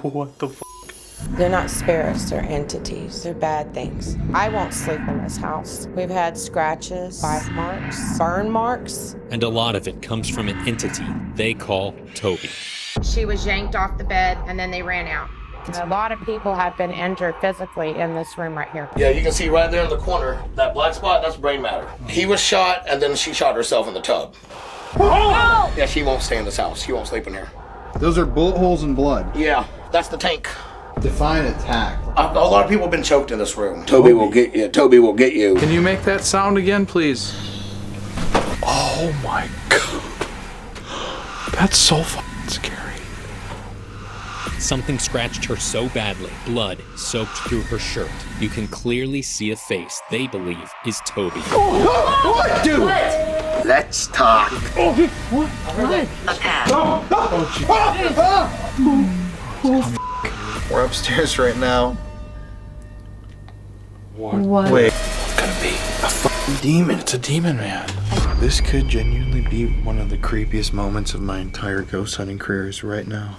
What the f? They're not spirits, they're entities. They're bad things. I won't sleep in this house. We've had scratches, bite marks, burn marks. And a lot of it comes from an entity they call Toby. She was yanked off the bed and then they ran out. A lot of people have been injured physically in this room right here. Yeah, you can see right there in the corner, that black spot, that's brain matter. He was shot and then she shot herself in the tub. Oh! Yeah, she won't stay in this house. She won't sleep in here. Those are bullet holes in blood. Yeah, that's the tank. Define attack. A lot of people have been choked in this room. Toby will get you. Toby will get you. Can you make that sound again, please? Oh my god. That's so fucking scary. Something scratched her so badly, blood soaked through her shirt. You can clearly see a face they believe is Toby. What, dude? What? Let's talk. What? We're upstairs right now. What? Wait. Could it be a fucking demon? It's a demon, man. This could genuinely be one of the creepiest moments of my entire ghost hunting career is right now.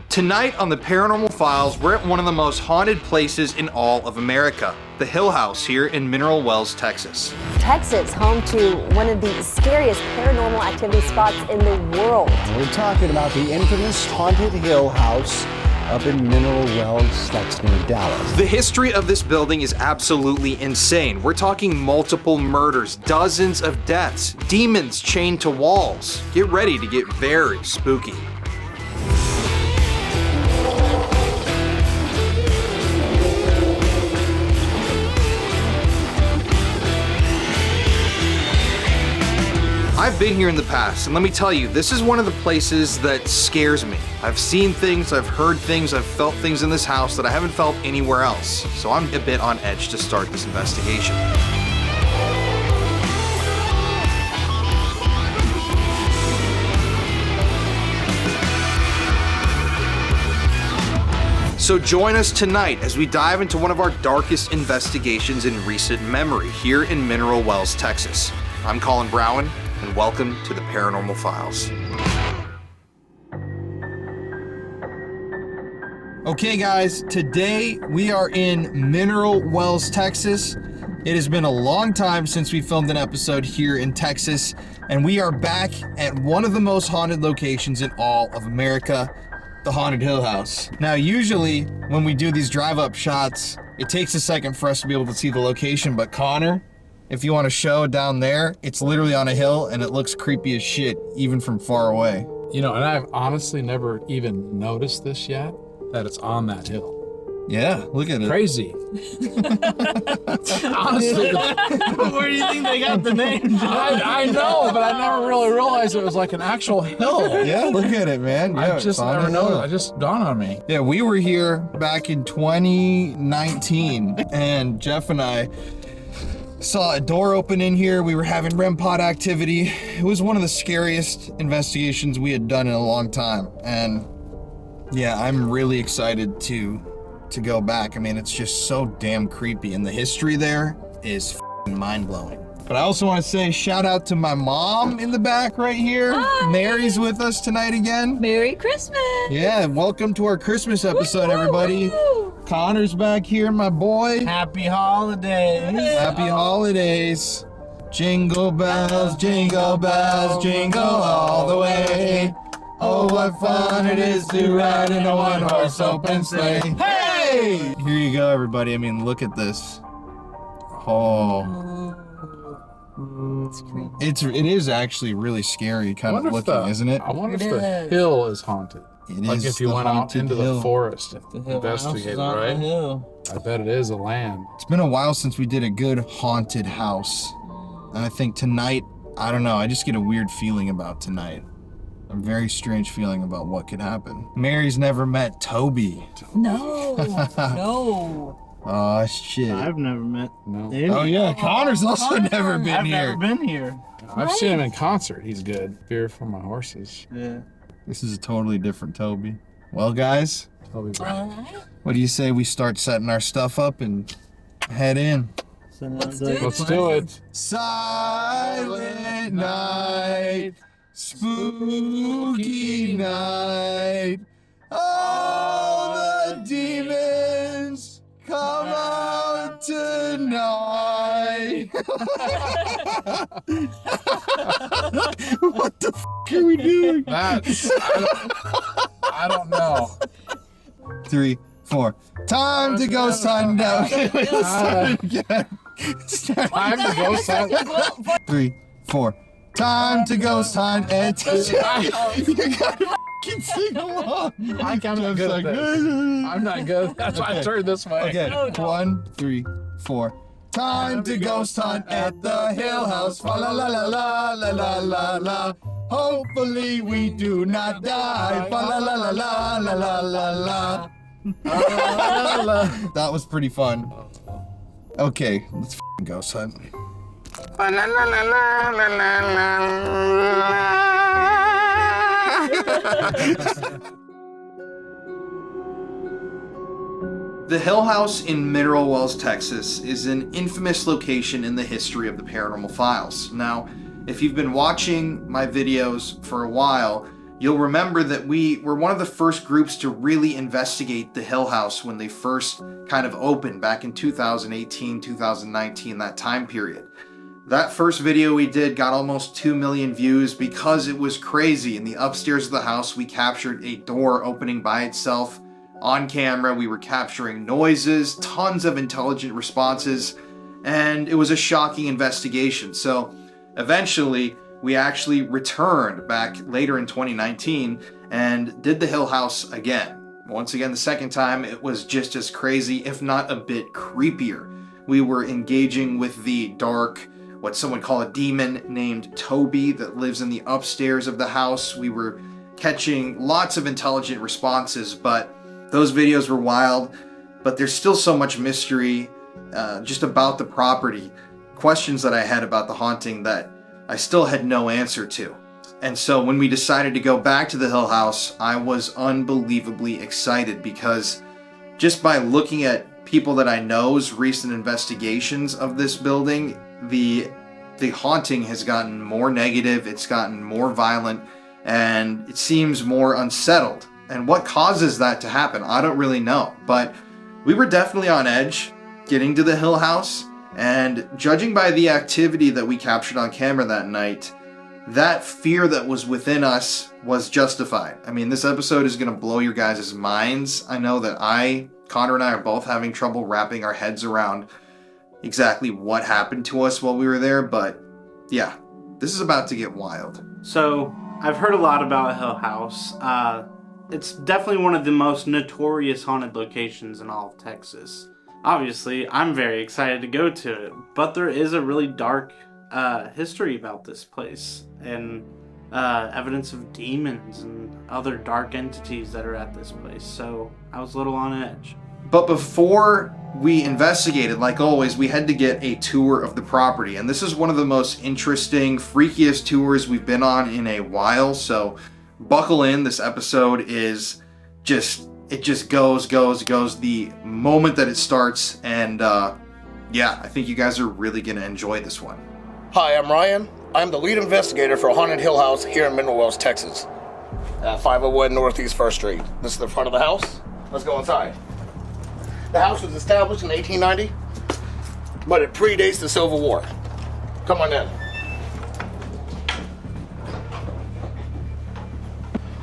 Tonight on the Paranormal Files, we're at one of the most haunted places in all of America, the Hill House here in Mineral Wells, Texas. Texas, home to one of the scariest paranormal activity spots in the world. We're talking about the infamous Haunted Hill House up in Mineral Wells, that's near Dallas. The history of this building is absolutely insane. We're talking multiple murders, dozens of deaths, demons chained to walls. Get ready to get very spooky. I've been here in the past, and let me tell you, this is one of the places that scares me. I've seen things, I've heard things, I've felt things in this house that I haven't felt anywhere else. So I'm a bit on edge to start this investigation. So join us tonight as we dive into one of our darkest investigations in recent memory here in Mineral Wells, Texas. I'm Colin Browen, and welcome to the Paranormal Files. Okay guys, today we are in Mineral Wells, Texas. It has been a long time since we filmed an episode here in Texas, and we are back at one of the most haunted locations in all of America, the Haunted Hill House. Now usually when we do these drive-up shots, it takes a second for us to be able to see the location, but Connor, if you want to show down there, it's literally on a hill and it looks creepy as shit, even from far away. You know, and I've honestly never even noticed this yet, that it's on that hill. Yeah, look at it. Crazy. Honestly. Where do you think they got the name? I know, but I never really realized it was like an actual hill. Yeah, look at it, man. Yeah, I just never noticed. It just dawned on me. Yeah, we were here back in 2019, and Jeff and I saw a door open in here. We were having REM pod activity. It was one of the scariest investigations we had done in a long time. And yeah, I'm really excited to go back. I mean, it's just so damn creepy, and the history there is f***ing mind-blowing. But I also want to say shout out to my mom in the back right here. Hi. Mary's with us tonight again. Merry Christmas. Yeah, welcome to our Christmas episode, everybody. Connor's back here, my boy. Happy holidays. Happy holidays. Jingle bells, jingle all the way. Oh, what fun it is to ride in a one-horse open sleigh. Hey! Here you go, everybody. I mean, look at this. Oh. It's creepy. It is actually really scary kind of looking, isn't it? I wonder if the hill is haunted. It like is if you the went out haunted into hill. the forest and investigated, right? I bet it is a land. It's been a while since we did a good haunted house. And I think tonight, I don't know, I just get a weird feeling about tonight. A very strange feeling about what could happen. Mary's never met Toby. No, no. Oh, shit. I've never met. No. Oh, yeah, Connor's also never been I've here. never been here. I've seen him in concert. He's good. Fear for my horses. Yeah. This is a totally different Toby. Well, guys, Toby Brown. what do you say we start setting our stuff up and head in? Let's do it. Silent night, spooky night. All the demons come out tonight. What the f*** are we doing? That's, I don't know. 3, 4. Time to go sundown. Start again. Time to go sundown. 3, 4. Time to go sign and you gotta f***ing sing along. I'm good at this. I'm not good. That's why I turned this way. Okay, 1, 3, 4. Time to ghost hunt at the Hill House. Fa la la la la la la la la. Hopefully we do not die. Fa la la la la la la la la. That was pretty fun. Okay, let's f***ing ghost hunt. La la la la la la la. The Hill House in Mineral Wells, Texas is an infamous location in the history of the Paranormal Files. Now, if you've been watching my videos for a while, you'll remember that we were one of the first groups to really investigate the Hill House when they first kind of opened back in 2018, 2019, that time period. That first video we did got almost 2 million views because it was crazy. In the upstairs of the house, we captured a door opening by itself on camera. We were capturing noises, tons of intelligent responses, and it was a shocking investigation. So eventually, we actually returned back later in 2019 and did the Hill House again. Once again, the second time, it was just as crazy, if not a bit creepier. We were engaging with the dark, what some would call a demon named Toby that lives in the upstairs of the house. We were catching lots of intelligent responses, but those videos were wild. But there's still so much mystery just about the property, questions that I had about the haunting that I still had no answer to. And so when we decided to go back to the Hill House, I was unbelievably excited because just by looking at people that I know's recent investigations of this building, the haunting has gotten more negative, it's gotten more violent, and it seems more unsettled. And what causes that to happen, I don't really know. But we were definitely on edge getting to the Hill House, and judging by the activity that we captured on camera that night, that fear that was within us was justified. I mean, this episode is going to blow your guys' minds. I know that Connor and I are both having trouble wrapping our heads around exactly what happened to us while we were there, but yeah, this is about to get wild. So, I've heard a lot about Hill House. It's definitely one of the most notorious haunted locations in all of Texas. Obviously, I'm very excited to go to it, but there is a really dark history about this place, and evidence of demons and other dark entities that are at this place, so I was a little on edge. But before we investigated, like always, we had to get a tour of the property, and this is one of the most interesting, freakiest tours we've been on in a while, so buckle in. This episode is it just goes the moment that it starts, and yeah, I think you guys are really gonna enjoy this one. Hi, I'm Ryan. I'm the lead investigator for Haunted Hill House here in Mineral Wells, Texas. 501 Northeast 1st Street. This is the front of the house. Let's go inside. The house was established in 1890, but it predates the Civil War. Come on in.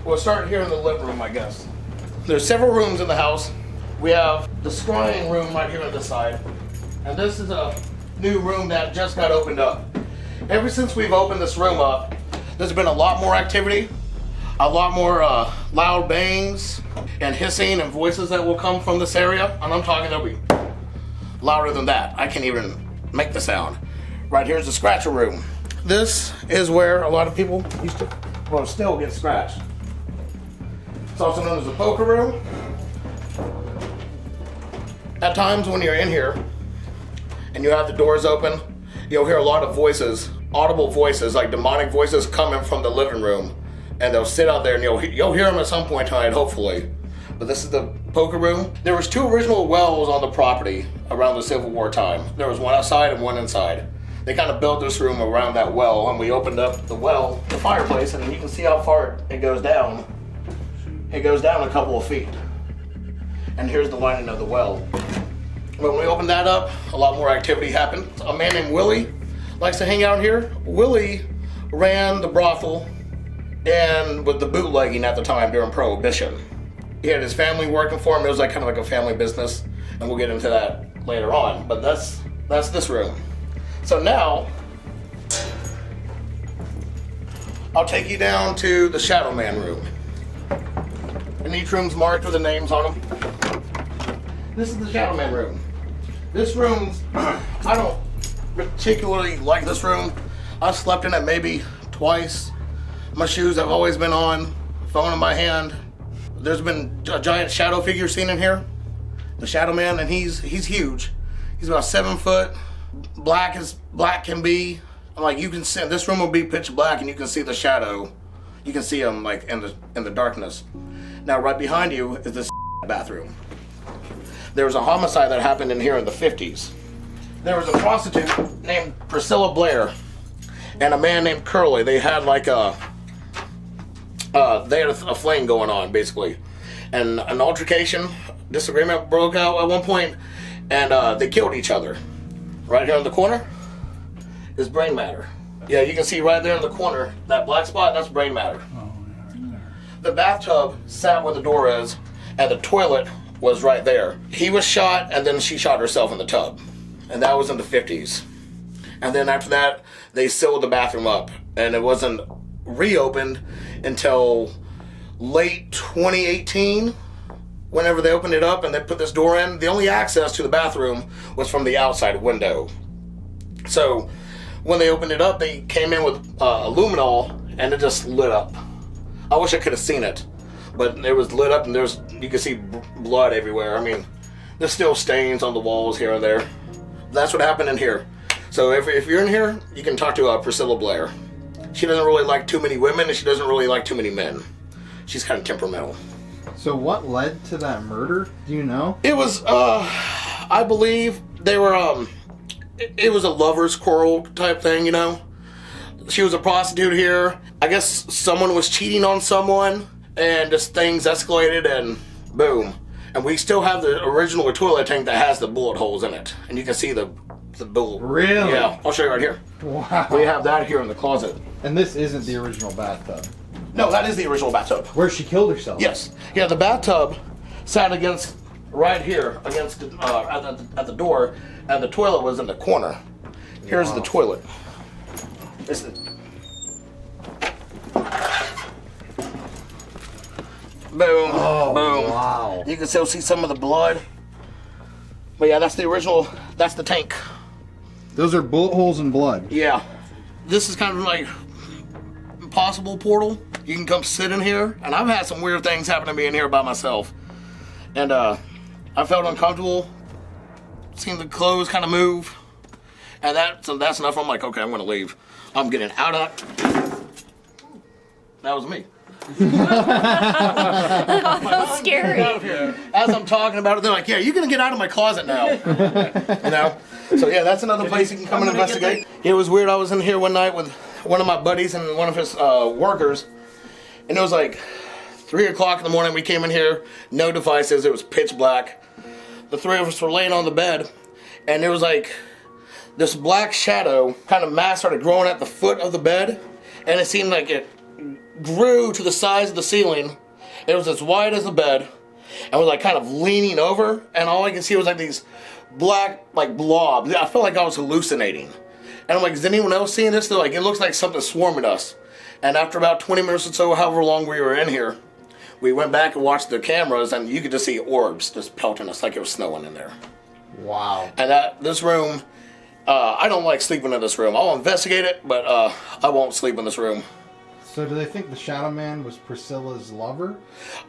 We'll start here in the living room, I guess. There's several rooms in the house. We have the scrying room right here on this side. And this is a new room that just got opened up. Ever since we've opened this room up, there's been a lot more activity, a lot more loud bangs and hissing and voices that will come from this area. And I'm talking, they'll be louder than that. I can't even make the sound. Right here's the scratcher room. This is where a lot of people used to, well, still get scratched. It's also known as the poker room. At times when you're in here and you have the doors open, you'll hear a lot of voices, audible voices, like demonic voices coming from the living room. And they'll sit out there and you'll hear them at some point tonight, hopefully. But this is the poker room. There was 2 original wells on the property around the Civil War time. There was one outside and one inside. they kind of built this room around that well, and we opened up the well, the fireplace, and you can see how far it goes down. It goes down a couple of feet. And here's the lining of the well. When we opened that up, a lot more activity happened. A man named Willie likes to hang out here. Willie ran the brothel and with the bootlegging at the time during Prohibition. He had his family working for him. It was like kind of like a family business, and we'll get into that later on. But that's this room. So now, I'll take you down to the Shadow Man room. And each room's marked with the names on them. This is the Shadow Man room. This room, I don't particularly like this room. I've slept in it maybe twice. My shoes have always been on, phone in my hand. There's been a giant shadow figure seen in here. The Shadow Man, and he's huge. He's about 7 foot, black as black can be. I'm like, you can see, this room will be pitch black and you can see the shadow. You can see him like in the darkness. Now right behind you is this bathroom. There was a homicide that happened in here in the 50s. There was a prostitute named Priscilla Blair and a man named Curly. They had like a flame going on basically. And an altercation, disagreement broke out at one point, and they killed each other. Right here in the corner is brain matter. Yeah, you can see right there in the corner, that black spot, that's brain matter. The bathtub sat where the door is, and the toilet was right there. He was shot, and then she shot herself in the tub. And that was in the 50s. And then after that, they sealed the bathroom up, and it wasn't reopened until late 2018, whenever they opened it up and they put this door in. The only access to the bathroom was from the outside window. So when they opened it up, they came in with luminol, and it just lit up. I wish I could have seen it, but it was lit up, and you can see blood everywhere. I mean, there's still stains on the walls here and there. That's what happened in here. So if you're in here, you can talk to Priscilla Blair. She doesn't really like too many women, and she doesn't really like too many men. She's kind of temperamental. So what led to that murder? Do you know? It was, I believe they were, it was a lover's quarrel type thing, you know? She was a prostitute here. I guess someone was cheating on someone, and just things escalated, and boom. And we still have the original toilet tank that has the bullet holes in it. And you can see the bullet. Really? Yeah, I'll show you right here. Wow. We have that here in the closet. And this isn't the original bathtub? No, that is the original bathtub. Where she killed herself? Yes. Yeah, the bathtub sat against, right here, against at the door, and the toilet was in the corner. Here's the toilet. This is... Boom, boom. Wow. You can still see some of the blood. But yeah, that's the original, that's the tank. Those are bullet holes and blood. Yeah. This is kind of like impossible portal. You can come sit in here, and I've had some weird things happen to me in here by myself. And I felt uncomfortable, seen the clothes kind of move. And that's enough. I'm like, okay, I'm gonna leave. I'm getting out of that. That was me. That was scary. As I'm talking about it, they're like, yeah, you're gonna get out of my closet now. You know? So yeah, that's another place you can come and investigate. It was weird. I was in here one night with one of my buddies and one of his workers, and it was like 3 o'clock in the morning. We came in here, no devices, it was pitch black. The three of us were laying on the bed, and there was like this black shadow kind of mass started growing at the foot of the bed, and it seemed like it grew to the size of the ceiling. It was as wide as the bed, and was like kind of leaning over, and all I could see was like these black like blobs. I felt like I was hallucinating. And I'm like, is anyone else seeing this? They're like, it looks like something's swarming us. And after about 20 minutes or so, however long we were in here, we went back and watched the cameras, and you could just see orbs just pelting us like it was snowing in there. Wow. And this room, I don't like sleeping in this room. I'll investigate it, but I won't sleep in this room. So do they think the Shadow Man was Priscilla's lover?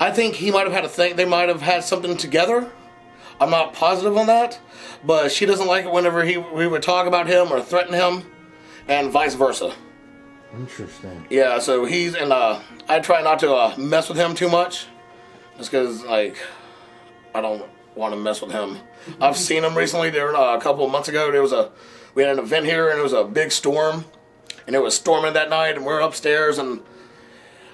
I think he might have had a thing. They might have had something together. I'm not positive on that, but she doesn't like it whenever we would talk about him or threaten him, and vice versa. Interesting. Yeah, so he's, and I try not to mess with him too much, just because, like, I don't want to mess with him. I've seen him recently. There, a couple of months ago, there was a We had an event here, and it was a big storm, and it was storming that night, and we're upstairs, and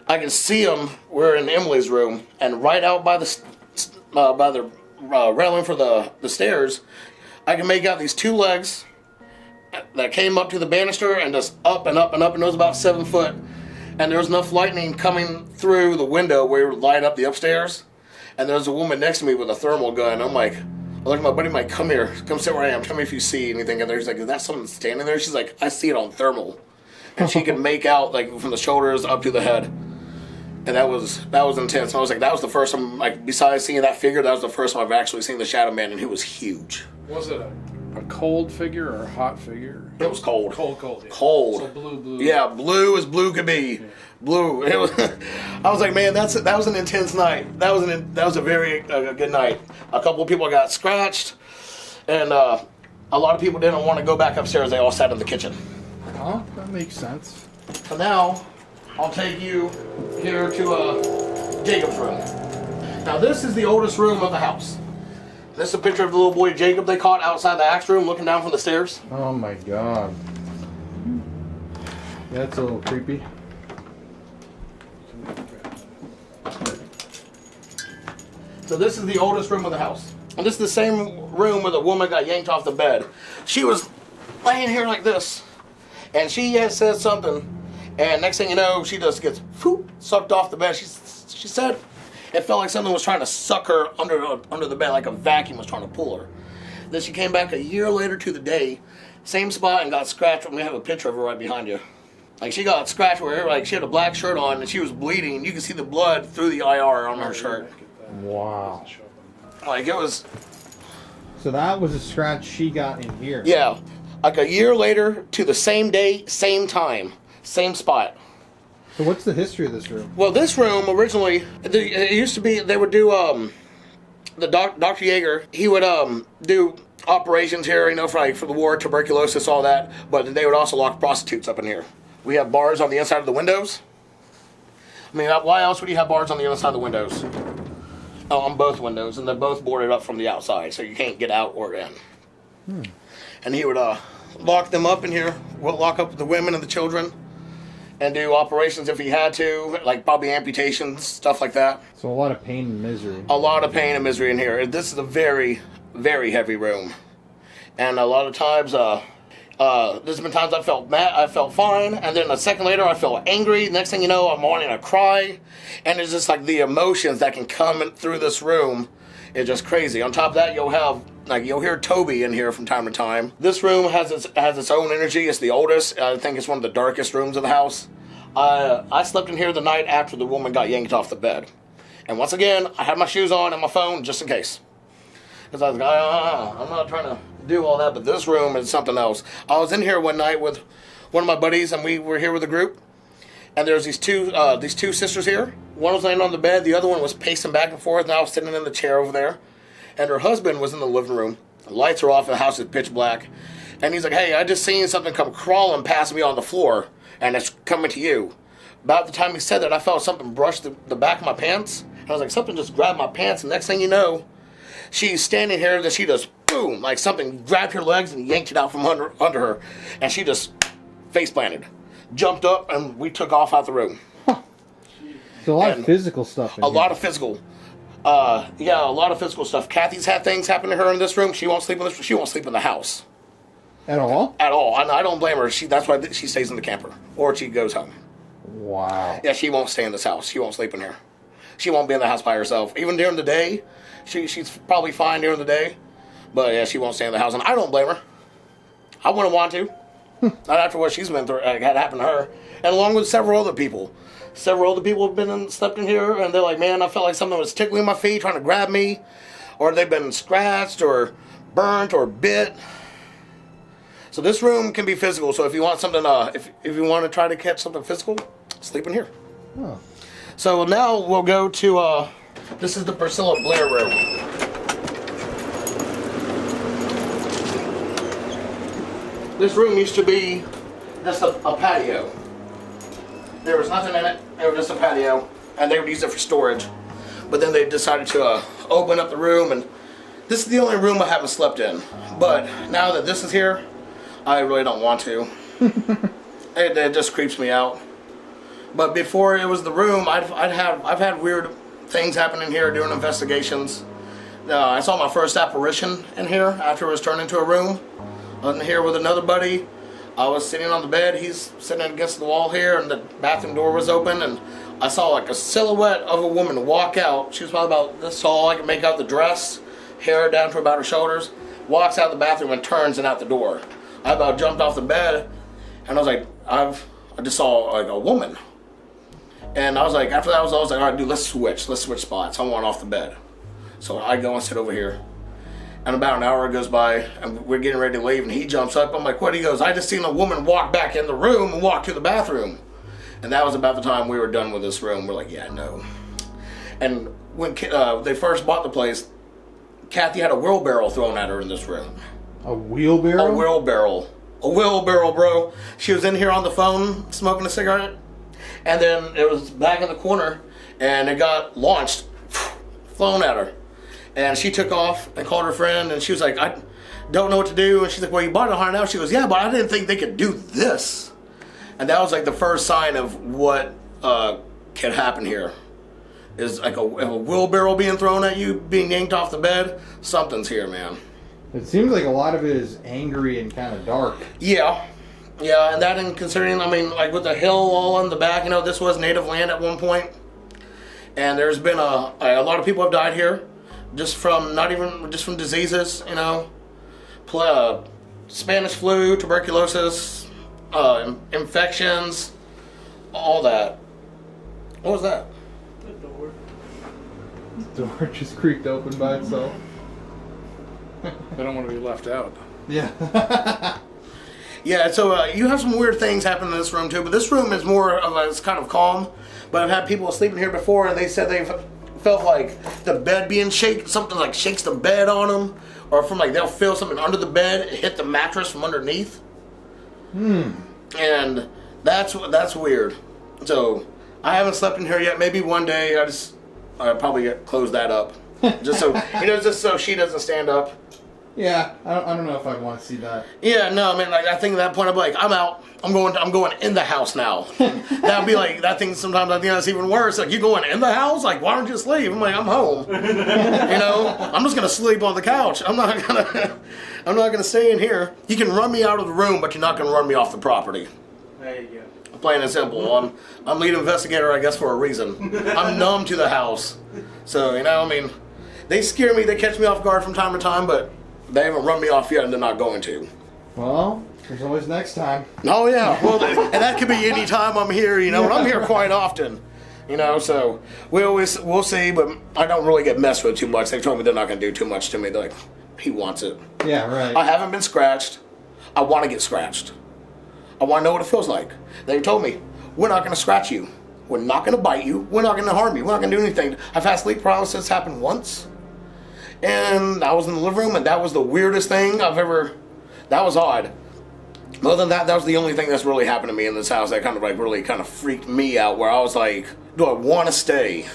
I can see them. We're in Emily's room, and right out by the railing for the stairs, I can make out these two legs that came up to the banister and just up and up and up, and it was about 7 foot. And there was enough lightning coming through the window where it would light up the upstairs. And there was a woman next to me with a thermal gun. I'm like, I look at my buddy, I'm like, come here, come sit where I am. Tell me if you see anything in there. He's like, is that someone standing there? She's like, I see it on thermal. And she could make out like from the shoulders up to the head. And that was intense. And I was like, that was the first time, like, besides seeing that figure, that was the first time I've actually seen the Shadow Man, and he was huge. Was it a cold figure or a hot figure? It was cold. Cold. Yeah. Cold. So blue. Yeah, blue as blue could be. Yeah. Blue. It was. I was like, man, that was an intense night. That was a very good night. A couple of people got scratched, and a lot of people didn't want to go back upstairs. They all sat in the kitchen. Oh, that makes sense. So now, I'll take you here to Jacob's room. Now this is the oldest room of the house. This is a picture of the little boy Jacob they caught outside the axe room looking down from the stairs. Oh my god. That's a little creepy. So this is the oldest room of the house. And this is the same room where the woman got yanked off the bed. She was laying here like this, and she had said something, and next thing you know, she just gets sucked off the bed. She said it felt like something was trying to suck her under the bed, like a vacuum was trying to pull her. Then she came back a year later to the day, same spot, and got scratched. We have a picture of her right behind you. Like, she got scratched where, like, she had a black shirt on, and she was bleeding. You could see the blood through the IR on her shirt. Wow. Like, it was... So that was a scratch she got in here. Yeah. Like, a year later to the same day, same time, same spot. So what's the history of this room? Well, this room, originally, it used to be, they would do, Dr. Yeager, he would, do operations here, you know, for the war, tuberculosis, all that, but they would also lock prostitutes up in here. We have bars on the inside of the windows. I mean, why else would you have bars on the inside of the windows? Oh, on both windows, and they're both boarded up from the outside, so you can't get out or in. And he would lock them up in here, lock up the women and the children, and do operations if he had to, like probably amputations, stuff like that. So a lot of pain and misery. A lot of pain and misery in here. This is a very, very heavy room. And a lot of times, there's been times I felt mad, I felt fine, and then a second later I felt angry. Next thing you know, I'm wanting to cry. And it's just like the emotions that can come through this room is just crazy. On top of that, you'll hear Toby in here from time to time. This room has its own energy. It's the oldest. I think it's one of the darkest rooms of the house. I slept in here the night after the woman got yanked off the bed. And once again, I had my shoes on and my phone just in case. Because I was like, I'm not trying to do all that, but this room is something else. I was in here one night with one of my buddies, and we were here with a group. And there's these two sisters here. One was laying on the bed, the other one was pacing back and forth, and I was sitting in the chair over there. And her husband was in the living room. The lights are off, the house is pitch black. And he's like, hey, I just seen something come crawling past me on the floor, and it's coming to you. About the time he said that, I felt something brush the back of my pants. And I was like, something just grabbed my pants, and next thing you know, she's standing here, and she just, boom, like something grabbed her legs and yanked it out from under her. And she just face planted, jumped up, and we took off out the room. So a lot of physical stuff in here. A lot of physical. A lot of physical stuff. Kathy's had things happen to her in this room. She won't sleep in this. She won't sleep in the house. At all? At all. And I don't blame her. That's why she stays in the camper. Or she goes home. Wow. Yeah, she won't stay in this house. She won't sleep in here. She won't be in the house by herself. Even during the day, she's probably fine during the day. But yeah, she won't stay in the house. And I don't blame her. I wouldn't want to. Not after what she's been through, had happened to her. And along with several other people. Several other people have slept in here, and they're like, man, I felt like something was tickling my feet, trying to grab me. Or they've been scratched, or burnt, or bit. So this room can be physical. So if you want something, if you want to try to catch something physical, sleep in here. Oh. So now we'll go to, this is the Priscilla Blair room. This room used to be just a patio. There was nothing in it. It was just a patio, and they would use it for storage. But then they decided to open up the room, and this is the only room I haven't slept in. But now that this is here, I really don't want to. It just creeps me out. But before it was the room, I've had weird things happen in here during investigations. I saw my first apparition in here after it was turned into a room. I was in here with another buddy. I was sitting on the bed. He's sitting against the wall here, and the bathroom door was open, and I saw like a silhouette of a woman walk out. She was probably about this tall. I could make out the dress, hair down to about her shoulders. Walks out the bathroom and turns and out the door. I about jumped off the bed, and I was like, I just saw like a woman. And I was like, after that, I was like, all right, dude, let's switch spots. I want off the bed. So I go and sit over here. And about an hour goes by, and we're getting ready to leave, and he jumps up. I'm like, what? He goes, I just seen a woman walk back in the room and walk to the bathroom. And that was about the time we were done with this room. We're like, yeah, no. And when they first bought the place, Kathy had a wheelbarrow thrown at her in this room. A wheelbarrow? A wheelbarrow. A wheelbarrow, bro. She was in here on the phone smoking a cigarette. And then it was back in the corner, and it got launched, flown at her. And she took off and called her friend, and she was like, I don't know what to do. And she's like, well, you bought it a haunted house. She goes, yeah, but I didn't think they could do this. And that was like the first sign of what can happen here. Is like a wheelbarrow being thrown at you, being yanked off the bed. Something's here, man. It seems like a lot of it is angry and kind of dark. Yeah. Yeah, and that in considering, I mean, like with the hill all on the back, you know, this was native land at one point. And there's been a lot of people have died here. Just from diseases, you know, Spanish flu, tuberculosis, infections, all that. What was that? The door just creaked open by itself. I don't want to be left out. Yeah. Yeah, so you have some weird things happen in this room too, but this room is more of it's kind of calm. But I've had people sleeping here before, and they said they've felt like the bed being shaken, something like shakes the bed on them, or from like they'll feel something under the bed hit the mattress from underneath. And that's weird. So I haven't slept in here yet. Maybe one day I'll probably close that up, just so just so she doesn't stand up. Yeah, I don't know if I want to see that. Yeah, no, I mean, like I think at that point I'm like, I'm out. I'm going in the house now. That'd be like that thing. Sometimes I think that's even worse. Like, you going in the house? Like, why don't you just leave? I'm like, I'm home. I'm just gonna sleep on the couch. I'm not gonna stay in here. You can run me out of the room, but you're not gonna run me off the property. There you go. Plain and simple. I'm lead investigator, I guess, for a reason. I'm numb to the house, so I mean, they scare me. They catch me off guard from time to time, but they haven't run me off yet, and they're not going to. Well, there's always next time. Oh yeah, well, and that could be any time I'm here, and I'm here quite often, so we'll see, but I don't really get messed with too much. They've told me they're not going to do too much to me. They're like, he wants it. Yeah, right. I haven't been scratched. I want to get scratched. I want to know what it feels like. They've told me, we're not going to scratch you. We're not going to bite you. We're not going to harm you. We're not going to do anything. I've had sleep paralysis happen once. And I was in the living room, and that was the weirdest thing I've ever. That was odd. Other than that, that was the only thing that's really happened to me in this house that kind of really kind of freaked me out. Where I was like, "Do I want to stay?"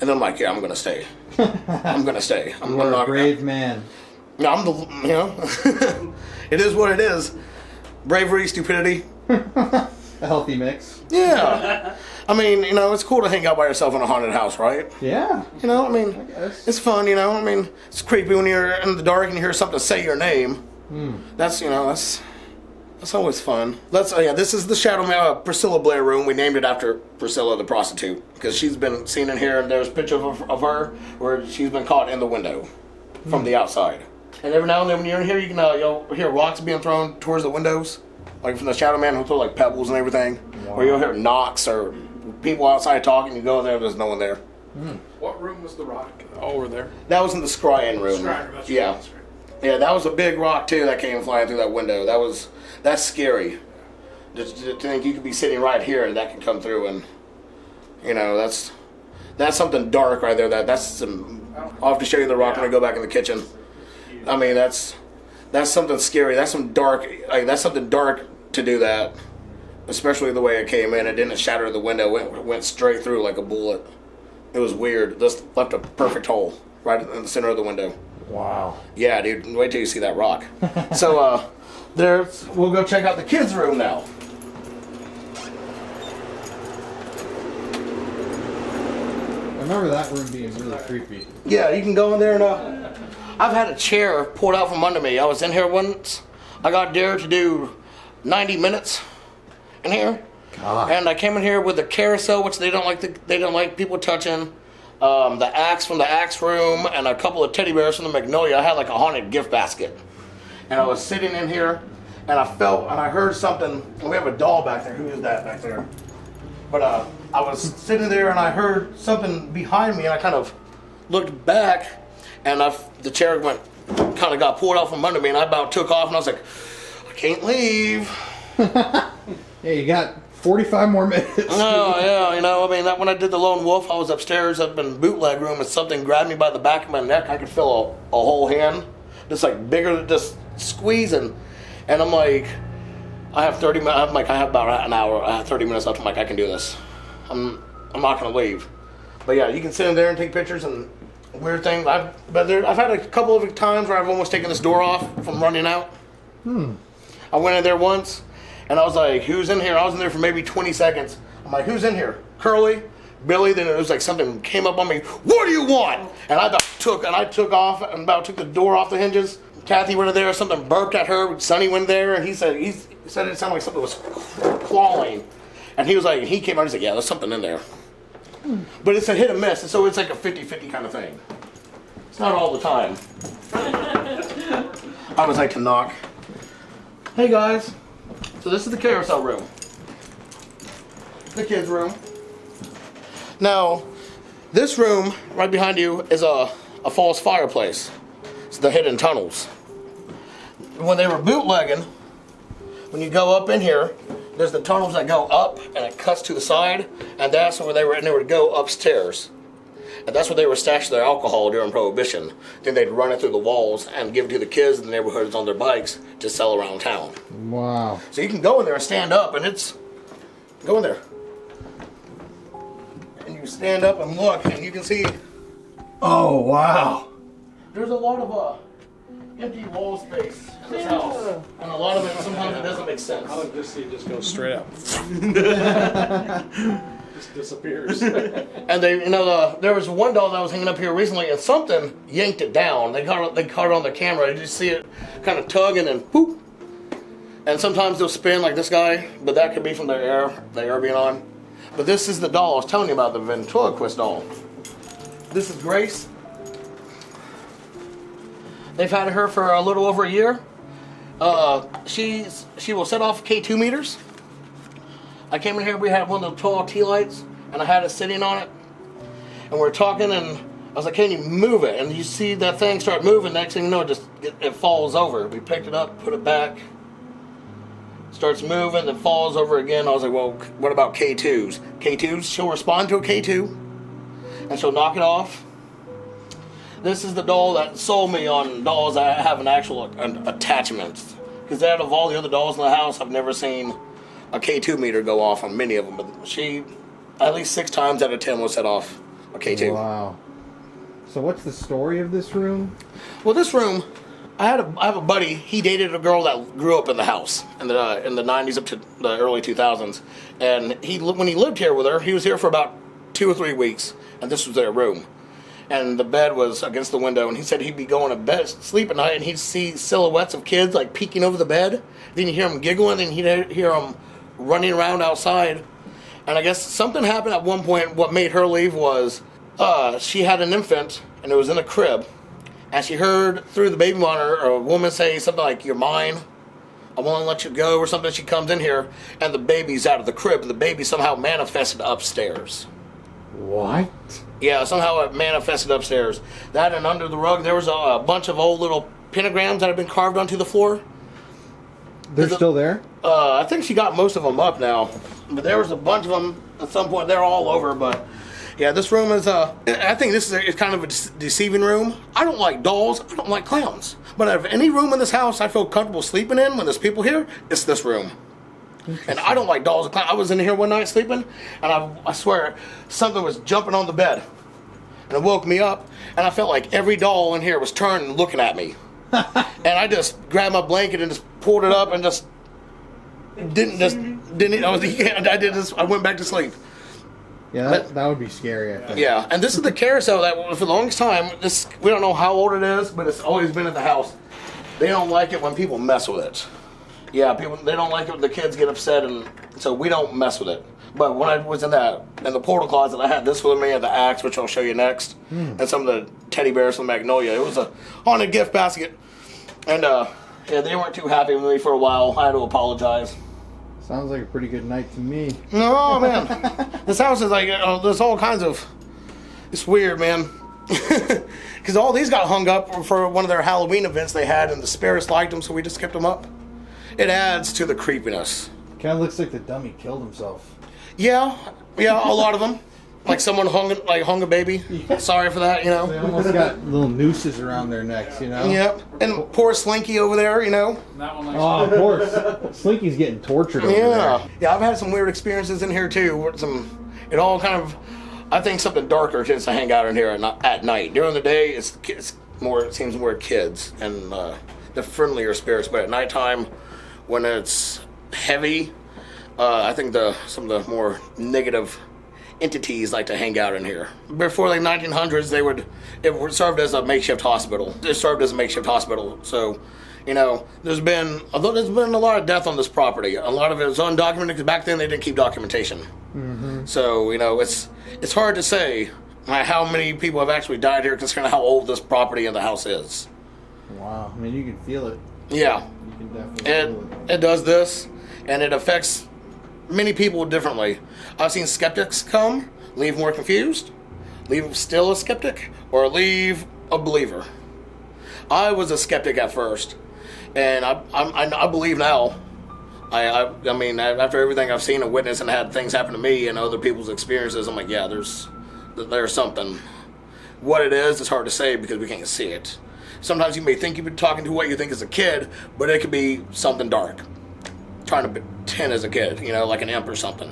And then I'm like, "Yeah, I'm gonna stay. I'm gonna stay. I'm a brave man." I'm it is what it is. Bravery, stupidity. A healthy mix. Yeah. I mean, it's cool to hang out by yourself in a haunted house, right? Yeah. I mean, it's fun, I mean, it's creepy when you're in the dark and you hear something say your name. That's always fun. This is the Shadow Priscilla Blair room. We named it after Priscilla the prostitute because she's been seen in here, and there's pictures of her where she's been caught in the window from the outside. And every now and then when you're in here, you can you'll hear rocks being thrown towards the windows, like from the Shadow Man who'll throw like pebbles and everything. Wow. Or you'll hear knocks or people outside talking. You go in there's no one there. What room was the rock over there? That was in the scrying room. Yeah, that was a big rock too that came flying through that window. That's scary. Just to think you could be sitting right here and that could come through, and that's something dark right there. That's some. I'll have to show you the rock when I go back in the kitchen. I mean, that's something scary. That's some dark. That's something dark to do that. Especially the way it came in. It didn't shatter the window. It went straight through like a bullet. It was weird. Just left a perfect hole right in the center of the window. Wow. Yeah, dude. Wait till you see that rock. So We'll go check out the kids' room now. I remember that room being really creepy. Yeah, you can go in there and I've had a chair pulled out from under me. I was in here once. I got dared to do 90 minutes in here. God. And I came in here with a carousel, which they don't like people touching. The axe from the axe room and a couple of teddy bears from the Magnolia. I had like a haunted gift basket. And I was sitting in here and I heard something. We have a doll back there. Who is that back there? But I was sitting there and I heard something behind me and I kind of looked back and the chair kind of got pulled out from under me and I about took off and I was like, I can't leave. Yeah, you got 45 more minutes. Oh, yeah, you know, I mean, when I did the Lone Wolf, I was upstairs up in the bootleg room and something grabbed me by the back of my neck. I could feel a whole hand, just like bigger, just squeezing. And I'm like, I have 30 minutes, I'm like, I have about an hour, I have 30 minutes left. I'm like, I can do this. I'm not going to leave. But yeah, you can sit in there and take pictures and weird things. I've had a couple of times where I've almost taken this door off from running out. I went in there once. And I was like, who's in here? I was in there for maybe 20 seconds. I'm like, who's in here? Curly, Billy. Then it was like something came up on me. What do you want? And I took off and about took the door off the hinges. Kathy went in there. Something burped at her. Sonny went there, and he said it sounded like something was clawing. And he was like, he came out. He's like, yeah, there's something in there. But it's a hit and miss, and so it's like a 50-50 kind of thing. It's not all the time. I was like to knock. Hey guys. So this is the carousel room. The kids' room. Now, this room right behind you is a false fireplace. It's the hidden tunnels. When they were bootlegging, when you go up in here, there's the tunnels that go up and it cuts to the side, and that's where they would go upstairs. And that's where they were stashing their alcohol during Prohibition. Then they'd run it through the walls and give it to the kids in the neighborhoods on their bikes to sell around town. Wow. So you can go in there and stand up and go in there. And you stand up and look and you can see. Oh, wow. There's a lot of empty wall space in this house. And a lot of it, sometimes it doesn't make sense. I would just see it just go straight up. Disappears. And there was one doll that was hanging up here recently, and something yanked it down. They caught it on their camera. You just see it kind of tugging and whoop. And sometimes they'll spin like this guy, but that could be from the air being on. But this is the doll I was telling you about, the ventriloquist doll. This is Grace. They've had her for a little over a year. She will set off K2 meters. I came in here, we had one of the tall tea lights, and I had it sitting on it. And we're talking, and I was like, can you move it? And you see that thing start moving, next thing you know, it falls over. We picked it up, put it back, starts moving, then falls over again. I was like, well, what about K2s? K2s, she'll respond to a K2, and she'll knock it off. This is the doll that sold me on dolls that have an actual attachment. Because out of all the other dolls in the house, I've never seen a K2 meter go off on many of them, but she, at least 6 times out of 10, will set off a K2. Wow. So what's the story of this room? Well, this room, I have a buddy. He dated a girl that grew up in the house in the 90s up to the early 2000s, and when he lived here with her, he was here for about 2 or 3 weeks, and this was their room. And the bed was against the window, and he said he'd be going to bed, sleep at night, and he'd see silhouettes of kids like peeking over the bed. Then you'd hear them giggling, and he'd hear them running around outside. And I guess something happened at one point. What made her leave was she had an infant, and it was in a crib, and she heard through the baby monitor a woman say something like, "You're mine, I won't let you go," or something. She comes in here, and the baby's out of the crib, and the baby somehow manifested upstairs. What? Yeah, somehow it manifested upstairs. That, and under the rug there was a bunch of old little pentagrams that had been carved onto the floor. They're still there? I think she got most of them up now, but there was a bunch of them at some point. They're all over, but yeah, this room is I think this is kind of a deceiving room. I don't like dolls, I don't like clowns, but out of any room in this house I feel comfortable sleeping in when there's people here, it's this room. And I don't like dolls and clowns. I was in here one night sleeping, and I swear something was jumping on the bed, and it woke me up, and I felt like every doll in here was turning and looking at me. And I just grabbed my blanket and just pulled it up and just didn't. I did this. I went back to sleep. Yeah, that would be scary, I think. Yeah, and this is the carousel that for the longest time, we don't know how old it is, but it's always been at the house. They don't like it when people mess with it. Yeah, they don't like it when the kids get upset, and so we don't mess with it. But when I was in the portal closet, I had this with me and the axe, which I'll show you next, and some of the teddy bears from Magnolia. It was a haunted gift basket, and they weren't too happy with me for a while. I had to apologize. Sounds like a pretty good night to me. Oh man, this house is like there's all kinds of. It's weird, man. Because all these got hung up for one of their Halloween events they had, and the spirits liked them, so we just kept them up. It adds to the creepiness. Kind of looks like the dummy killed himself. Yeah, a lot of them. Like someone hung a baby. Yeah. Sorry for that, They almost got little nooses around their necks, Yep. And poor Slinky over there, That one Oh, of course. Slinky's getting tortured over there. Yeah, I've had some weird experiences in here too. It all kind of, I think something darker tends to hang out in here at night. During the day, it seems more kids and the friendlier spirits. But at nighttime, when it's heavy, I think some of the more negative entities like to hang out in here. Before the 1900s, it served as a makeshift hospital. It served as a makeshift hospital. So, there's been a lot of death on this property. A lot of it is undocumented because back then they didn't keep documentation. Mm-hmm. So, it's hard to say how many people have actually died here considering how old this property and the house is. Wow. I mean, you can feel it. Yeah. You can definitely feel it. It does this, and it affects many people differently. I've seen skeptics come, leave more confused, leave still a skeptic, or leave a believer. I was a skeptic at first, and I believe now. I mean, after everything I've seen and witnessed and had things happen to me and other people's experiences, I'm like, yeah, there's something. What it is, it's hard to say because we can't see it. Sometimes you may think you've been talking to what you think is a kid, but it could be something dark. Trying to pretend as a kid, like an imp or something.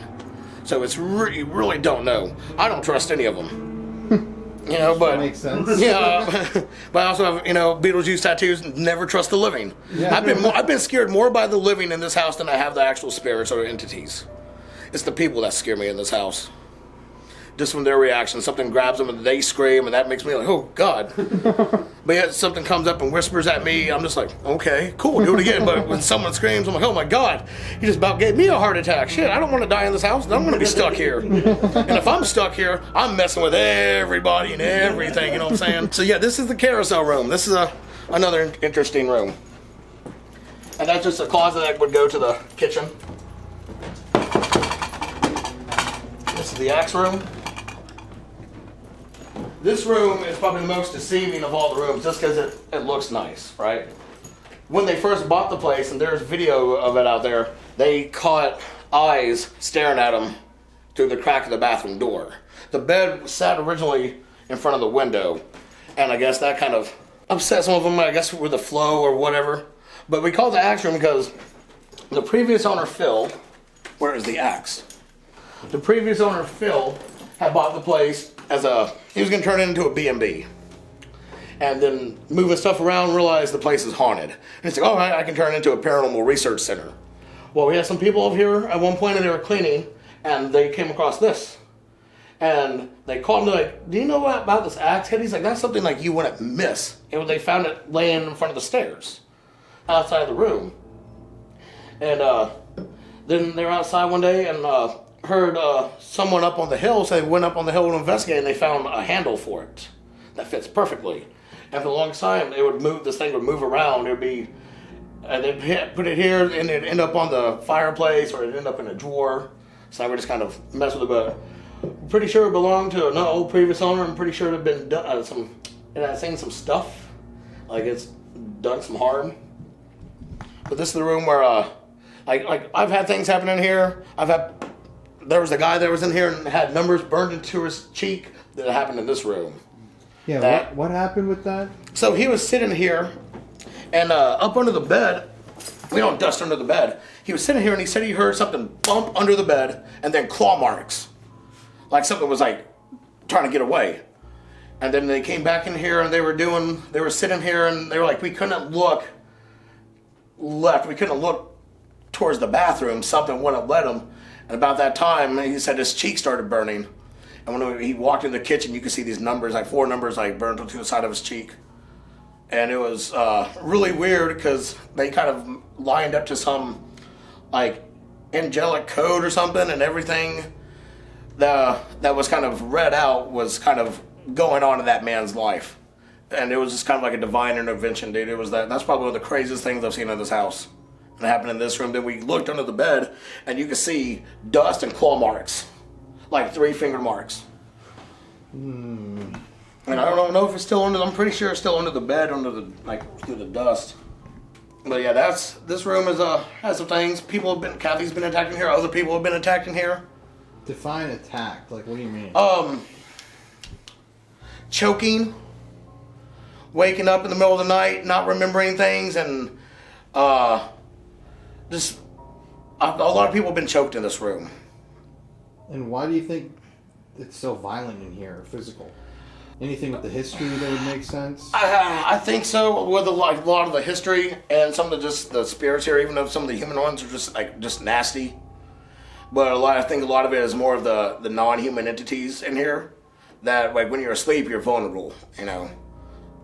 So you really don't know. I don't trust any of them. But that makes sense. Yeah, but I also have Beetlejuice tattoos. Never trust the living. Yeah. I've been scared more by the living in this house than I have the actual spirits or entities. It's the people that scare me in this house. Just from their reaction, something grabs them and they scream, and that makes me like, oh God. But yet something comes up and whispers at me, I'm just like, okay, cool, do it again. But when someone screams, I'm like, oh my God, you just about gave me a heart attack. Shit, I don't want to die in this house. I'm going to be stuck here. And if I'm stuck here, I'm messing with everybody and everything, you know what I'm saying? So yeah, this is the carousel room. This is another interesting room. And that's just a closet that would go to the kitchen. This is the axe room. This room is probably the most deceiving of all the rooms just because it looks nice, right? When they first bought the place, and there's video of it out there, they caught eyes staring at them through the crack of the bathroom door. The bed sat originally in front of the window, and I guess that kind of upset some of them, I guess, with the flow or whatever. But we call it the axe room because the previous owner, Phil, where is the axe? The previous owner, Phil, had bought the place he was going to turn it into a B&B. And then moving stuff around, realized the place is haunted. And he's like, all right, I can turn it into a paranormal research center. Well, we had some people over here at one point and they were cleaning, and they came across this. And they called him, like, do you know about this axe head? He's like, that's something like you wouldn't miss. And they found it laying in front of the stairs, outside the room. And then they were outside one day and heard someone up on the hill, so they went up on the hill to investigate, and they found a handle for it that fits perfectly. And for the longest time, this thing would move around. It would be, they'd put it here, and it'd end up on the fireplace, or it'd end up in a drawer. So I would just kind of mess with it, but I'm pretty sure it belonged to an old previous owner. I'm pretty sure it had been it had seen some stuff, like it's done some harm. But this is the room where, I've had things happen in here. There was a guy that was in here and had numbers burned into his cheek that happened in this room. Yeah, what happened with that? So he was sitting here, and up under the bed, we don't dust under the bed. He was sitting here and he said he heard something bump under the bed and then claw marks. Like something was like trying to get away. And then they came back in here and they were sitting here and they were like, we couldn't look left. We couldn't look towards the bathroom. Something wouldn't let him. And about that time, he said his cheek started burning. And when he walked in the kitchen, you could see these numbers, like 4 numbers, like burned to the side of his cheek. And it was really weird because they kind of lined up to some like angelic code or something, and everything that was kind of read out was kind of going on in that man's life. And it was just kind of like a divine intervention, dude. That's probably one of the craziest things I've seen in this house. And it happened in this room. Then we looked under the bed and you could see dust and claw marks. Like 3 finger marks. And I don't know if it's still under, I'm pretty sure it's still under the bed, through the dust. But yeah, this room has some things. Kathy's been attacked in here, other people have been attacked in here. Define attacked, like what do you mean? Choking, waking up in the middle of the night, not remembering things, and just a lot of people have been choked in this room. And why do you think it's so violent in here, physical? Anything with the history that would make sense? I think so, with a lot of the history and some of the spirits here, even though some of the human ones are just nasty. But I think a lot of it is more of the non-human entities in here that, like, when you're asleep, you're vulnerable, you know,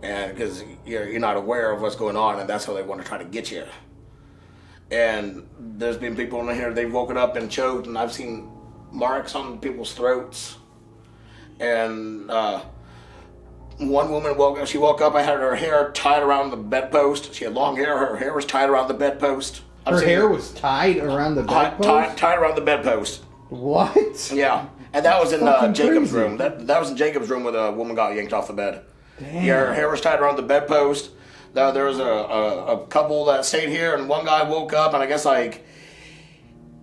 and because you're not aware of what's going on, and that's how they want to try to get you. And there's been people in here, they've woken up and choked, and I've seen marks on people's throats. And one woman woke up, I had her hair tied around the bedpost. She had long hair, her hair was tied around the bedpost. Her hair was tied around the bedpost? Tied around the bedpost. What? Yeah. And that was in Jacob's crazy. room. That was in Jacob's room where the woman got yanked off the bed. Damn. Yeah, her hair was tied around the bedpost. There was a couple that stayed here, and one guy woke up, and I guess, like,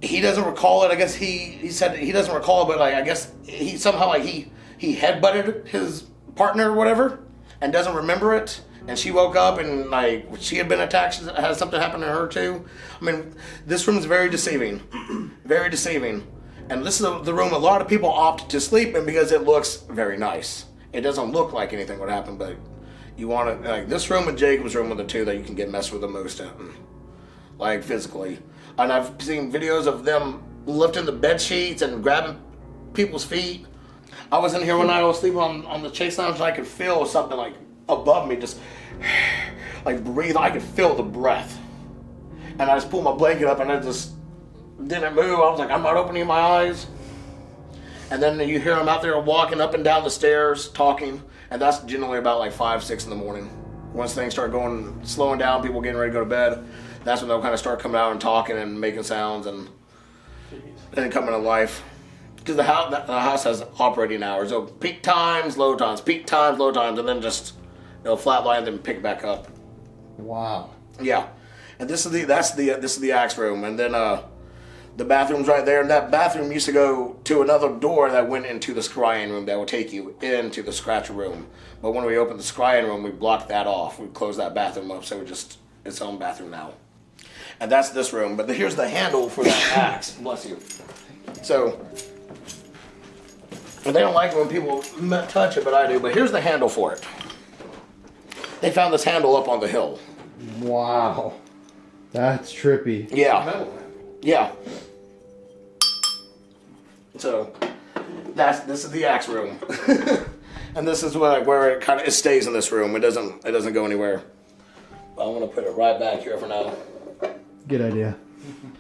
he doesn't recall it. I guess he said he doesn't recall it, but, like, I guess he somehow, like, he headbutted his partner or whatever and doesn't remember it. And she woke up and, like, she had been attacked, had something happen to her too. I mean, this room is very deceiving. Very deceiving. And this is the room a lot of people opt to sleep in because it looks very nice. It doesn't look like anything would happen, but you want to, like, this room and Jacob's room are the two that you can get messed with the most in. Like, physically. And I've seen videos of them lifting the bed sheets and grabbing people's feet. I was in here one night, I was sleeping on the chase lounge, and I could feel something, like, above me, just like breathe. I could feel the breath, and I just pulled my blanket up and I just didn't move. I was like, I'm not opening my eyes. And then you hear them out there walking up and down the stairs talking, and that's generally about like 5-6 in the morning. Once things start slowing down, people getting ready to go to bed, that's when they'll kind of start coming out and talking and making sounds and coming to life. Because the house has operating hours, so peak times, low times, peak times, low times, and then just flatline and then pick back up. Wow. Yeah, and this is the axe room, and then the bathroom's right there, and that bathroom used to go to another door that went into the scrying room that would take you into the scratcher room. But when we opened the scrying room, we blocked that off. We closed that bathroom up, so it's its own bathroom now. And that's this room. But here's the handle for that axe. Bless you. So. And they don't like it when people touch it, but I do. But here's the handle for it. They found this handle up on the hill. Wow. That's trippy. Yeah. Yeah. So, this is the axe room. And this is where it stays in this room. It doesn't go anywhere. But I'm going to put it right back here for now. Good idea.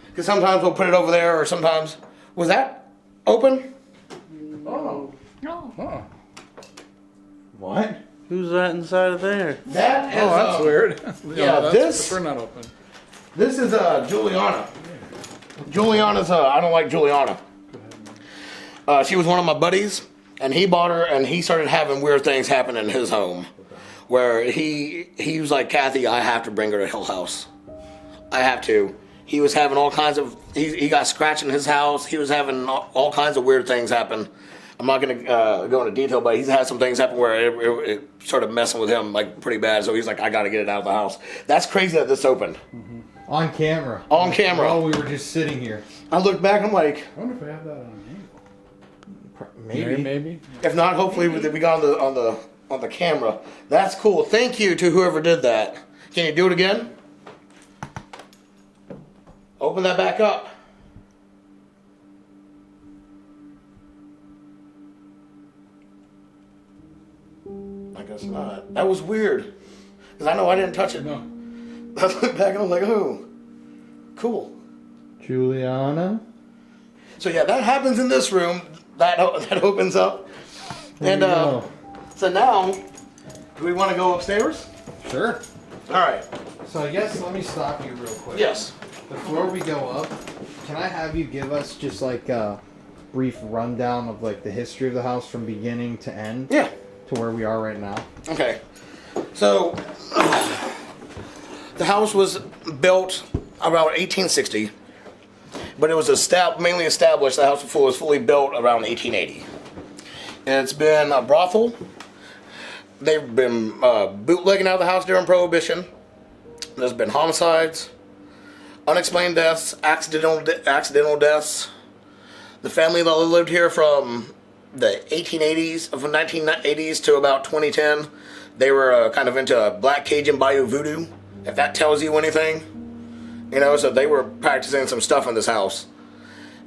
Because sometimes we'll put it over there, or sometimes... Was that open? Oh. No. Huh. What? Who's that inside of there? That is... Oh, that's weird. Yeah, this... We're not open. This is Juliana. Juliana's... I don't like Juliana. She was one of my buddies, and he bought her, and he started having weird things happen in his home. Where he was like, Kathy, I have to bring her to Hill House. I have to. He was having all kinds of... He got scratched in his house. He was having all kinds of weird things happen. I'm not going to go into detail, but he's had some things happen where it started messing with him like pretty bad. So he's like, I got to get it out of the house. That's crazy that this opened. Mm-hmm. On camera. On camera. While we were just sitting here. I looked back, I'm like... I wonder if we have that on Maybe. Maybe. If not, hopefully we got on on the camera. That's cool. Thank you to whoever did that. Can you do it again? Open that back up. I guess not. That was weird. Because I know I didn't touch it. No. I looked back and I was like, oh, cool. Juliana? So yeah, that happens in this room. That opens up. And so now, do we want to go upstairs? Sure. All right. So I guess let me stop you real quick. Yes. Before we go up, can I have you give us just like a brief rundown of like the history of the house from beginning to end? Yeah. To where we are right now. Okay. So the house was built around 1860, but it was mainly established. The house was fully built around 1880. It's been a brothel. They've been bootlegging out of the house during Prohibition. There's been homicides, unexplained deaths, accidental deaths. The family that lived here from the 1880s, from 1980s to about 2010, they were kind of into Black Cajun Bayou Voodoo, if that tells you anything. You know, so they were practicing some stuff in this house.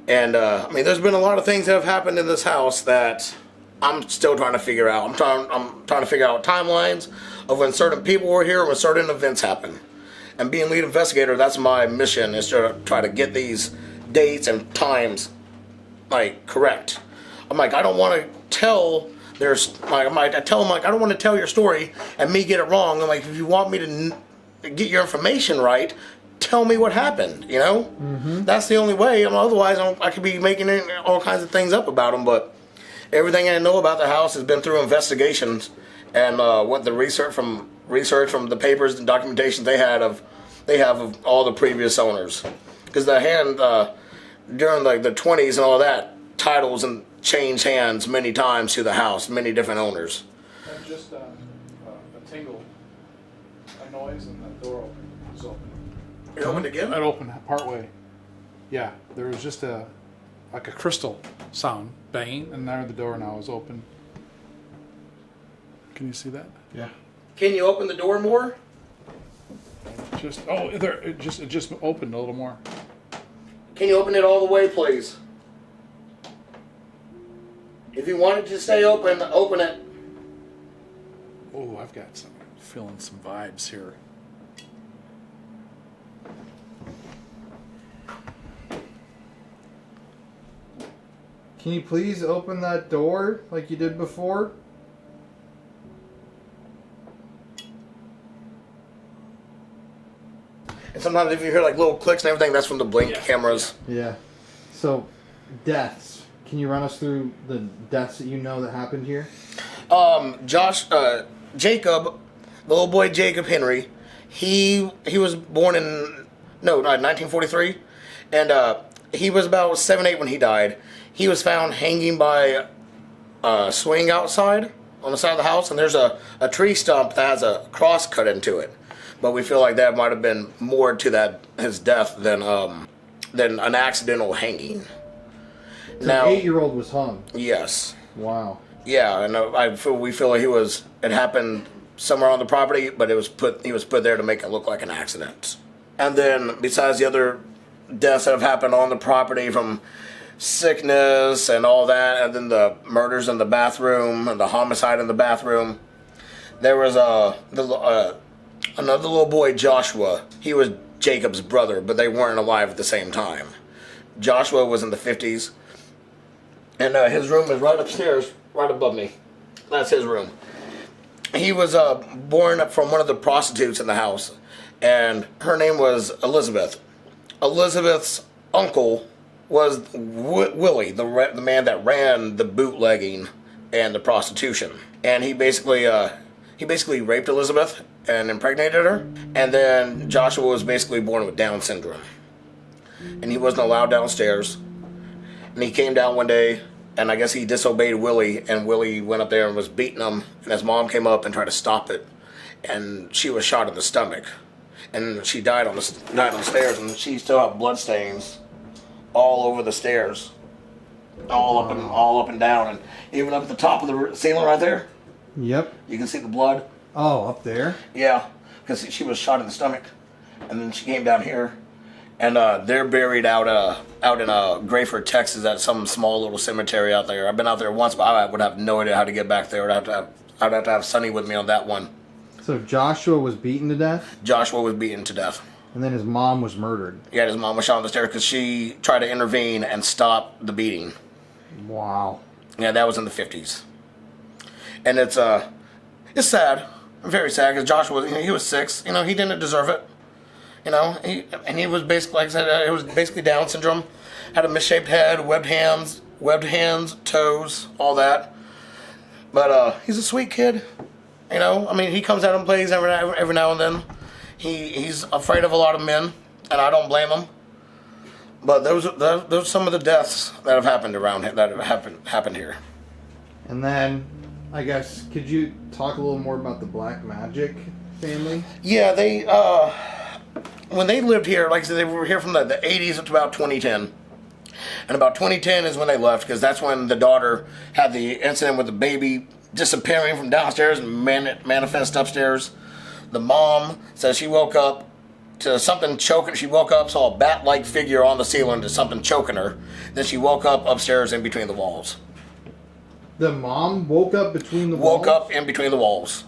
And, I mean, there's been a lot of things that have happened in this house that I'm still trying to figure out. I'm trying to figure out timelines of when certain people were here and when certain events happened. And being lead investigator, that's my mission, is to try to get these dates and times, like, correct. I'm like, I don't want to tell I tell them, like, I don't want to tell your story and me get it wrong. I'm like, if you want me to get your information right, tell me what happened, you know? Mm-hmm. That's the only way. I mean, otherwise, I could be making all kinds of things up about them, but everything I know about the house has been through investigations and what the research from the papers and documentation they have of all the previous owners. Because during like the 20s and all that, titles and changed hands many times to the house, many different owners. And just a tingle, a noise, and the door was open. It opened again? It opened partway. Yeah, there was just like a crystal sound, banging, and there the door now is open. Can you see that? Yeah. Can you open the door more? It just opened a little more. Can you open it all the way, please? If you want it to stay open, open it. Oh, I've got feeling some vibes here. Can you please open that door like you did before? And sometimes if you hear like little clicks and everything, that's from the blink cameras. Yeah. So, deaths. Can you run us through the deaths that you know that happened here? Jacob, the little boy Jacob Henry, he was born in 1943, and he was about 7, 8 when he died. He was found hanging by a swing outside on the side of the house, and there's a tree stump that has a cross cut into it. But we feel like that might have been more to his death than an accidental hanging. So now, an 8-year-old was hung. Yes. Wow. Yeah, and we feel like it happened somewhere on the property, but he was put there to make it look like an accident. And then besides the other deaths that have happened on the property from sickness and all that, and then the murders in the bathroom and the homicide in the bathroom, there was another little boy, Joshua. He was Jacob's brother, but they weren't alive at the same time. Joshua was in the 50s, and his room is right upstairs, right above me. That's his room. He was born from one of the prostitutes in the house, and her name was Elizabeth. Elizabeth's uncle was Willie, the man that ran the bootlegging and the prostitution. And he basically raped Elizabeth and impregnated her. And then Joshua was basically born with Down syndrome. And he wasn't allowed downstairs. And he came down one day, and I guess he disobeyed Willie, and Willie went up there and was beating him. And his mom came up and tried to stop it. And she was shot in the stomach. And she died on the stairs, and she still had blood stains all over the stairs, all up and down, and even up at the top of the ceiling right there. Yep. You can see the blood. Oh, up there? Yeah, because she was shot in the stomach, and then she came down here, and they're buried out in Grayford, Texas, at some small little cemetery out there. I've been out there once, but I would have no idea how to get back there. I'd have to have Sonny with me on that one. So Joshua was beaten to death? Joshua was beaten to death. And then his mom was murdered. Yeah, his mom was shot on the stairs because she tried to intervene and stop the beating. Wow. Yeah, that was in the 50s. And it's sad, very sad, because Joshua, he was 6. You know, he didn't deserve it. You know, he was basically, like I said, it was basically Down syndrome. Had a misshaped head, webbed hands, toes, all that. But he's a sweet kid. You know, I mean, he comes out and plays every now and then. He's afraid of a lot of men, and I don't blame him. But those are some of the deaths that have happened around here, that have happened here. And then, I guess, could you talk a little more about the Black Magic family? Yeah, they when they lived here, like I said, they were here from the 80s up to about 2010. And about 2010 is when they left, because that's when the daughter had the incident with the baby disappearing from downstairs and manifest upstairs. The mom says she woke up to something choking. She woke up, saw a bat-like figure on the ceiling to something choking her. Then she woke up upstairs in between the walls. The mom woke up between the walls? Woke up in between the walls.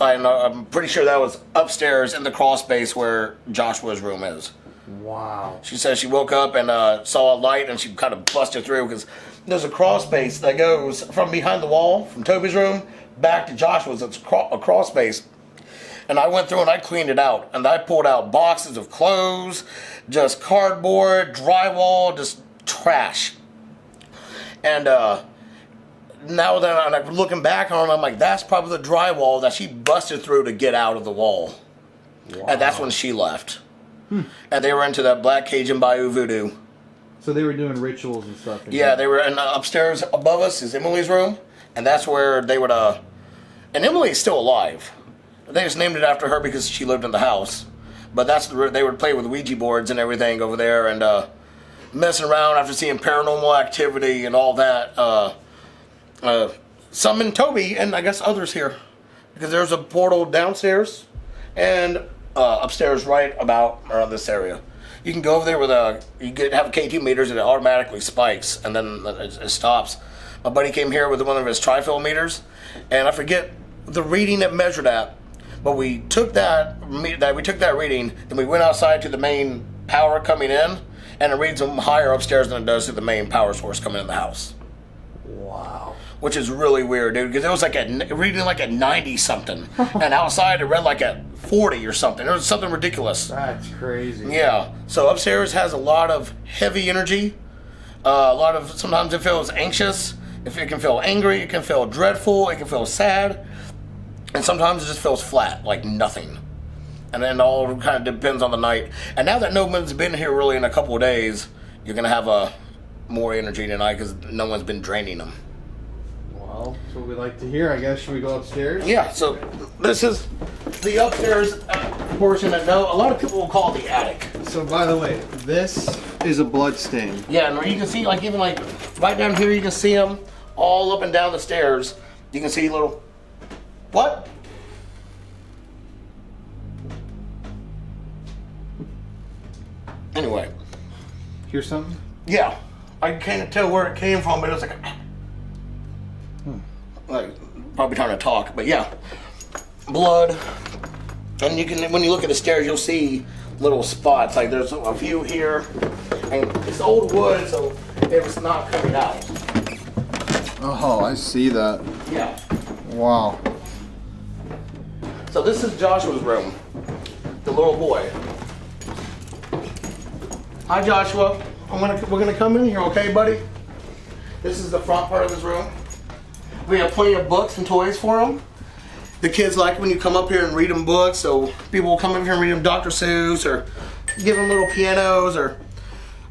I'm pretty sure that was upstairs in the crawl space where Joshua's room is. Wow. She says she woke up and saw a light, and she kind of busted through because there's a crawl space that goes from behind the wall, from Toby's room, back to Joshua's. It's a crawl space. And I went through and I cleaned it out. And I pulled out boxes of clothes, just cardboard, drywall, just trash. And now that I'm looking back on it, I'm like, that's probably the drywall that she busted through to get out of the wall. Wow. And that's when she left. And they were into that Black Cajun Bayou voodoo. So they were doing rituals and stuff. Yeah, they were in upstairs above us is Emily's room. And that's where they would, and Emily's still alive. They just named it after her because she lived in the house. But they would play with Ouija boards and everything over there and messing around after seeing paranormal activity and all that. Summon Toby and I guess others here. Because there's a portal downstairs and upstairs right about around this area. You can go over there with have K2 meters and it automatically spikes and then it stops. My buddy came here with one of his trifill meters and I forget the reading it measured at. But we took that reading, then we went outside to the main power coming in, and it reads them higher upstairs than it does to the main power source coming in the house. Wow. Which is really weird, dude, because it was reading like at 90 something, and outside it read like at 40 or something. It was something ridiculous. That's crazy. Yeah. So upstairs has a lot of heavy energy. Sometimes it feels anxious. If it can feel angry, it can feel dreadful, it can feel sad. And sometimes it just feels flat, like nothing. And then it all kind of depends on the night. And now that no one's been here really in a couple of days, you're going to have more energy tonight because no one's been draining them. Well, that's what we like to hear, I guess. Should we go upstairs? Yeah, so this is the upstairs portion that a lot of people will call the attic. So, by the way, this is a blood stain. Yeah, and you can see, even right down here, you can see them all up and down the stairs. You can see little... What? Anyway. Hear something? Yeah. I can't tell where it came from, but it was like probably trying to talk, but yeah. Blood. And when you look at the stairs, you'll see little spots. Like there's a few here. And it's old wood, so it was not coming out. Oh, I see that. Yeah. Wow. So this is Joshua's room, the little boy. Hi, Joshua. We're gonna come in here, okay, buddy? This is the front part of his room. We have plenty of books and toys for him. The kids like when you come up here and read them books, so people will come in here and read them Dr. Seuss or give them little pianos, or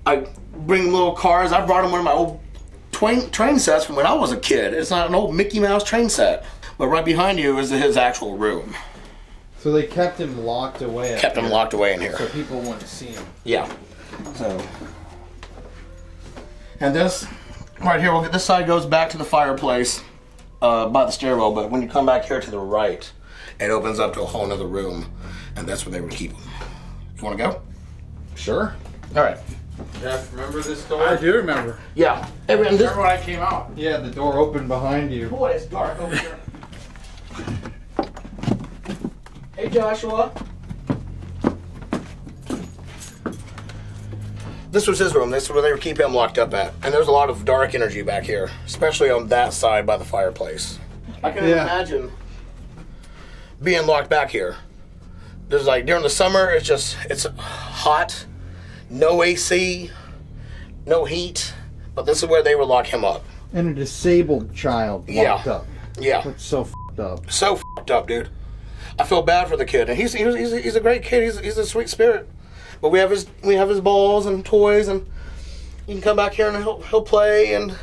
I bring them little cars. I brought him one of my old train sets from when I was a kid. It's not an old Mickey Mouse train set. But right behind you is his actual room. So they kept him locked away. Kept him locked away in here. So people wouldn't see him. Yeah. So. And this, right here, this side goes back to the fireplace. by the stairwell, but when you come back here to the right, it opens up to a whole nother room, and that's where they would keep them. You want to go? Sure. All right. Jeff, remember this door? I do remember. Yeah. And this, Remember when I came out? Yeah, the door opened behind you. boy, it's dark over here. Hey, Joshua. This was his room. This is where they would keep him locked up at. And there's a lot of dark energy back here, especially on that side by the fireplace. I can imagine being locked back here. There's like, during the summer, it's hot, no AC, no heat, but this is where they would lock him up. And a disabled child locked up. Yeah. That's so f***ed up. So f***ed up, dude. I feel bad for the kid, and he's a great kid. He's a sweet spirit. But we have his balls and toys, and you can come back here and he'll play, and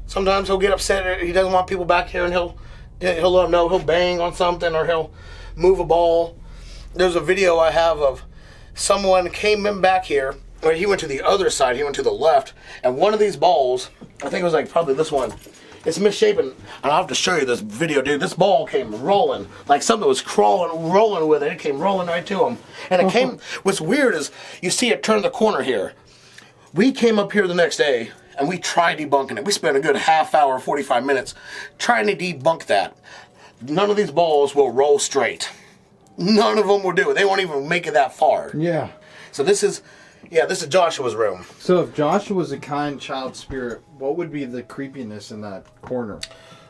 sometimes he'll get upset. He doesn't want people back here, and he'll let them know. He'll bang on something, or he'll move a ball. There's a video I have of someone came in back here, or he went to the other side. He went to the left, and one of these balls, I think it was like probably this one. It's misshapen, and I'll have to show you this video, dude. This ball came rolling, like something was rolling with it. It came rolling right to him. And it came, what's weird is, you see it turn the corner here. We came up here the next day, and we tried debunking it. We spent a good half hour, 45 minutes, trying to debunk that. None of these balls will roll straight. None of them will do it. They won't even make it that far. Yeah. So this is Joshua's room. So if Joshua was a kind child spirit, what would be the creepiness in that corner?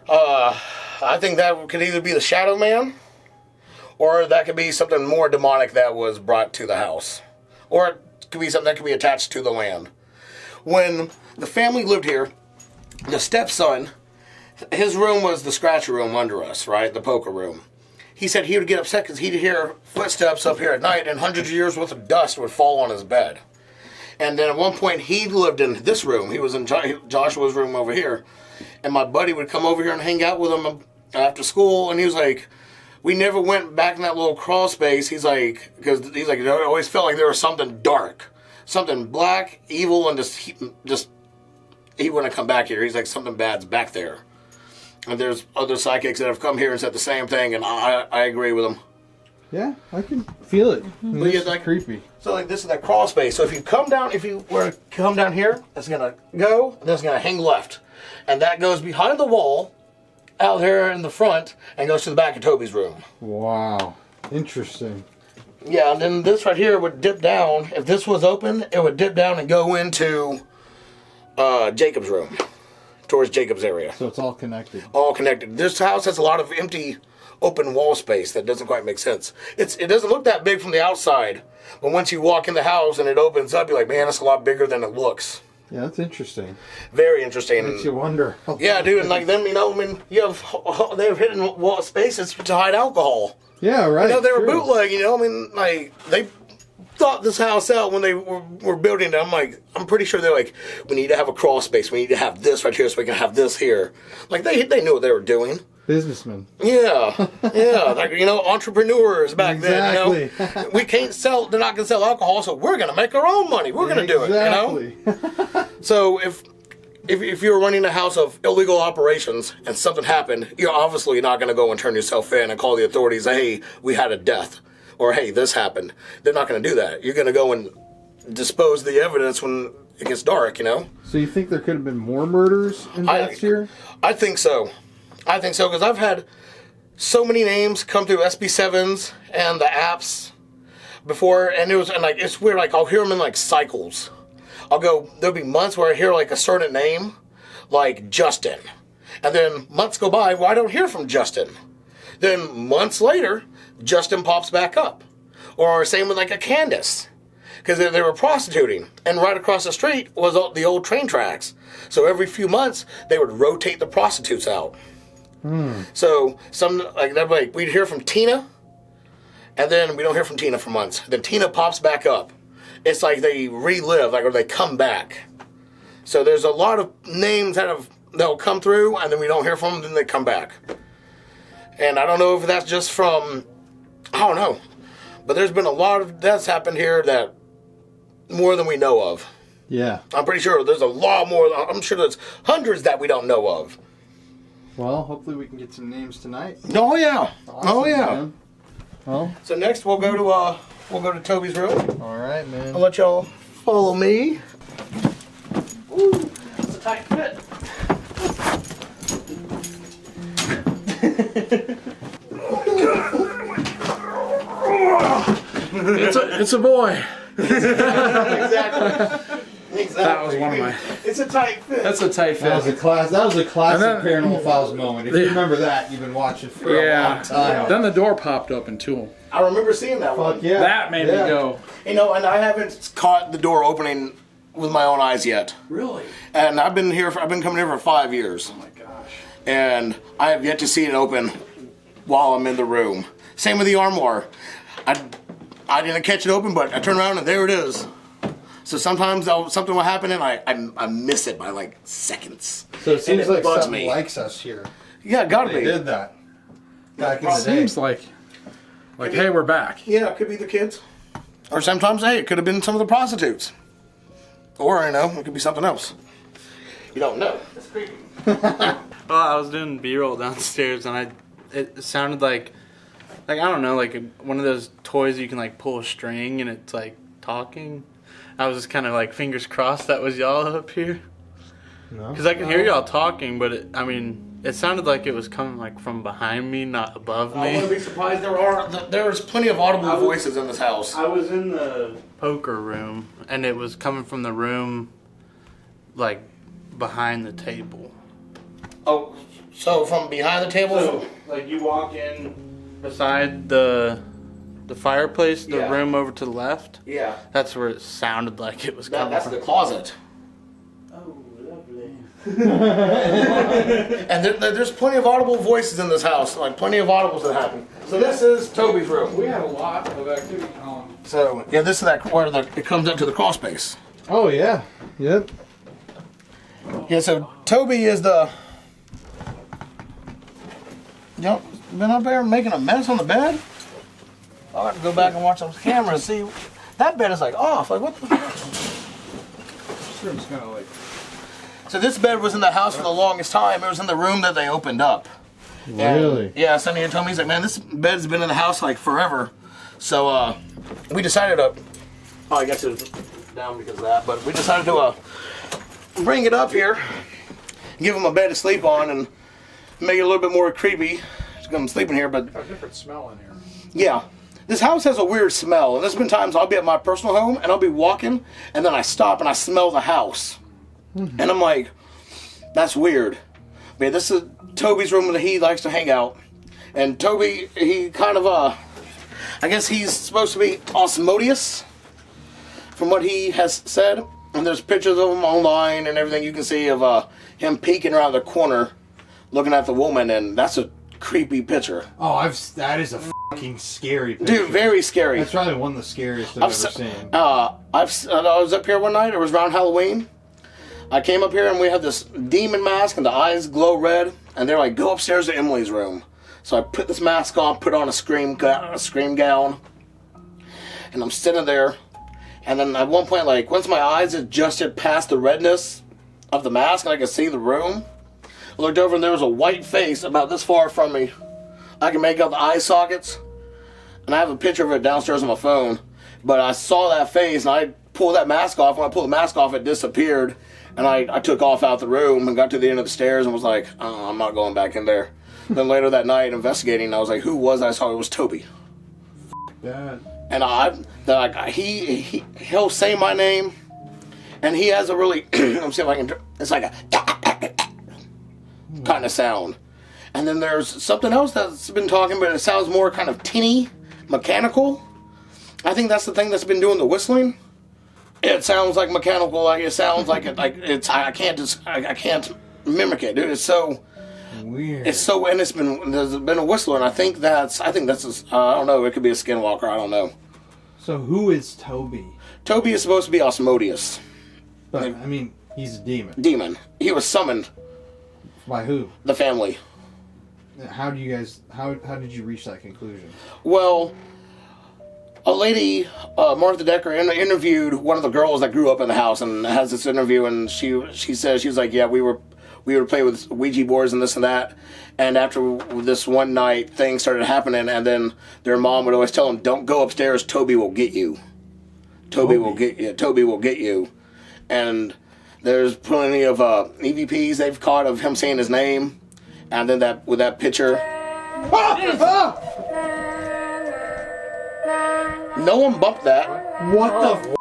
I think that could either be the Shadow Man, or that could be something more demonic that was brought to the house. Or it could be something that could be attached to the land. When the family lived here, the stepson, his room was the scratcher room under us, right? The poker room. He said he would get upset because he'd hear footsteps up here at night, and hundreds of years worth of dust would fall on his bed. And then at one point, he lived in this room. He was in Joshua's room over here. And my buddy would come over here and hang out with him after school. And he was like, we never went back in that little crawl space. He's like, it always felt like there was something dark. Something black, evil, and just he wouldn't come back here. He's like, something bad's back there. And there's other psychics that have come here and said the same thing, and I agree with them. Yeah, I can feel it. But It's yeah, like, creepy. So like this is that crawl space. So if you were to come down here, it's gonna go, and then it's gonna hang left. And that goes behind the wall, out there in the front, and goes to the back of Toby's room. Wow. Interesting. Yeah, and then this right here would dip down. If this was open, it would dip down and go into Jacob's room. Towards Jacob's area. So it's all connected. All connected. This house has a lot of empty, open wall space that doesn't quite make sense. It doesn't look that big from the outside, but once you walk in the house and it opens up, you're like, man, it's a lot bigger than it looks. Yeah, that's interesting. Very interesting. Makes you wonder. Yeah, dude, and like them, they have hidden wall spaces to hide alcohol. Yeah, right. They were true. bootlegging, like they thought this house out when they were building it. I'm like, I'm pretty sure they're like, we need to have a crawl space. We need to have this right here so we can have this here. Like they knew what they were doing. Businessmen. Yeah, yeah, like entrepreneurs back then. We can't sell. They're not gonna sell alcohol, so we're gonna make our own money. We're gonna do it. So if you're running a house of illegal operations and something happened, you're obviously not gonna go and turn yourself in and call the authorities. Hey, we had a death. Or, hey, this happened. They're not going to do that. You're going to go and dispose the evidence when it gets dark, So you think there could have been more murders in deaths here? I think so. Because I've had so many names come through SB7s and the apps before, and it's weird. Like, I'll hear them in, like, cycles. There'll be months where I hear, like, a certain name, like Justin. And then months go by where I don't hear from Justin. Then months later, Justin pops back up. Or same with like a Candace. Because they were prostituting. And right across the street was the old train tracks. So every few months, they would rotate the prostitutes out. So we'd hear from Tina. And then we don't hear from Tina for months. Then Tina pops back up. It's like they relive, or they come back. So there's a lot of names that'll come through, and then we don't hear from them, then they come back. And I don't know if that's just from, I don't know. But there's been a lot of deaths happened here that more than we know of. Yeah. I'm pretty sure there's a lot more. I'm sure there's hundreds that we don't know of. Well, hopefully we can get some names tonight. Oh yeah. Oh Awesome, yeah. man. Well, So next we'll go to Toby's room. all right, man. I'll let y'all follow me. Ooh, it's a tight fit. It's a boy. Exactly. That was one of my. It's a tight fit. That's a tight That was fit. a classic And then- Paranormal Files moment. If you remember that, you've been watching for a long time. Then the door popped open too. I remember seeing that one. Fuck yeah. That made me Yeah. go. You know, and I haven't caught the door opening with my own eyes yet. Really? And I've been coming here for 5 years. Oh my gosh. And I have yet to see it open while I'm in the room. Same with the armoire. I didn't catch it open, but I turn around and there it is. So sometimes something will happen and I miss it by like seconds. So it seems And like bugs something me. likes us here. Yeah, gotta They be. did that back in the day. Seems like hey, we're back. Yeah, it could be the kids. Or sometimes, hey, it could have been some of the prostitutes. Or, you know, it could be something else. You don't know. It's creepy. Well, I was doing B-roll downstairs, and it sounded like I don't know, like one of those toys you can like pull a string and it's like talking. I was just kind of like fingers crossed that was y'all up here, No. because I could hear y'all talking, but it sounded like it was coming like from behind me, not above I wouldn't me. be surprised. There's plenty of audible voices in this house. I was in the poker room, and it was coming from the room like behind the table. Oh, so from behind the table? So, like you walk in beside the fireplace, the Yeah. room over to the left. Yeah. That's where it sounded like it was coming That's from. the closet. Oh, lovely. And there's plenty of audible voices in this house. Like plenty of audibles that happen. So this is Toby's room. We had a lot of activity, Colin. So yeah, this is where it comes up to the crawl space. Oh yeah. Yep. Yeah. So Toby is the. Y'all been up there making a mess on the bed? I'll have to go back and watch those cameras. See, that bed is like off. Like what the? This room's kind of like. So this bed was in the house for the longest time. It was in the room that they opened up. Really? And, yeah, Sonny told me, he's like, man, this bed's been in the house like forever. So we decided to, I guess it was down because of that, but we decided to bring it up here, give him a bed to sleep on, and make it a little bit more creepy to come sleep in here. But A different smell in here. yeah, this house has a weird smell, and there's been times I'll be at my personal home and I'll be walking, and then I stop and I smell the house, and I'm like, that's weird. But yeah, this is Toby's room that he likes to hang out, and Toby, he kind of I guess he's supposed to be Osmodeus, from what he has said, and there's pictures of him online and everything you can see of him peeking around the corner, looking at the woman, and that's a creepy picture. Oh, that is a fucking scary picture. Dude, very scary. That's probably one of the scariest I've ever seen. I was up here one night. It was around Halloween. I came up here and we had this demon mask and the eyes glow red. And they're like, go upstairs to Emily's room. So I put this mask on, put on a scream gown, and I'm sitting there. And then at one point, like once my eyes adjusted past the redness of the mask and I could see the room, I looked over and there was a white face about this far from me. I can make out the eye sockets. And I have a picture of it downstairs on my phone. But I saw that face and I pulled that mask off. When I pulled the mask off, it disappeared. And I took off out the room and got to the end of the stairs and was like, I'm not going back in there. Then later that night, investigating, I was like, who was I saw? It was Toby. That. And he'll say my name. And he has a really, let me see if I can, it's like a kind of sound. And then there's something else that's been talking, but it sounds more kind of tinny, mechanical. I think that's the thing that's been doing the whistling. It sounds like mechanical, like it sounds like I can't mimic it, dude. It's so Weird. It's so, and there's been a whistler, and I think that's I don't know. It could be a skinwalker. I don't know. So who is Toby? Toby is supposed to be Osmodeus, But I mean, he's a demon. demon. He was summoned. By who? The family. How do you guys? How did you reach that conclusion? Well, a lady, Martha Decker, interviewed one of the girls that grew up in the house, and has this interview, and she says, she was like, yeah, we were we would play with Ouija boards and this and that. And after this one night, things started happening, and then their mom would always tell them, "Don't go upstairs. Toby will get you. Toby will get you. Toby will get you." And there's plenty of EVPs they've caught of him saying his name, and then that with that picture. No one bumped that. What the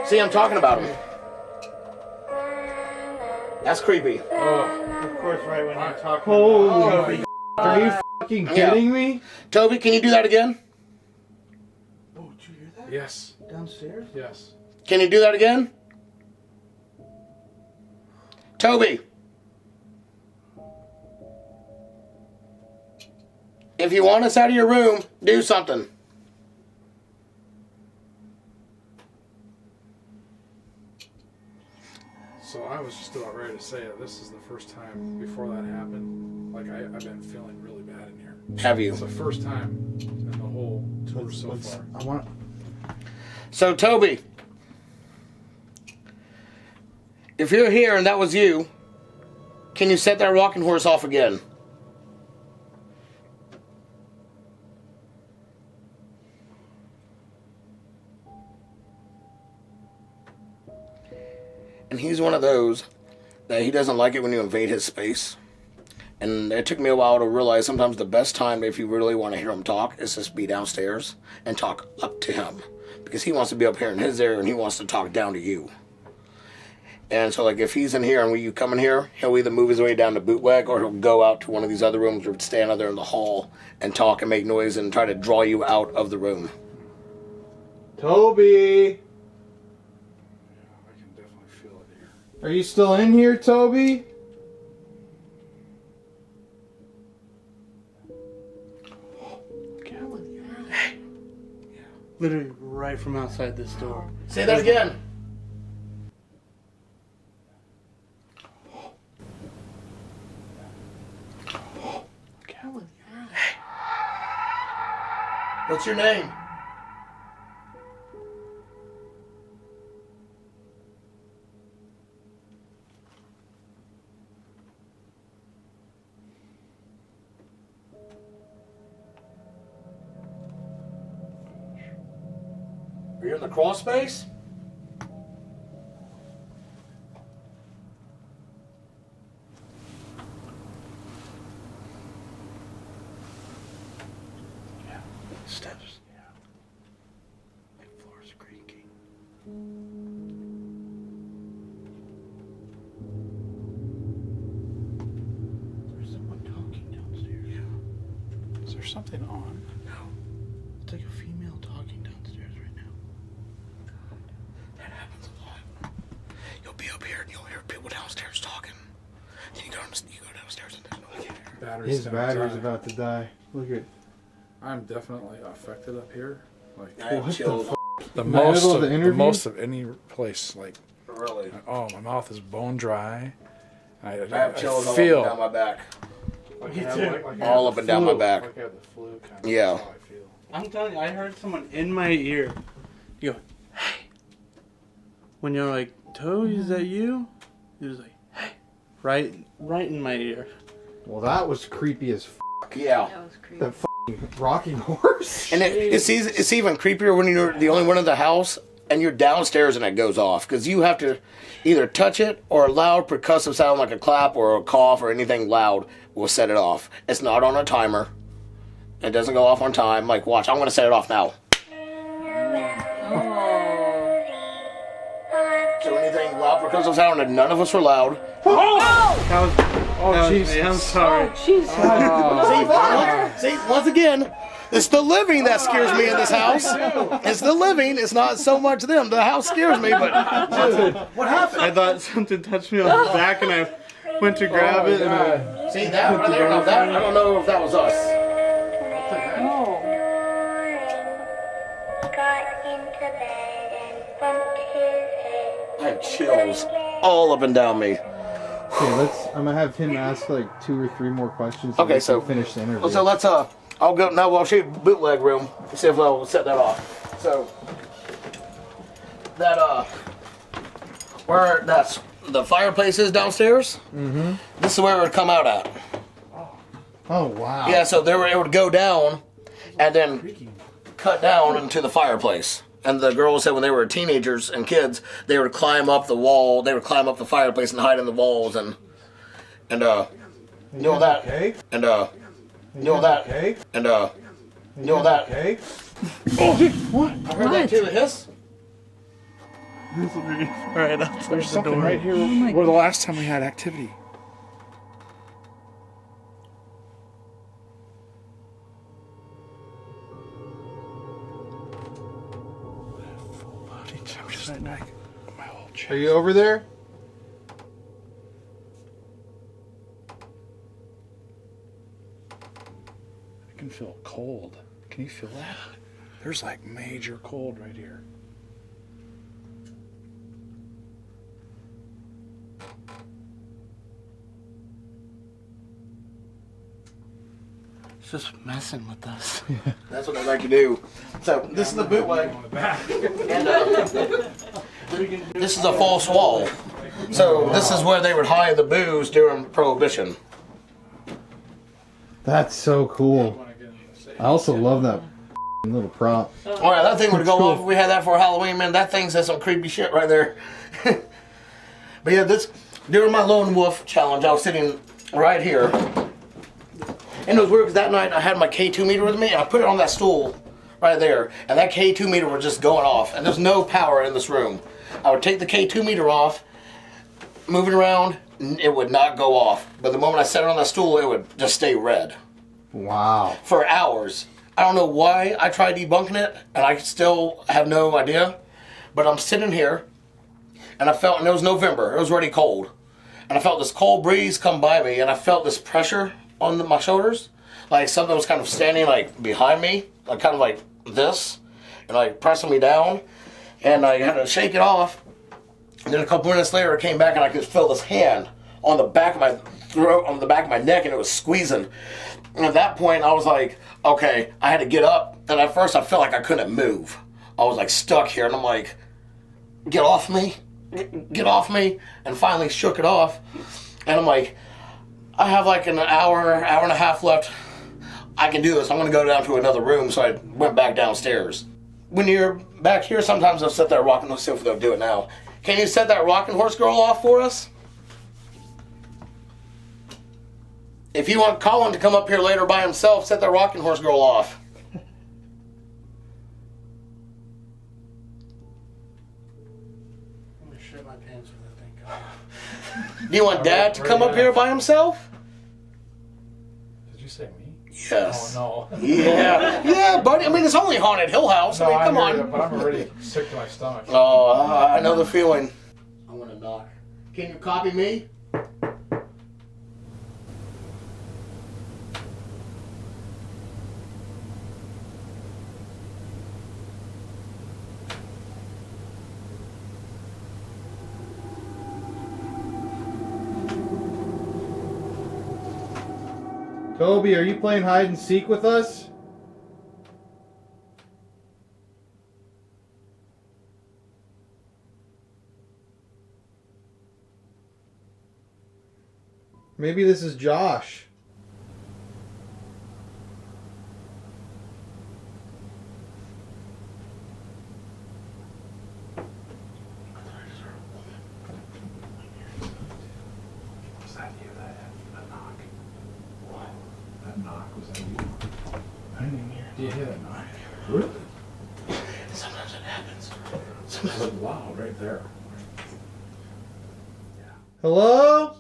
See, I'm talking about him. That's creepy. Of course, right when you're talking. Holy are you fucking kidding me? Toby, can you do that again? Oh, did you hear that? Yes. Downstairs? Yes. Can you do that again? Toby. If you want us out of your room, do something. So I was just about ready to say it. This is the first time before that happened. Like I've been feeling really bad in here. Have you? It's the first time in the whole tour so far. I want. So, Toby, if you're here and that was you, can you set that rocking horse off again? And he's one of those that he doesn't like it when you invade his space. And it took me a while to realize sometimes the best time, if you really want to hear him talk, is just be downstairs and talk up to him. Because he wants to be up here in his area and he wants to talk down to you. And so, like, if he's in here and when you come in here, he'll either move his way down to bootleg or he'll go out to one of these other rooms or stand out there in the hall and talk and make noise and try to draw you out of the room. Toby, I can definitely feel it here. are you still in here, Toby? Literally right from outside this door. Say that again. What's your name? Are you in the crawl space? Yeah. Steps. Yeah. Like floor's creaking. There's someone talking downstairs. Yeah. Is there something on? No. It's like a female talking downstairs right now. That happens a lot. You'll be up here and you'll hear people downstairs talking. Then you go downstairs and there's no one there. His battery's about to die. Look at. I'm definitely affected up here. Like I have chills. the middle most of of the the interview? most of any place. Like Really. oh, my mouth is bone dry. I have chills all feel up and down my back. like Me I have, too. like I All have up the and down my flu. back. Like I have the flu kind of. Yeah. That's how I feel. I'm telling you, I heard someone in my ear. You go, hey. When you're like, Toby, is that you? He was like, hey. Right in my ear. Well, that was creepy as Yeah. That was creepy. that rocking horse. And it's even creepier when you're the only one in the house and you're downstairs and it goes off. Because you have to either touch it or a loud percussive sound like a clap or a cough or anything loud will set it off. It's not on a timer. It doesn't go off on time. Like, watch, I'm going to set it off now. So anything loud percussive sound and none of us were loud. Jesus. I'm sorry. See, once again, it's the living that scares me in this house. It's the living. It's not so much them. The house scares me, but what happened? I thought something touched me on the back and I went to grab it. And See that right there? Now that I don't know if that was us. I have chills all up and down me. Okay, I'm gonna have him ask like 2 or 3 more questions. Okay, so finish the interview. So let's I'll go now. I'll show you bootleg room. See if I'll set that off. So that where the fireplace is downstairs, this is where it would come out at. Oh, wow. Yeah, so it would go down and then cut down into the fireplace. And the girls said when they were teenagers and kids, they would climb up the wall, they would climb up the fireplace and hide in the walls and you know that. Okay. And you know that. Okay. And you know that. Okay. What? I heard that too, a hiss. Right outside There's the something door. right here where the last time we had activity. I'm just like my whole chest. Are you over there? I can feel cold. Can you feel that? There's like major cold right here. It's just messing with us. That's what they like to do. So this is the bootleg. And this is a false wall. So this is where they would hide the booze during Prohibition. That's so cool. I also love that little prop. Oh yeah, that thing would go off if we had that for Halloween, man. That thing says some creepy shit right there. But yeah, during my lone wolf challenge, I was sitting right here. And it was weird because that night I had my K2 meter with me and I put it on that stool right there. And that K2 meter was just going off. And there's no power in this room. I would take the K2 meter off, moving around, it would not go off. But the moment I set it on that stool, it would just stay red. Wow. For hours. I don't know why I tried debunking it, and I still have no idea. But I'm sitting here, and I felt, and it was November, it was already cold. And I felt this cold breeze come by me, and I felt this pressure on my shoulders. Like something was kind of standing like behind me, like kind of like this, and like pressing me down. And I had to shake it off. And then a couple minutes later, it came back, and I could feel this hand on the back of my throat, on the back of my neck, and it was squeezing. And at that point, I was like, okay, I had to get up. And at first, I felt like I couldn't move. I was like stuck here, and I'm like, get off me, get off me. And finally shook it off. And I'm like, I have like an hour and a half left. I can do this. I'm going to go down to another room. So I went back downstairs. When you're back here, sometimes they'll set that rocking, let's see if they'll do it now. Can you set that rocking horse girl off for us? If you want Colin to come up here later by himself, set that rocking horse girl off. I'm gonna shit my pants with that thing going. Do you want Dad to come up here by himself? Did you say me? Yes. Oh, no. Yeah, buddy. I mean, it's only Haunted Hill House. I mean, come on. But I'm already sick to my stomach. Oh, I know the feeling. I'm gonna knock. Can you copy me? Toby, are you playing hide and seek with us? Maybe this is Josh. Was that you that had a knock? What? That knock, was that you? I didn't hear it. You hear that knock? Really? Sometimes it happens. It was loud right there. Hello?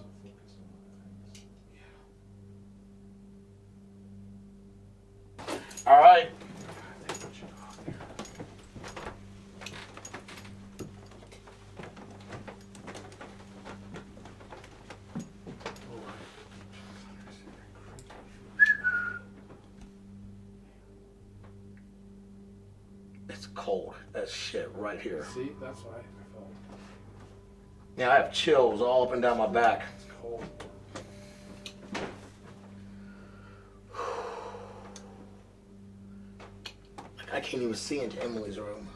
All right. It's cold as shit right here. See, that's why I felt Yeah, I have chills all up and down my back. it's cold. I can't even see into Emily's room.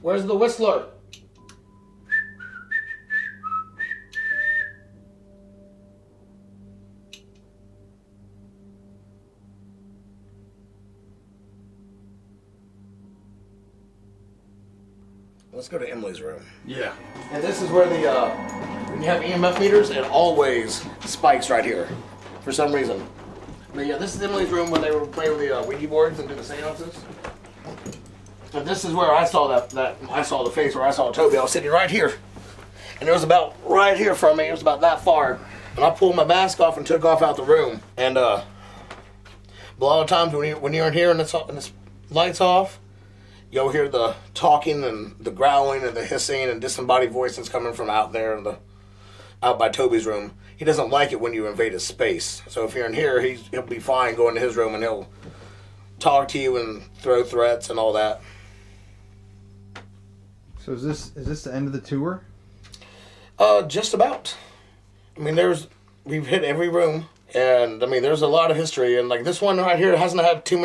Where's the whistler? Let's go to Emily's room. Yeah. And this is where the, when you have EMF meters, it always spikes right here, for some reason. But yeah, this is Emily's room when they were playing with the Ouija boards and doing the seances. And this is where I saw I saw the face where I saw Toby. I was sitting right here. And it was about right here from me. It was about that far. And I pulled my mask off and took off out the room. And a lot of times when you're in here and it's lights off, you'll hear the talking and the growling and the hissing and disembodied voices coming from out there out by Toby's room. He doesn't like it when you invade his space. So if you're in here, he'll be fine going to his room and he'll talk to you and throw threats and all that. So is this the end of the tour? Just about. I mean, we've hit every room. And, I mean, there's a lot of history, and, like, this one right here hasn't had too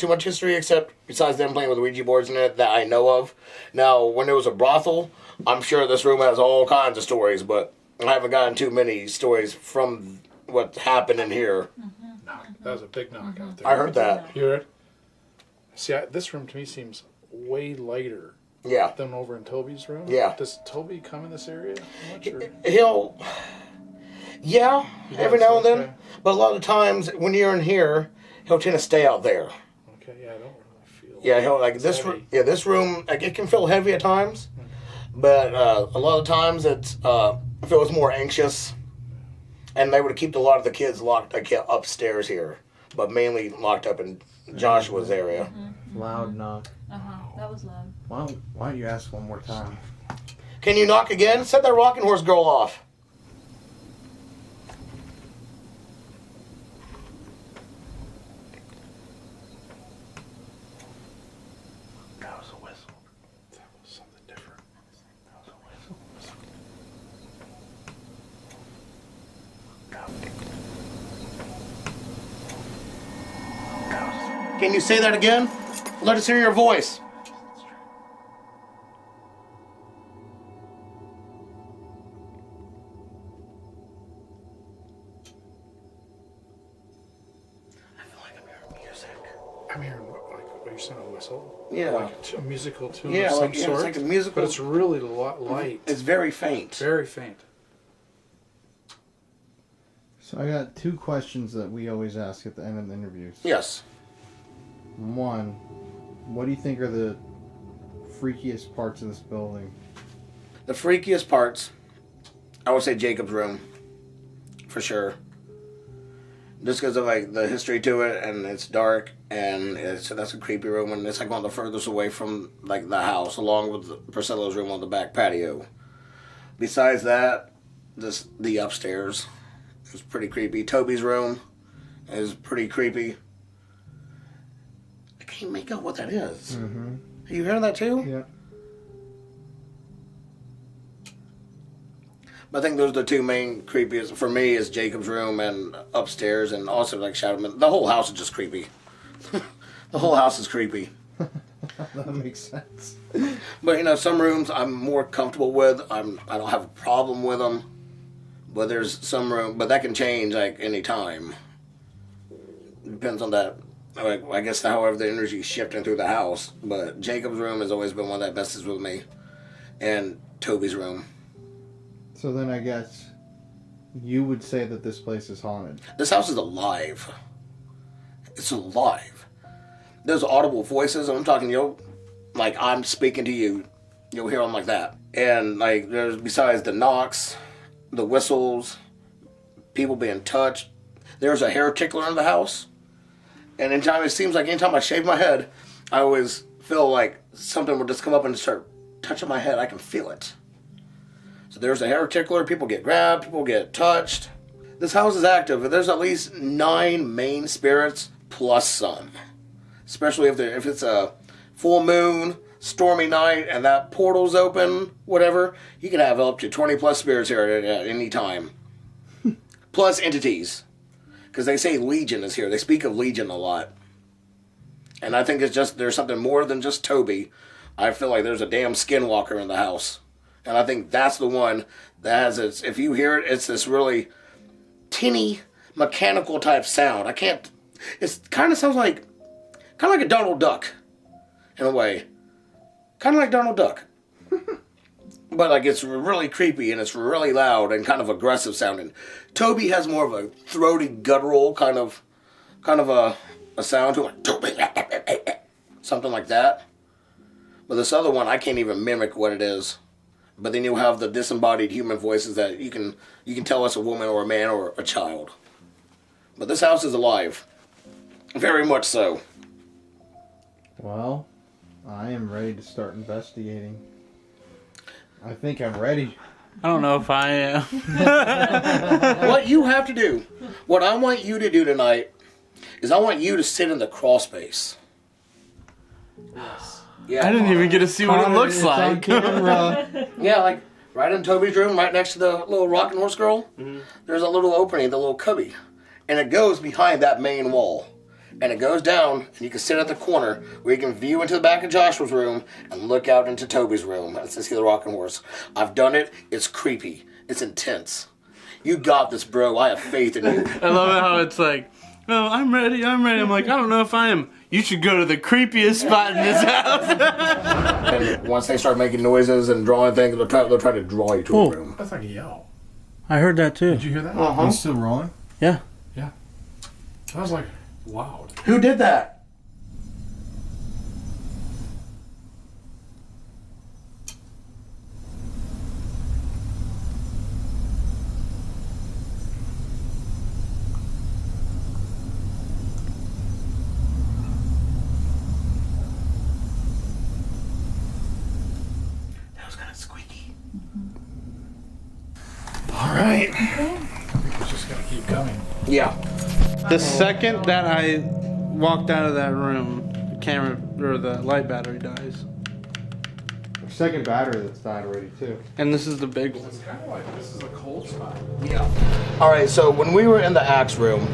much history, except besides them playing with Ouija boards in it that I know of. Now, when there was a brothel, I'm sure this room has all kinds of stories, but I haven't gotten too many stories from what happened in here. Knock. That was a big knock out there. I heard that. You heard it? See, this room to me seems way lighter. Yeah. Than over in Toby's room. Yeah. Does Toby come in this area much? Or? Yeah, every now and then. But a lot of times when you're in here, he'll tend to stay out there. Okay, yeah, I don't really feel. Yeah, he'll like this. This room, like, it can feel heavy at times, but a lot of times it feels more anxious. And they would keep a lot of the kids locked upstairs here, but mainly locked up in Joshua's area. Loud knock. That was loud. Why don't you ask one more time? Can you knock again? Set that rocking horse girl off. Can you say that again? Let us hear your voice. I feel like I'm hearing music. I'm hearing are you saying a whistle? Yeah. Like a musical tune Yeah, of some like, sort? it's like a musical. But it's really light. It's very faint. Very faint. So I got two questions that we always ask at the end of the interviews. Yes. One, what do you think are the freakiest parts of this building? The freakiest parts, I would say Jacob's room, for sure. Just because of like the history to it, and it's dark, and that's a creepy room, and it's like one of the furthest away from like the house, along with Priscilla's room on the back patio. Besides that, the upstairs is pretty creepy. Toby's room is pretty creepy. I can't make out what that is. Mm-hmm. Are you hearing that too? Yeah. I think those are the two main creepiest for me is Jacob's room and upstairs, and also like Shadowman. The whole house is just creepy. The whole house is creepy. That makes sense. But some rooms I'm more comfortable with. I don't have a problem with them. But there's some room, but that can change like any time. Depends on that. I guess however the energy's shifting through the house. But Jacob's room has always been one that messes with me, and Toby's room. So then I guess you would say that this place is haunted. This house is alive. It's alive. There's audible voices. I'm talking, like I'm speaking to you. You'll hear them like that. And like there's besides the knocks, the whistles, people being touched. There's a hair tickler in the house. And it seems like anytime I shave my head, I always feel like something will just come up and start touching my head. I can feel it. So there's a hair tickler. People get grabbed. People get touched. This house is active. There's at least 9 main spirits plus some. Especially if it's a full moon, stormy night, and that portal's open, whatever. You can have up to 20 plus spirits here at any time. Plus entities. Because they say Legion is here. They speak of Legion a lot. And I think it's just there's something more than just Toby. I feel like there's a damn skinwalker in the house. And I think that's the one that has its, if you hear it, it's this really tinny, mechanical type sound. It kind of sounds like, a Donald Duck, in a way. Kind of like Donald Duck. But like it's really creepy and it's really loud and kind of aggressive sounding. Toby has more of a throaty, guttural kind of a sound to it. Toby, something like that. But this other one, I can't even mimic what it is. But then you have the disembodied human voices that you can tell it's a woman or a man or a child. But this house is alive. Very much so. Well, I am ready to start investigating. I think I'm ready. I don't know if I am. What you have to do, what I want you to do tonight, is I want you to sit in the crawl space. Yes. Yeah. I didn't even get to see what it looks like. Yeah, like right in Toby's room, right next to the little rocking horse girl, there's a little opening, the little cubby. And it goes behind that main wall. And it goes down, and you can sit at the corner where you can view into the back of Joshua's room and look out into Toby's room and see the rocking horse. I've done it. It's creepy. It's intense. You got this, bro. I have faith in you. I love it how it's like, oh, I'm ready. I'm like, I don't know if I am. You should go to the creepiest spot in this house. And once they start making noises and drawing things, they'll try to draw you to a room. That's like a yell. I heard that too. Did you hear that? Uh-huh. You still rolling? Yeah. Yeah. That was like loud. Who did that? That was kind of squeaky. All right. I think it's just gonna keep coming. Yeah. The second that I walked out of that room, the camera or the light battery dies. Our second battery that's died already too. And this is the big one. It's kind of like this is a cold spot. Yeah. All right, so when we were in the axe room,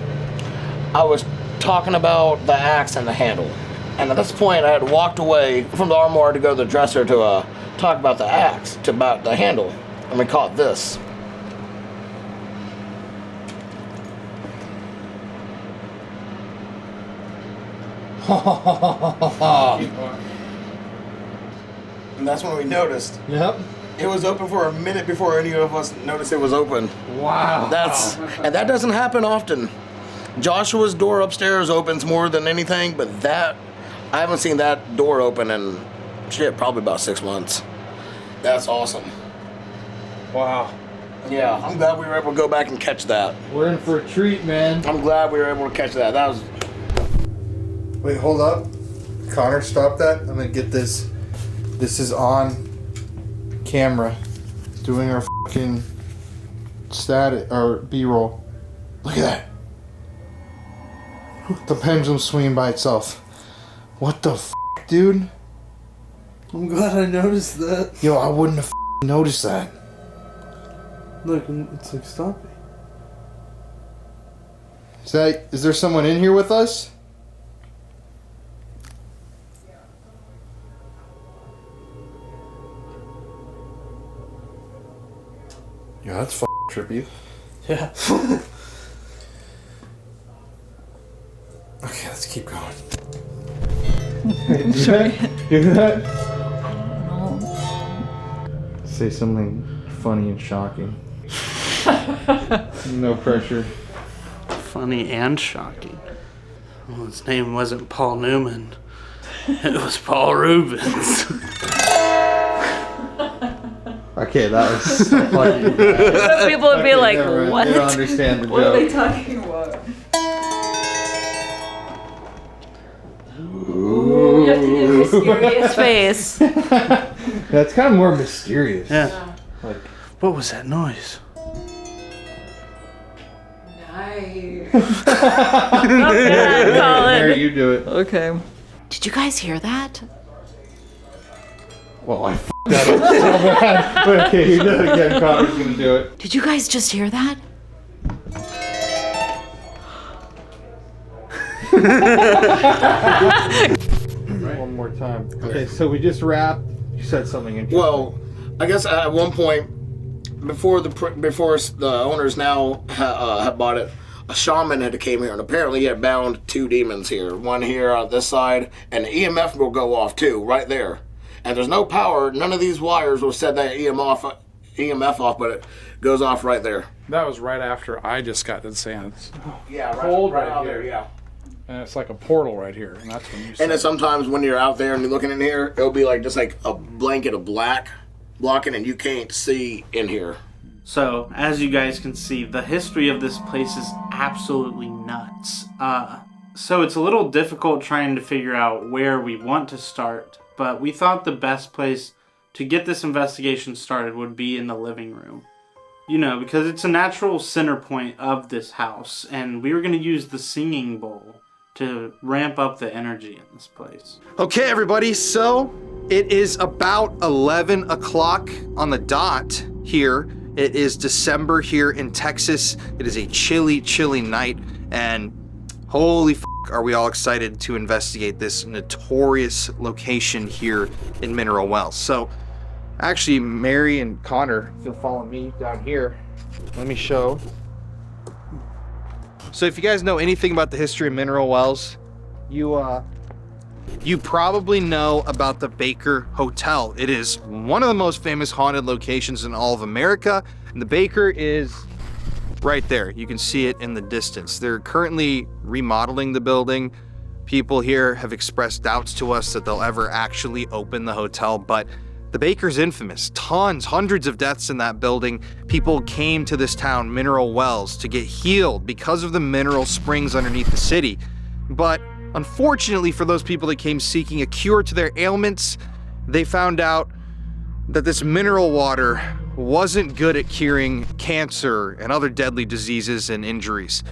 I was talking about the axe and the handle. And at this point, I had walked away from the armoire to go to the dresser to talk about the axe, about the handle. And we caught this. And that's when we noticed. Yep. It was open for a minute before any of us noticed it was open. Wow. And that doesn't happen often. Joshua's door upstairs opens more than anything, but I haven't seen that door open in probably about 6 months. That's awesome. Wow. Yeah, I'm glad we were able to go back and catch that. We're in for a treat, man. I'm glad we were able to catch that. That was. Wait, hold up. Connor, stop that. I'm gonna get this. This is on camera. Doing our fucking static or B-roll. Look at that. The pendulum swinging by itself. What the dude? I'm glad I noticed that. Yo, I wouldn't have noticed that. Look, it's like stopping. Is there someone in here with us? Yeah, that's trippy. Yeah. Okay, let's keep going. Do that? Say something funny and shocking. No pressure. Funny and shocking. Well, his name wasn't Paul Newman. It was Paul Rubens. Okay, that was so fucking bad. People would be like, never mind. what? They don't understand the What are they joke. talking about? Ooh. You have to do a mysterious face. That's kind of more mysterious. Yeah. Like, what was that noise? Nice. Not bad, Colin. There, you do it. Okay. Did you guys hear that? Well, I f***ed that up so bad. But okay, you do it again. Connor's gonna do it. Did you guys just hear that? One more more time. Okay, so we just wrapped. You said something interesting. Well, I guess at one point, before the owners now had bought it, a shaman had came here, and apparently he had bound 2 demons here. One here on this side, and the EMF will go off too, right there. And there's no power. None of these wires will set that EMF off, but it goes off right there. That was right after I just got to the seance. Yeah, Cold right right out here. there, yeah. And it's like a portal right here, and that's when you. And then sometimes when you're out there and you're looking in here, it'll be like just like a blanket of black blocking, and you can't see in here. So, as you guys can see, the history of this place is absolutely nuts. So it's a little difficult trying to figure out where we want to start, but we thought the best place to get this investigation started would be in the living room. You know, because it's a natural center point of this house, and we were going to use the singing bowl to ramp up the energy in this place. Okay, everybody, so it is about 11 o'clock on the dot here. It is December here in Texas. It is a chilly, chilly night, and holy f*** are we all excited to investigate this notorious location here in Mineral Wells. So, actually, Mary and Connor, if you'll follow me down here, let me show. So if you guys know anything about the history of Mineral Wells, you probably know about the Baker Hotel. It is one of the most famous haunted locations in all of America. And the Baker is right there. You can see it in the distance. They're currently remodeling the building. People here have expressed doubts to us that they'll ever actually open the hotel, but the Baker's infamous. Tons, hundreds of deaths in that building. People came to this town, Mineral Wells, to get healed because of the mineral springs underneath the city. But unfortunately for those people that came seeking a cure to their ailments, they found out that this mineral water wasn't good at curing cancer and other deadly diseases and injuries.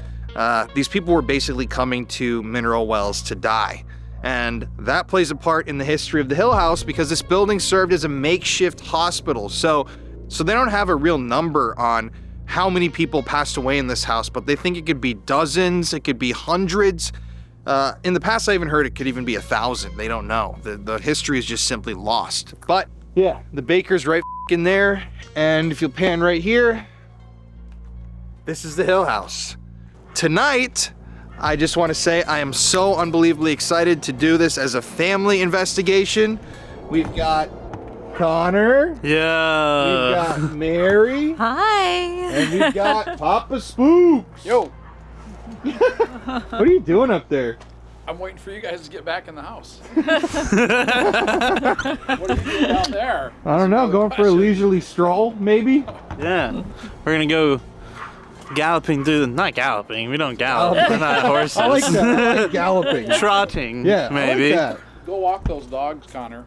These people were basically coming to Mineral Wells to die. And that plays a part in the history of the Hill House because this building served as a makeshift hospital. So they don't have a real number on how many people passed away in this house, but they think it could be dozens, it could be hundreds. In the past, I even heard it could even be 1,000. They don't know. The history is just simply lost. But yeah, the Baker's right in there. And if you'll pan right here, this is the Hill House. Tonight, I just want to say I am so unbelievably excited to do this as a family investigation. We've got Connor. Yeah. We've got Mary. Hi. And we've got Papa Spooks. Yo, What are you doing up there? I'm waiting for you guys to get back in the house. What are you doing out there? I don't know, going for a leisurely stroll, maybe? Yeah. We're gonna go galloping through the, not galloping, we don't gallop, we're not horses. I like that, I like galloping. Trotting, Yeah, maybe. I like Go walk those dogs, Connor.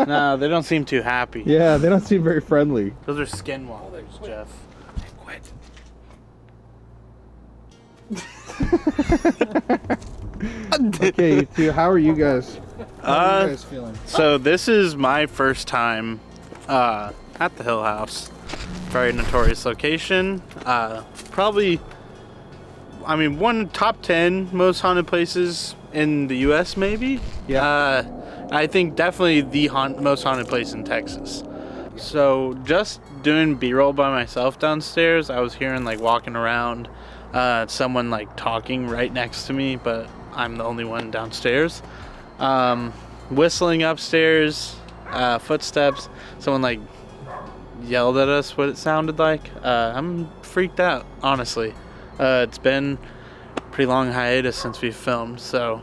No, they don't seem too happy. that. Yeah, they don't seem very friendly. Those are skinwalkers, Jeff. Quit. Okay, you two, how are you guys? How are you guys feeling? So this is my first time at the Hill House. Very notorious location. Probably, I mean, one top 10 most haunted places in the U.S. maybe. Yeah. I think definitely the most haunted place in Texas. So just doing B-roll by myself downstairs, I was hearing like walking around, someone like talking right next to me, but I'm the only one downstairs. Whistling upstairs, footsteps, someone like yelled at us what it sounded like. I'm freaked out, honestly. It's been a pretty long hiatus since we filmed, so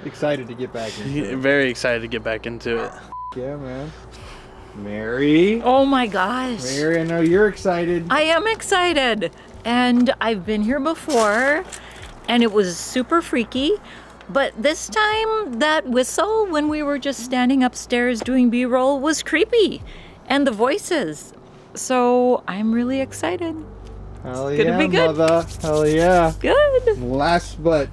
Excited to get back into it. very excited to get back into it. Yeah, man. Mary. Oh my gosh. Mary, I know you're excited. I am excited. And I've been here before, and it was super freaky. But this time, that whistle, when we were just standing upstairs doing B-roll, was creepy. And the voices. So I'm really excited. Hell It's gonna yeah, be good. mother. Hell yeah. Good. Last but,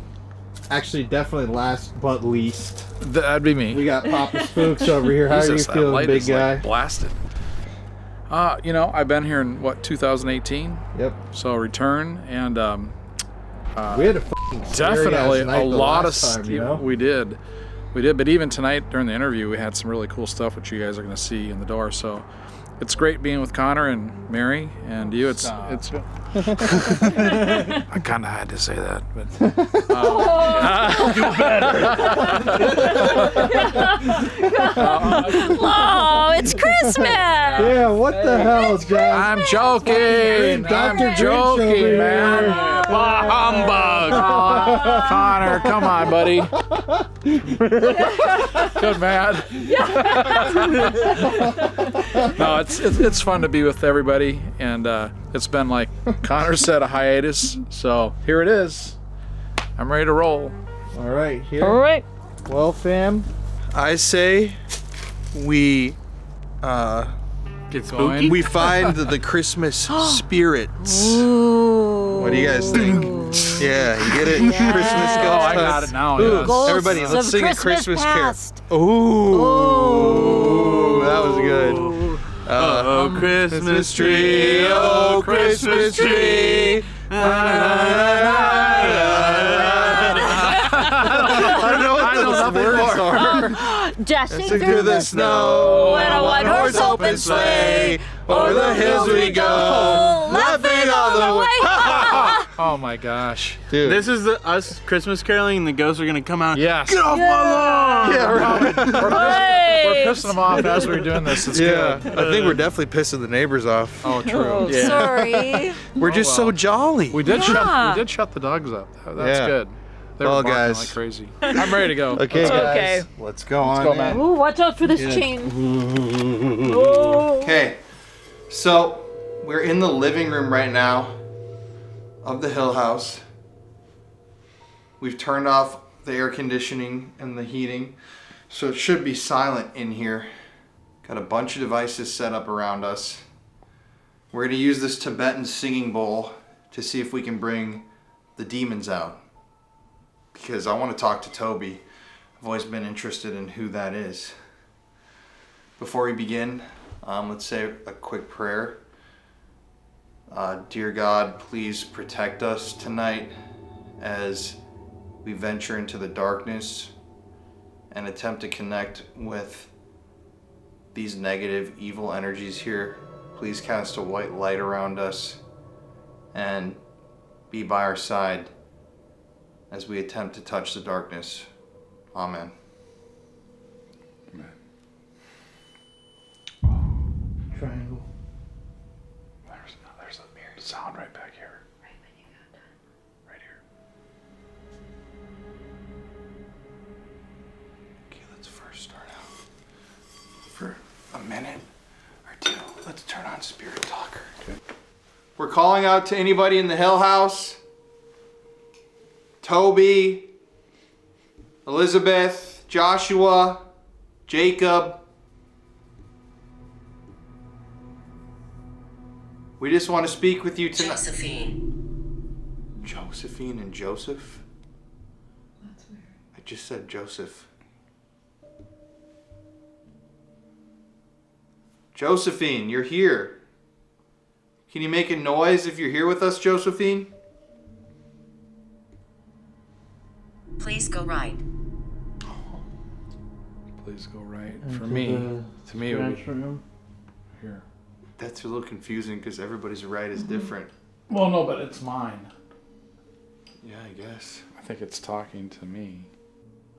actually definitely last but least, That'd be me. we got Papa Spooks over here. How Jesus, are that you feeling, light big is, guy? like, blasted. I've been here in 2018. Yep. So return and We had a fucking scary-ass definitely night a the lot of last time, you know? we did. We did, but even tonight during the interview, we had some really cool stuff, which you guys are going to see in the door. So it's great being with Connor and Mary and you. It's I kind of had to say that, but Oh, it's Christmas! Yeah, what the hell, Jeff? I'm joking. I'm joking, man. Humbug. Connor, come on, buddy. Good man. No, it's fun to be with everybody, and it's been, like Connor said, a hiatus. So here it is. I'm ready to roll. All right, here. All right. Well, fam, I say we Get spooky. we find the Christmas spirits. Ooh. What do you guys think? Yeah, you get it? Christmas ghosts. Oh, I got it now. Ooh, Yes. Ghosts everybody, let's of sing a Christmas Christmas past. carol. Ooh, that was good. Oh, Christmas tree, oh, Christmas tree. I don't know what those words are. Dashing Through through the snow in a one-horse open sleigh, over the hills we go, laughing all the way. Oh my gosh. Dude. This is us Christmas caroling, and the ghosts are gonna come out. Yes. Get off my lawn! Yeah, right. We're pissing them off as we're doing this. It's Yeah, good. I think we're definitely pissing the neighbors off. Oh, true. Oh, sorry. We're just so jolly. We did Yeah. shut the dogs up. That's Yeah. good. They Well, were barking guys. like crazy. I'm ready to go. Okay, guys. Okay. Let's go on. go, man. Ooh, watch out for this chain. Oh. Okay, so we're in the living room right now of the Hill House. We've turned off the air conditioning and the heating, so it should be silent in here. Got a bunch of devices set up around us. We're gonna use this Tibetan singing bowl to see if we can bring the demons out. Because I want to talk to Toby. I've always been interested in who that is. Before we begin, let's say a quick prayer. Dear God, please protect us tonight as we venture into the darkness and attempt to connect with these negative, evil energies here. Please cast a white light around us and be by our side as we attempt to touch the darkness. Amen. Triangle. There's a weird sound right back here. Right when you got done. Right here. Okay, let's first start out. For a minute or two, let's turn on Spirit Talker. Okay. We're calling out to anybody in the Hill House. Toby, Elizabeth, Joshua, Jacob. We just want to speak with you tonight. Josephine and Joseph? That's weird. I just said Joseph. Josephine, you're here. Can you make a noise if you're here with us, Josephine? Please go right. Please go right. For me, to me, it would be here. That's a little confusing because everybody's right is different. Well, no, but it's mine. Yeah, I guess. I think it's talking to me.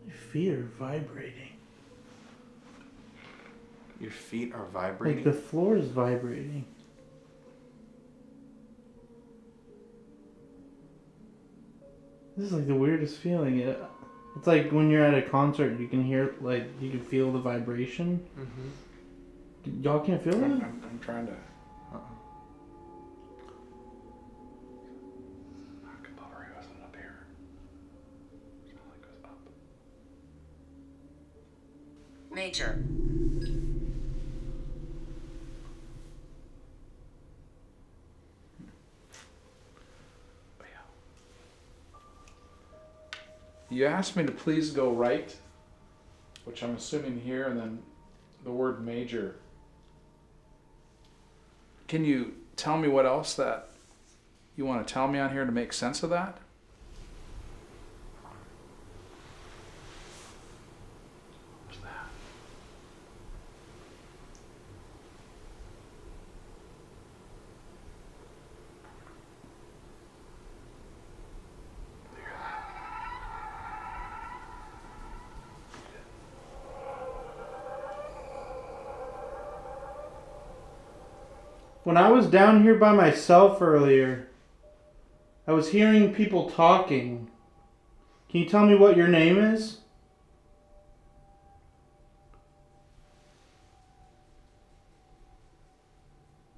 Your feet are vibrating. Your feet are vibrating? Like the floor is vibrating. This is like the weirdest feeling. It's like when you're at a concert, you can hear, like, you can feel the vibration. Mm-hmm. Y'all can't feel that? I'm trying to. Knock above her, it wasn't up here. It's not like it was up. Major. You asked me to please go right, which I'm assuming here, and then the word major. Can you tell me what else that you want to tell me on here to make sense of that? When I was down here by myself earlier, I was hearing people talking. Can you tell me what your name is?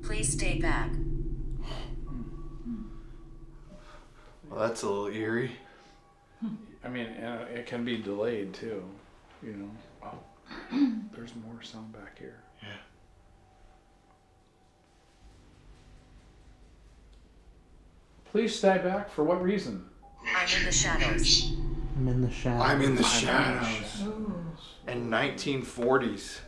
Please stay back. Well, that's a little eerie. I mean, it can be delayed too, you know. Oh, there's more sound back here. Yeah. Please stay back. For what reason? I'm in the shadows. I'm in the shadows. I'm in the shadows. In 1940s.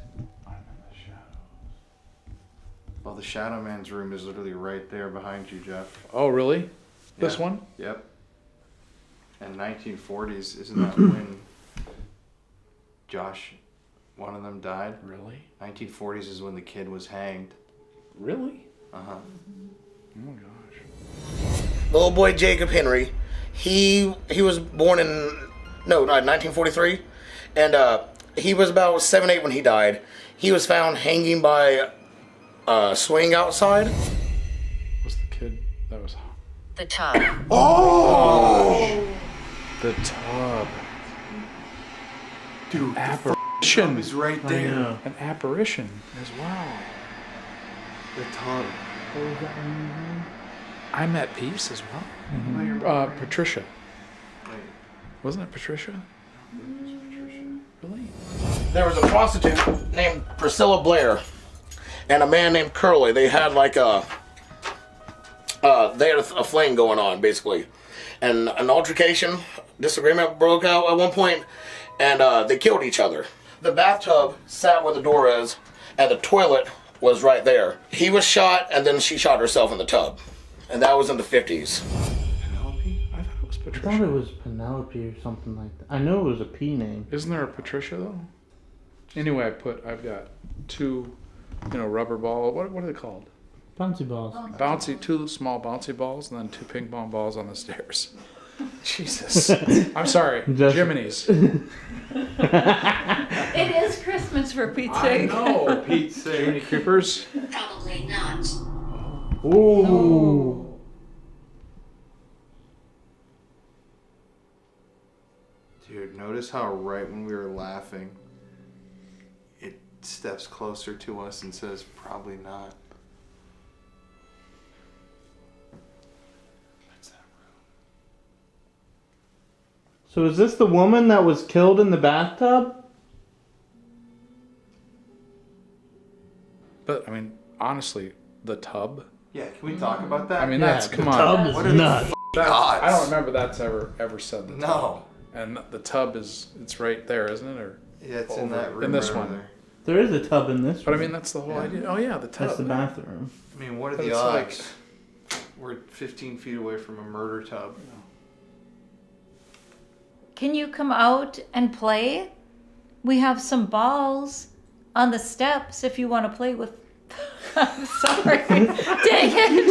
Well, the Shadow Man's room is literally right there behind you, Jeff. Oh, really? This Yeah. one? Yep. And 1940s, isn't that when Josh, one of them, died? Really? 1940s is when the kid was hanged. Really? Uh-huh. Oh my gosh. Little boy Jacob Henry, he was born in 1943, and he was about 7-8 when he died. He was found hanging by a swing outside. Was the kid that was? The tub. Oh! The tub. Dude, Apparition is right there. An apparition as well. The tub. What was that one? I'm at peace as well. Patricia. Wait. Wasn't it Patricia? Really? There was a prostitute named Priscilla Blair and a man named Curly. They had like a fling going on, basically. And an altercation, disagreement broke out at one point, and they killed each other. The bathtub sat where the door is, and the toilet was right there. He was shot, and then she shot herself in the tub. And that was in the 50s. Penelope? I thought it was I Patricia. thought it was Penelope or something like that. I know it was a P name. Isn't there a Patricia though? Anyway, I've got two, rubber ball. What are they called? Bouncy balls. Two small bouncy balls, and then 2 ping pong balls on the stairs. Jesus. I'm sorry. Jiminy's. It is Christmas for Pete's sake. No, Pete's sake. Jiminy Creepers. Probably not. Ooh. Dude, notice how right when we were laughing, it steps closer to us and says, probably not. That's that room. So is this the woman that was killed in the bathtub? But, I mean, honestly, the tub. Yeah, can we talk about that? I mean, Yeah, that's, come the on. tub is What are the nuts. That's- I don't remember that's ever said. The tub. No. And the tub it's right there, isn't it? Or Yeah, it's in over- that room. in this right one. over there. There is a tub in this But I room. mean, that's the whole Yeah. idea. Oh yeah, the tub. That's the bathroom. I mean, what are But the it's like- odds? We're 15 feet away from a murder tub. Can you come out and play? We have some balls on the steps if you want to play with. I'm sorry. Dang it.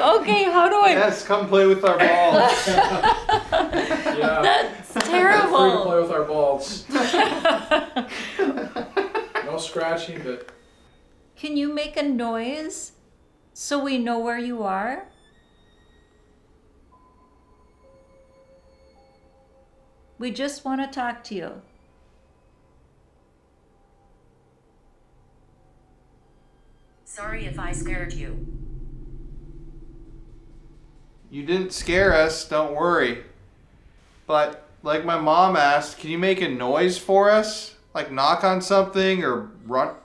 Okay. How do I? Yes, come play with our balls. Yeah. That's Free to terrible. play with our balls. No scratching, but Can you make a noise so we know where you are? We just want to talk to you. Sorry if I scared you. You didn't scare us, don't worry. But, like my mom asked, can you make a noise for us? Like knock on something or run?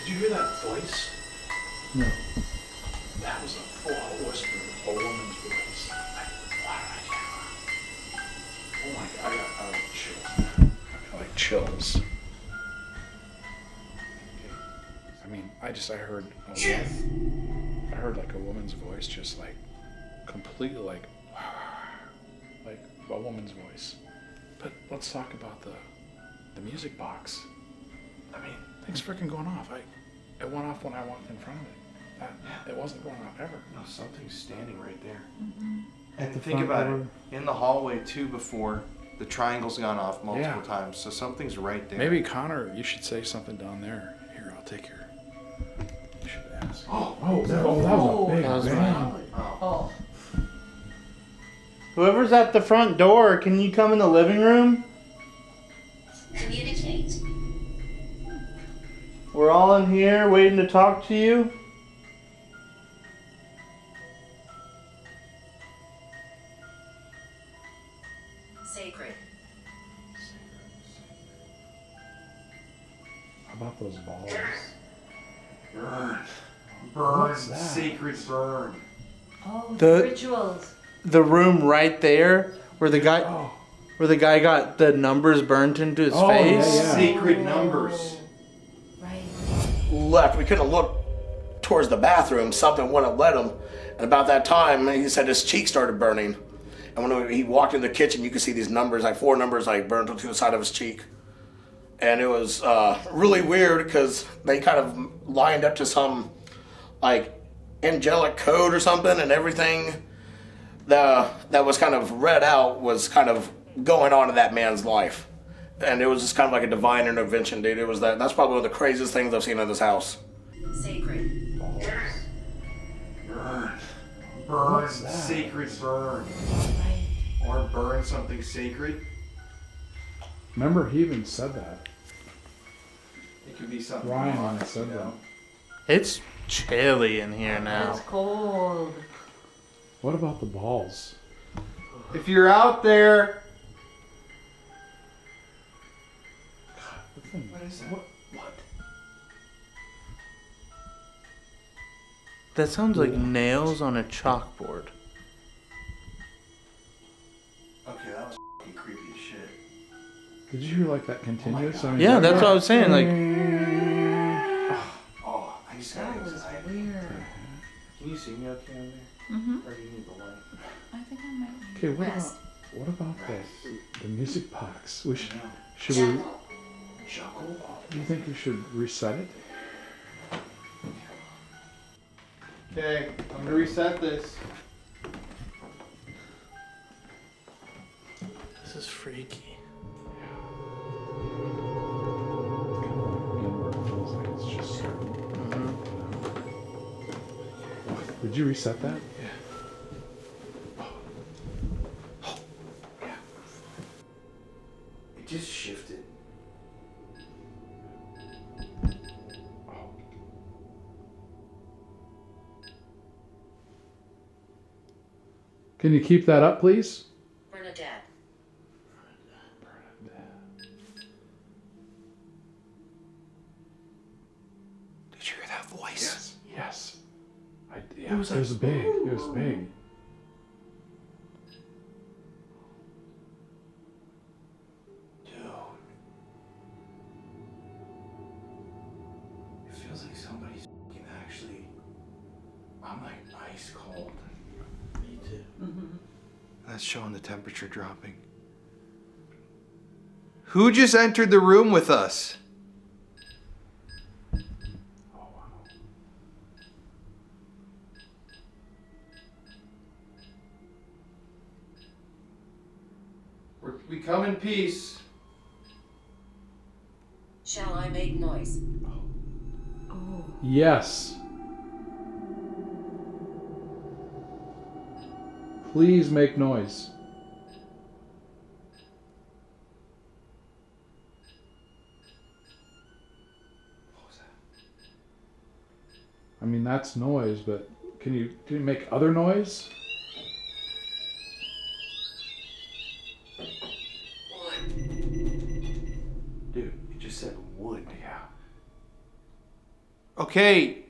did you hear that voice? No. That was a full whisper, a woman's voice. Oh my god, I got chills. I got chills. I mean, I heard I heard like a woman's voice, just like completely like a woman's voice. But let's talk about the music box. I mean, things freaking going off. It went off when I walked in front of it. It wasn't going off ever. No, something's standing right there. At the Think front about door. it. In the hallway too before, the triangle's gone off multiple times, so something's right there. Maybe Connor, you should say something down there. Here, I'll take your. You should ask. That was a big That was bang. Oh. Whoever's at the front door, can you come in the living room? Communicate. We're all in here waiting to talk to you. Sacred. How about those balls? Burn. What's that? Sacred burn. Oh, The- rituals. The room right there where the guy got the numbers burnt into his face. Sacred numbers. Right. Left. We couldn't look towards the bathroom. Something wouldn't let him. And about that time, he said his cheek started burning. And when he walked in the kitchen, you could see these numbers, like 4 numbers, like burned to the side of his cheek. And it was really weird because they kind of lined up to some like angelic code or something, and everything that was kind of read out was kind of going on in that man's life. And it was just kind of like a divine intervention, dude. It was that's probably one of the craziest things I've seen in this house. Sacred. Burn. Burn. Sacred burn. Or burn something sacred. Remember, he even said that. It could be something. Ryan said that. It's chilly in here now. It's cold. What about the balls? If you're out there, What is that? What? that sounds like nails on a chalkboard. Okay, that was fucking creepy as shit. Did you hear like that continuous? I mean, Yeah, that's what I was saying. Like, Oh, I just got anxiety. Weird. Can you see me okay on there? Mm-hmm. Or do you need the light? I think I might. Okay, Rest. what about the music box? We should we? Chuckle? Do you think we should reset it? okay, I'm gonna reset this. This is freaky. Did you reset that? It just shifted. Can you keep that up, please? Bernadette. Did you hear that voice? Yes. It was big. It was big. Dude. It feels like somebody's fucking actually. I'm like ice cold. Me too. That's showing the temperature dropping. Who just entered the room with us? We come in peace. Shall I make noise? Yes. Please make noise. What was that? I mean, that's noise, but can you make other noise? Dude, it just said wood. Yeah. Okay,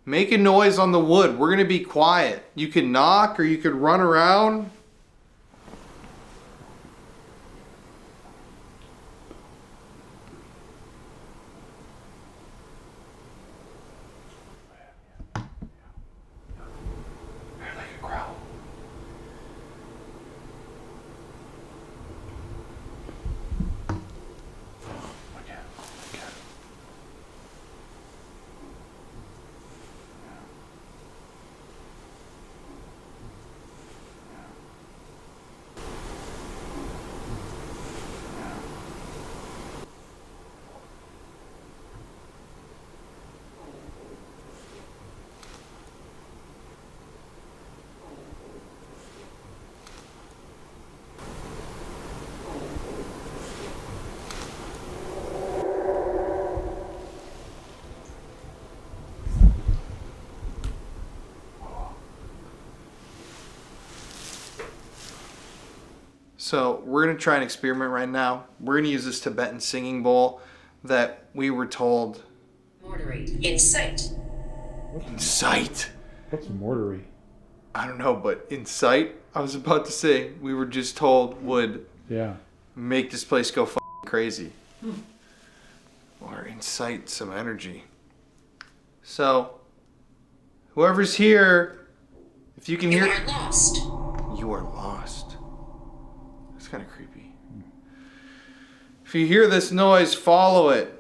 make a noise on the wood. We're gonna be quiet. You can knock or you could run around. Like a growl. So we're gonna try an experiment right now. We're gonna use this Tibetan singing bowl that we were told. Mortuary. In sight. In sight? What's mortuary? I don't know, but in sight, I was about to say, we were just told would make this place go crazy. Or incite some energy. So, whoever's here, if you can hear... You are lost. You are lost. That's kind of creepy. If you hear this noise, follow it.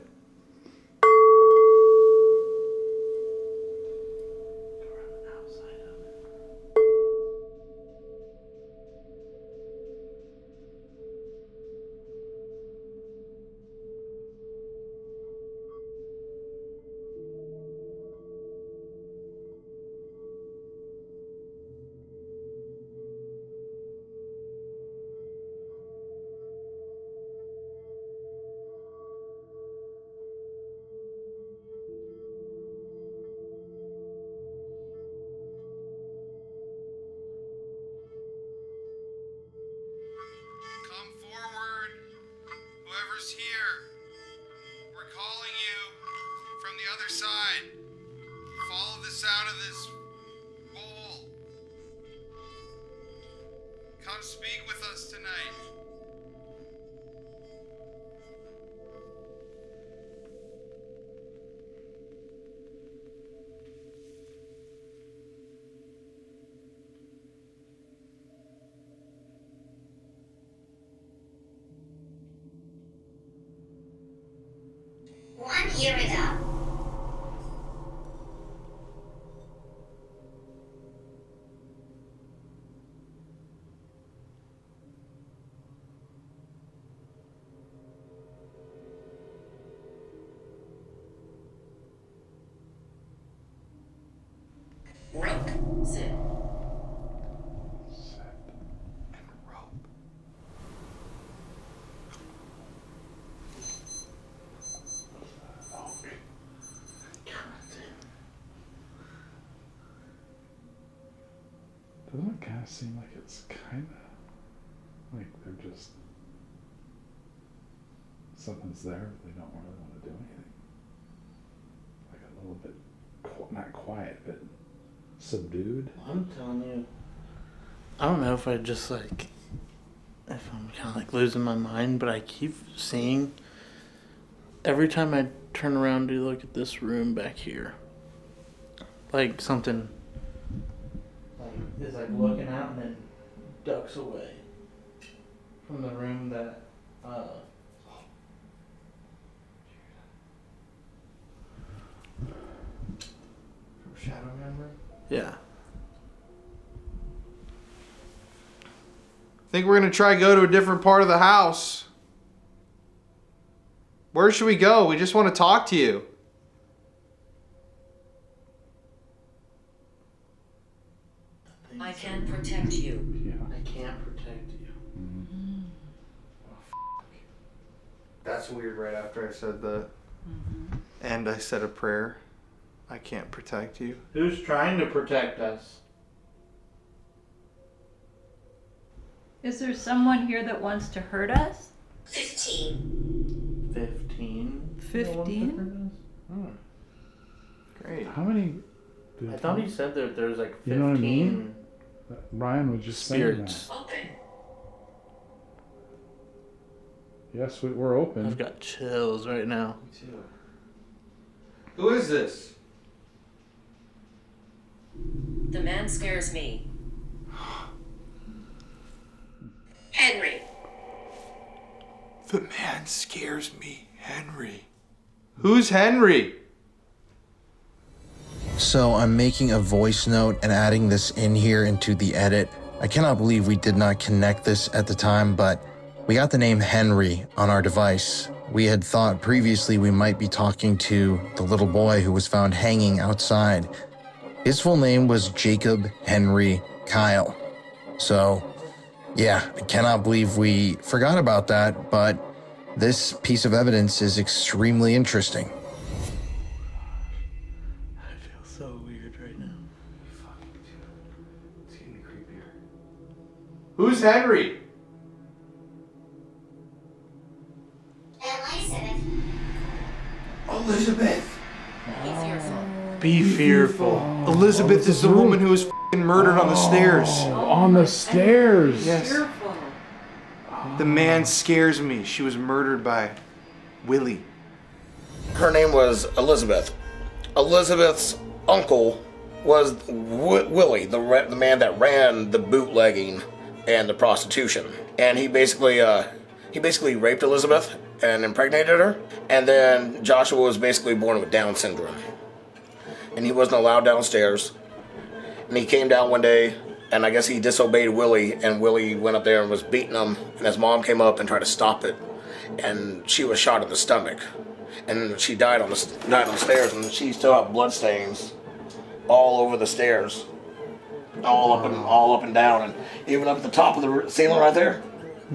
Come forward, whoever's here. We're calling you from the other side. Follow the sound of this bowl. Come speak with us tonight. One year ago. Rope. Sit. Doesn't it kind of seem like it's kind of like they're just something's there, but they don't really want to do anything. Like a little bit, not quiet, but subdued. I'm telling you, I don't know if I just like, if I'm kind of like losing my mind, but I keep seeing, every time I turn around to look at this room back here, like something like is like looking out and then ducks away from the room that From Shadow Memory? yeah. I think we're gonna try go to a different part of the house. Where should we go? We just want to talk to you. I can protect you. Yeah. I can't protect you. Mm-hmm. That's weird. Right after I said the and I said a prayer. I can't protect you. Who's trying to protect us? Is there someone here that wants to hurt us? 15. 15. 15? Great. How many? I thought he said that there's like 15 You know what I mean? Ryan was just saying spirits. that. Open. Yes, we're open. I've got chills right now. Me too. Who is this? The man scares me. Henry. The man scares me, Henry. Who's Henry? So I'm making a voice note and adding this in here into the edit. I cannot believe we did not connect this at the time, but we got the name Henry on our device. We had thought previously we might be talking to the little boy who was found hanging outside. His full name was Jacob Henry Kyle. So, yeah, I cannot believe we forgot about that, but this piece of evidence is extremely interesting. I feel so weird right now. It's getting creepier. Who's Henry? Elizabeth. Be fearful. Be fearful. Elizabeth is the woman who was f***ing murdered on the stairs. On the stairs. Yes. The man scares me. She was murdered by Willie. Her name was Elizabeth. Elizabeth's uncle was Willie, the man that ran the bootlegging and the prostitution. And he basically raped Elizabeth and impregnated her. And then Joshua was basically born with Down syndrome. And he wasn't allowed downstairs. And he came down one day, and I guess he disobeyed Willie, and Willie went up there and was beating him. And his mom came up and tried to stop it. And she was shot in the stomach. And she died on the stairs, and she still had blood stains all over the stairs, all up and down, and even up at the top of the ceiling right there.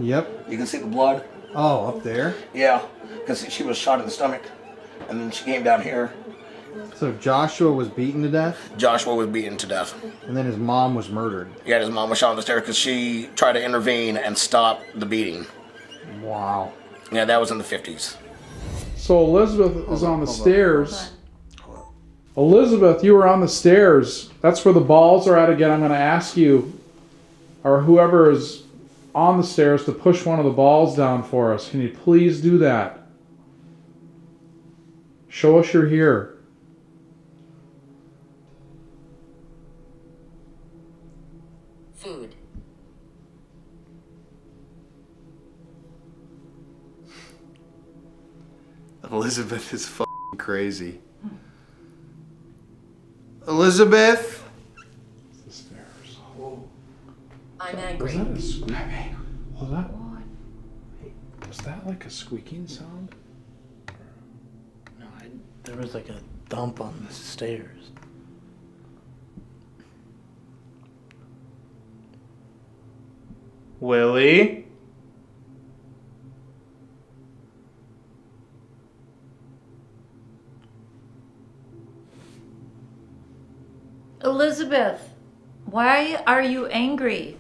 Yep. You can see the blood. Oh, up there? Yeah, because she was shot in the stomach, and then she came down here. So Joshua was beaten to death? Joshua was beaten to death. And then his mom was murdered. Yeah, his mom was shot on the stairs because she tried to intervene and stop the beating. Wow. Yeah, that was in the 50s. So Elizabeth is on the stairs. Elizabeth, you were on the stairs. That's where the balls are at again. I'm going to ask you, or whoever is on the stairs, to push one of the balls down for us. Can you please do that? Show us you're here. Food. Elizabeth is f***ing crazy. Elizabeth? The stairs. I'm Was angry. that a squeak? Was that like a squeaking sound? No, there was like a thump on the stairs. Willie? Elizabeth, why are you angry?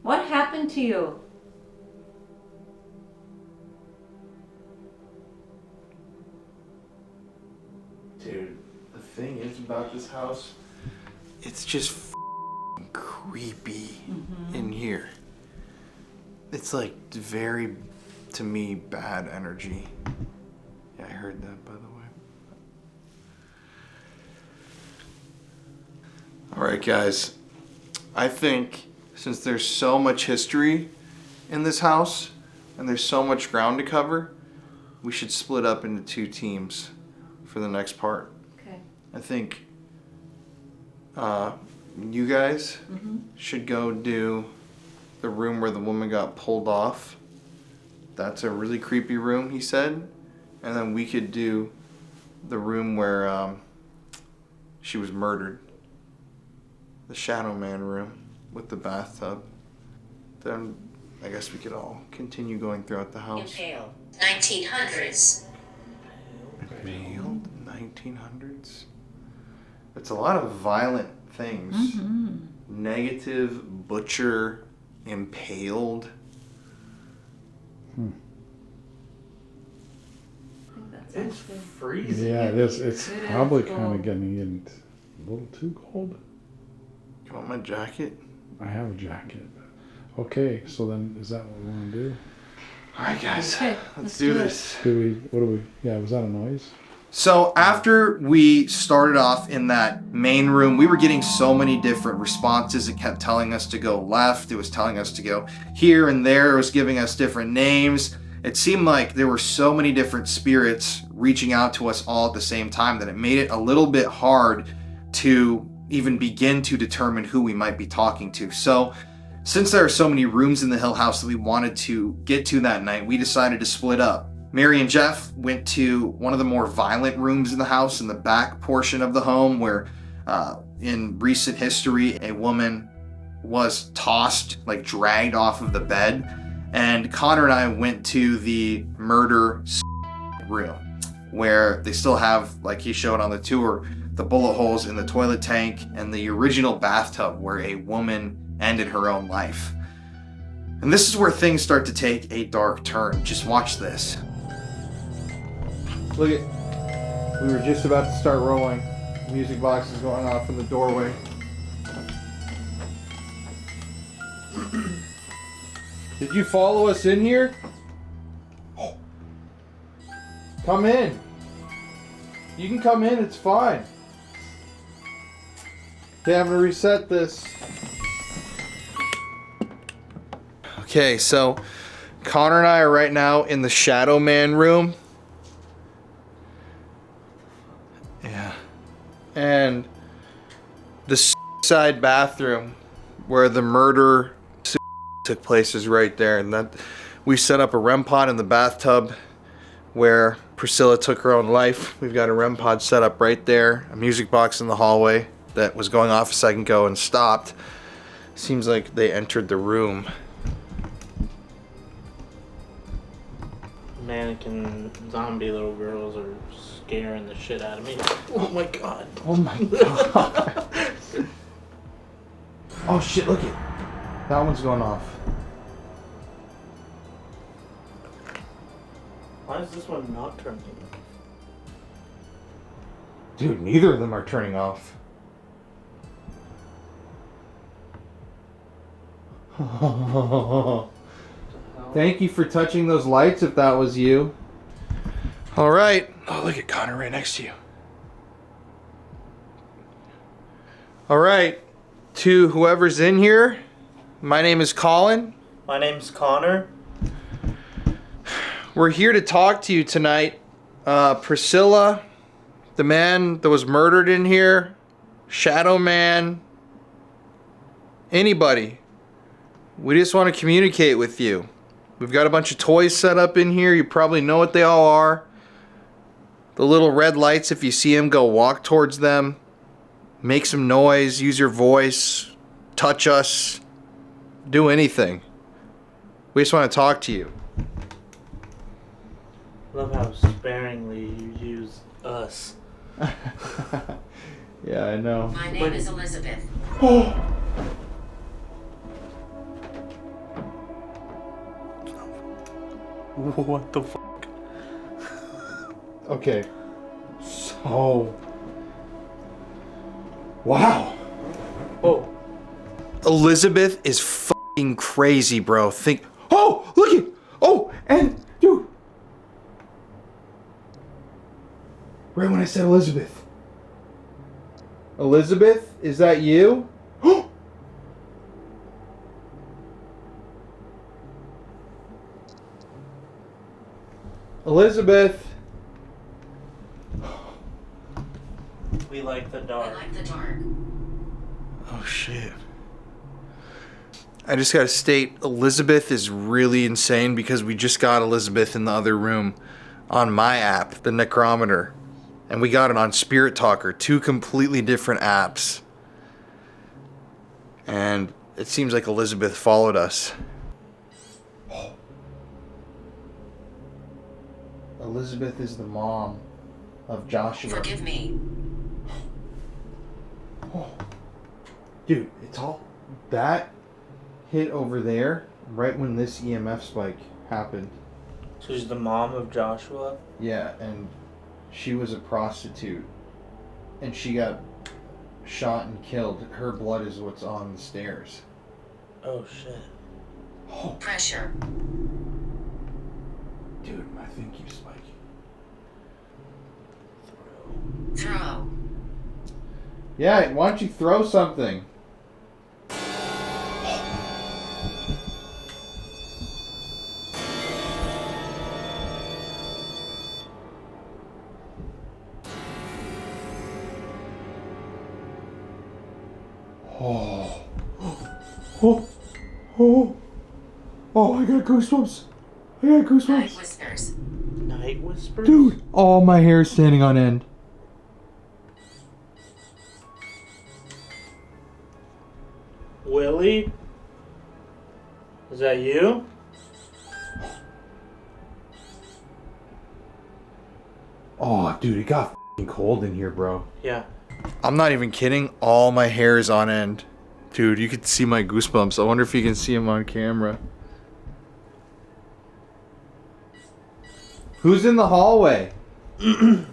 What happened to you? Dude, the thing is about this house, it's just f***ing creepy in here. It's like very, to me, bad energy. Yeah, I heard that, by the way. Alright guys, I think since there's so much history in this house and there's so much ground to cover, we should split up into 2 teams for the next part. Okay. I think you guys should go do the room where the woman got pulled off. That's a really creepy room, he said. And then we could do the room where she was murdered. The Shadow Man room with the bathtub. Then I guess we could all continue going throughout the house. Impale. 1900s. Impaled? 1900s? It's a lot of violent things. Negative, butcher, impaled. It's freezing. Yeah, it is. It's probably kind of getting a little too cold. You want my jacket? I have a jacket. Okay, so then is that what we want to do? Alright guys, Okay, let's do this. Yeah, was that a noise? So after we started off in that main room, we were getting so many different responses. It kept telling us to go left. It was telling us to go here and there. It was giving us different names. It seemed like there were so many different spirits reaching out to us all at the same time that it made it a little bit hard to even begin to determine who we might be talking to. So since there are so many rooms in the Hill House that we wanted to get to that night, we decided to split up. Mary and Jeff went to one of the more violent rooms in the house in the back portion of the home where in recent history a woman was tossed, like dragged off of the bed. And Connor and I went to the murder room where they still have, like he showed on the tour, the bullet holes in the toilet tank and the original bathtub where a woman ended her own life. And this is where things start to take a dark turn. Just watch this. Look at, we were just about to start rolling. Music box is going off in the doorway. Did you follow us in here? Come in. You can come in, it's fine. Okay, I'm gonna reset this. Okay, so Connor and I are right now in the Shadow Man room. Yeah. And the side bathroom where the murder took place is right there. And that we set up a REM pod in the bathtub where Priscilla took her own life. We've got a REM pod set up right there. A music box in the hallway that was going off a second ago and stopped. Seems like they entered the room. Mannequin zombie little girls are scaring the shit out of me. Oh my god. Oh my god. Oh shit, look it. That one's going off. Why is this one not turning off? Dude, neither of them are turning off. Thank you for touching those lights if that was you. Alright. Oh, look at Connor right next to you. Alright. To whoever's in here, my name is Colin. My name's Connor. We're here to talk to you tonight. Priscilla, the man that was murdered in here, Shadow Man, anybody. We just want to communicate with you. We've got a bunch of toys set up in here. You probably know what they all are. The little red lights, if you see them, go walk towards them. Make some noise, use your voice, touch us, do anything. We just want to talk to you. Love how sparingly you use us. Yeah, I know. My name is Elizabeth. Oh. What the fuck? Okay. So. Wow. Oh. Elizabeth is fucking crazy, bro. Think. Oh, look it. Oh, and dude. Right when I said Elizabeth. Elizabeth, is that you? Elizabeth. We like the dark. I like the dark. Oh shit. I just gotta state, Elizabeth is really insane because we just got Elizabeth in the other room on my app, the Necrometer. And we got it on Spirit Talker, two completely different apps. And it seems like Elizabeth followed us. Oh. Elizabeth is the mom of Joshua. Forgive me. Oh. Dude, it's all that hit over there right when this EMF spike happened. She's the mom of Joshua? Yeah, and she was a prostitute. And she got shot and killed. Her blood is what's on the stairs. Oh shit. Oh. Pressure. Dude, my thing keeps spiking. Throw. Yeah, why don't you throw something? Oh. Oh. Oh. Oh, I got goosebumps. I got goosebumps. Night whispers. Night whispers? Dude, all my hair is standing on end. Willie? Is that you? Oh, dude, it got f***ing cold in here, bro. Yeah. I'm not even kidding. All my hair is on end. Dude, you could see my goosebumps. I wonder if you can see them on camera. Who's in the hallway? Can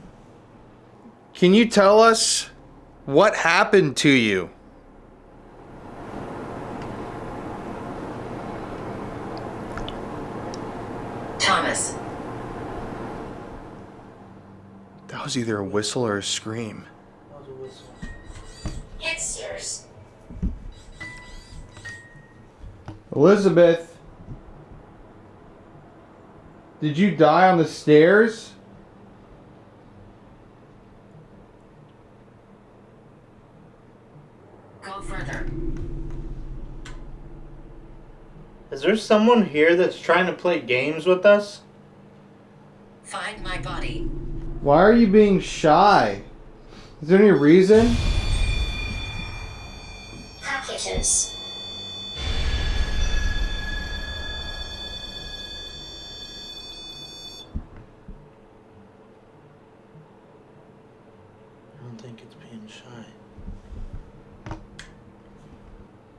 you tell us what happened to you? Thomas. That was either a whistle or a scream. It's yours. Elizabeth, did you die on the stairs? Go further. Is there someone here that's trying to play games with us? Find my body. Why are you being shy? Is there any reason? Packages. I don't think it's being shy.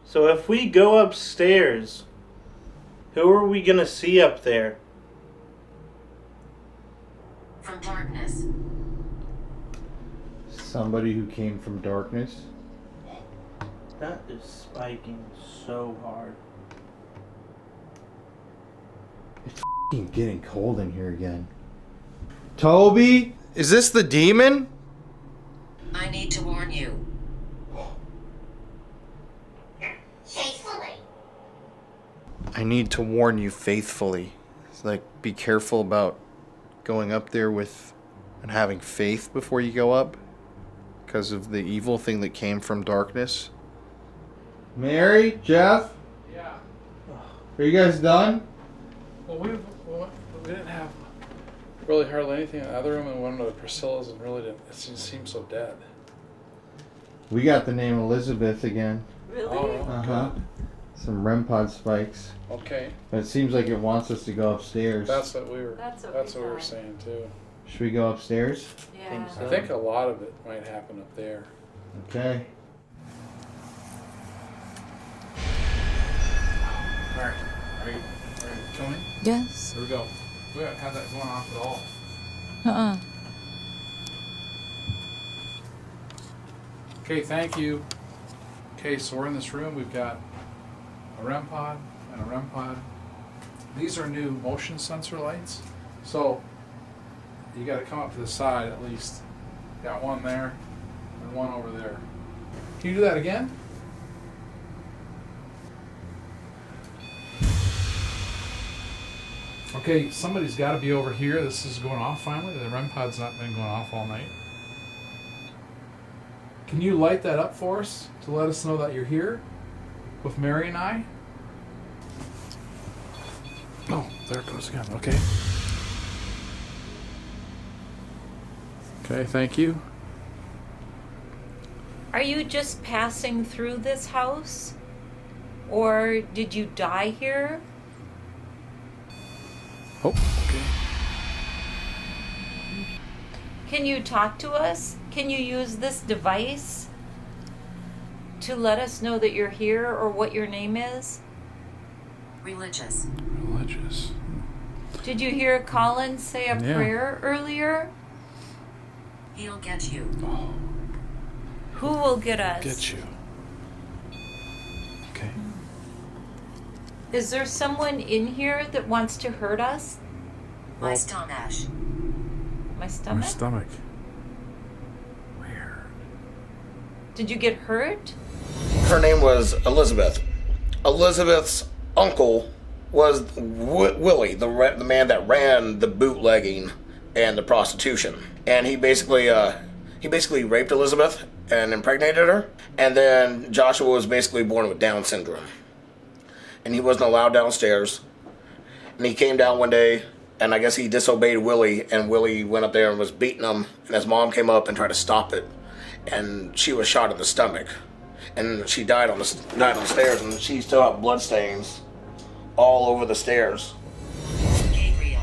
So if we go upstairs, who are we gonna see up there? From darkness. Somebody who came from darkness. That is spiking so hard. It's getting cold in here again. Toby, is this the demon? I need to warn you. Faithfully. I need to warn you faithfully. It's like, be careful about going up there with and having faith before you go up because of the evil thing that came from darkness. Mary, Jeff? Yeah. Are you guys done? Well, we didn't have really hardly anything in the other room, and one of the Priscilla's and really didn't. It just seemed so dead. We got the name Elizabeth again. Really? Uh-huh. Some REM pod spikes. Okay. But it seems like it wants us to go upstairs. That's what we were. That's what That's we what we were thought. saying too. Should we go upstairs? Yeah. I think a lot of it might happen up there. Okay. All right. Are you filming? Yes. Here we go. We haven't had that going off at all. Uh-uh. Okay, thank you. Okay, so we're in this room. We've got a REM pod and a REM pod. These are new motion sensor lights. So you got to come up to the side at least. Got one there and one over there. Can you do that again? Okay, somebody's got to be over here. This is going off finally. The REM pod's not been going off all night. Can you light that up for us to let us know that you're here with Mary and I? Oh, there it goes again. Okay. Okay, thank you. Are you just passing through this house? Or did you die here? Oh, okay. Can you talk to us? Can you use this device to let us know that you're here or what your name is? Religious. Religious. Did you hear Colin say a Yeah. prayer earlier? He'll get you. Oh, Who will get us? get you. Okay. Is there someone in here that wants to hurt us? My stomach. My My stomach? stomach. Weird. Did you get hurt? Her name was Elizabeth. Elizabeth's uncle was Willie, the man that ran the bootlegging and the prostitution. And he basically raped Elizabeth and impregnated her. And then Joshua was basically born with Down syndrome. And he wasn't allowed downstairs. And he came down one day, and I guess he disobeyed Willie, and Willie went up there and was beating him. And his mom came up and tried to stop it. And she was shot in the stomach. And she died on the stairs, and she still had bloodstains all over the stairs. Gabriel.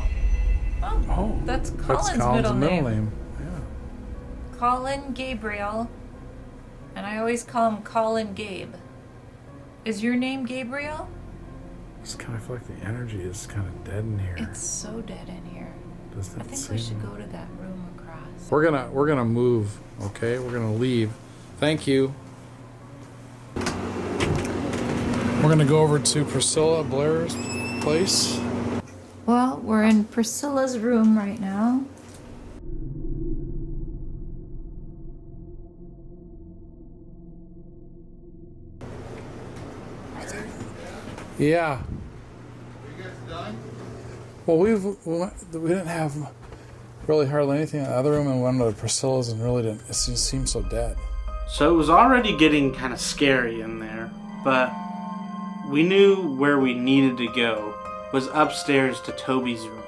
Oh, That's Colin's middle name. Yeah. Colin Gabriel. And I always call him Colin Gabe. Is your name Gabriel? It's kind of feel like the energy is kind of dead in here. It's so dead in here. Does I that think we seem- should go to that room across. We're gonna move, okay? We're gonna leave. Thank you. We're gonna go over to Priscilla Blair's place. Well, we're in Priscilla's room right now. Yeah. Are you guys done? Well, we didn't have really hardly anything in the other room, and went to Priscilla's and really didn't. It just seemed so dead. So it was already getting kind of scary in there, but we knew where we needed to go was upstairs to Toby's room.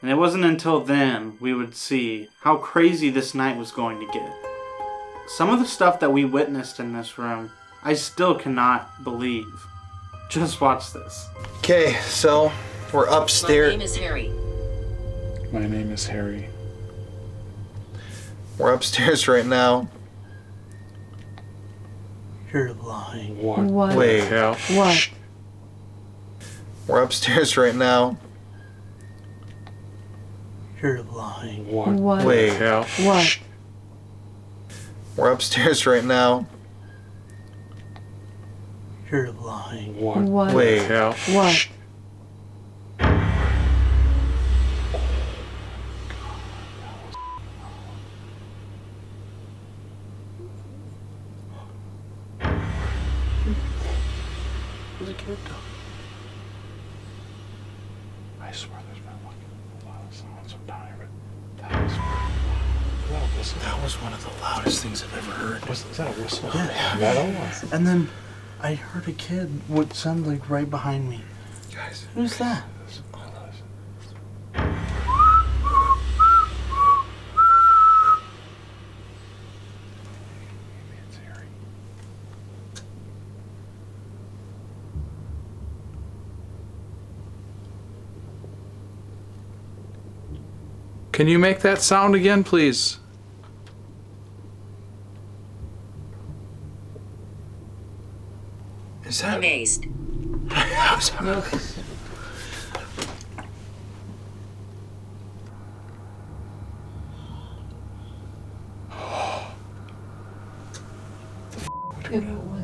And it wasn't until then we would see how crazy this night was going to get. Some of the stuff that we witnessed in this room, I still cannot believe. Just watch this. Okay, so we're My upstairs. name is Harry. My name is Harry. We're upstairs right now. You're lying. What? Wait. Hell. What? We're upstairs right now. You're lying. What? Wait. Hell. What? We're upstairs right now. You're lying. What? Wait. Hell. What? Where's the kid dog? I swear there's been like a lot of sounds from down here, but that was that a whistle? That was one of the loudest things I've ever heard. Is that a whistle? Yeah. Metal? And then I heard a kid, what sounded like right behind me. Guys. Who's that? It's Harry. Can you make that sound again, please? Is that? Amazed.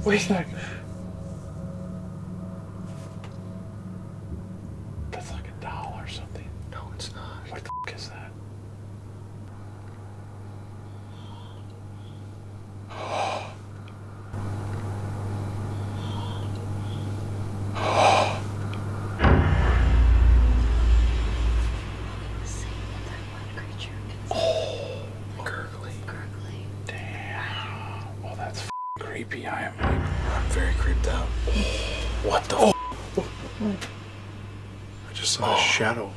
Where's that? That's like a doll or something. No, it's not. What the f is that? Damn. Well, that's creepy. I am like, I'm very creeped out. what the I just saw a shadow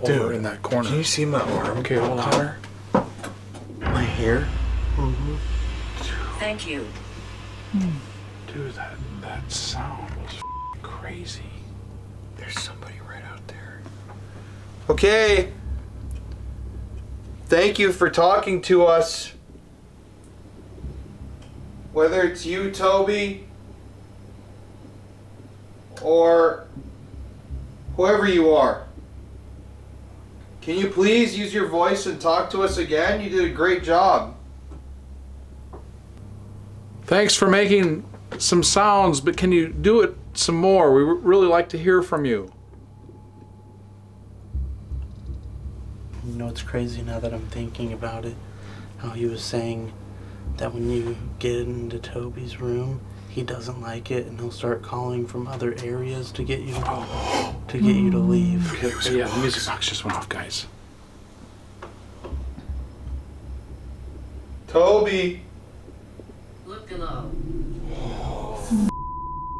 over Dude, in that corner. Can you see my arm? Okay, hold on. color? My hair? Thank you. Dude, that sound was crazy. There's somebody right out there. Okay. Thank you for talking to us. Whether it's you, Toby, or whoever you are. Can you please use your voice and talk to us again? You did a great job. Thanks for making some sounds, but can you do it some more? We really like to hear from you. You know, it's crazy now that I'm thinking about it. How he was saying that when you get into Toby's room, he doesn't like it, and he'll start calling from other areas to get you to leave. Yeah, the music box just went off, guys. Toby. Look below.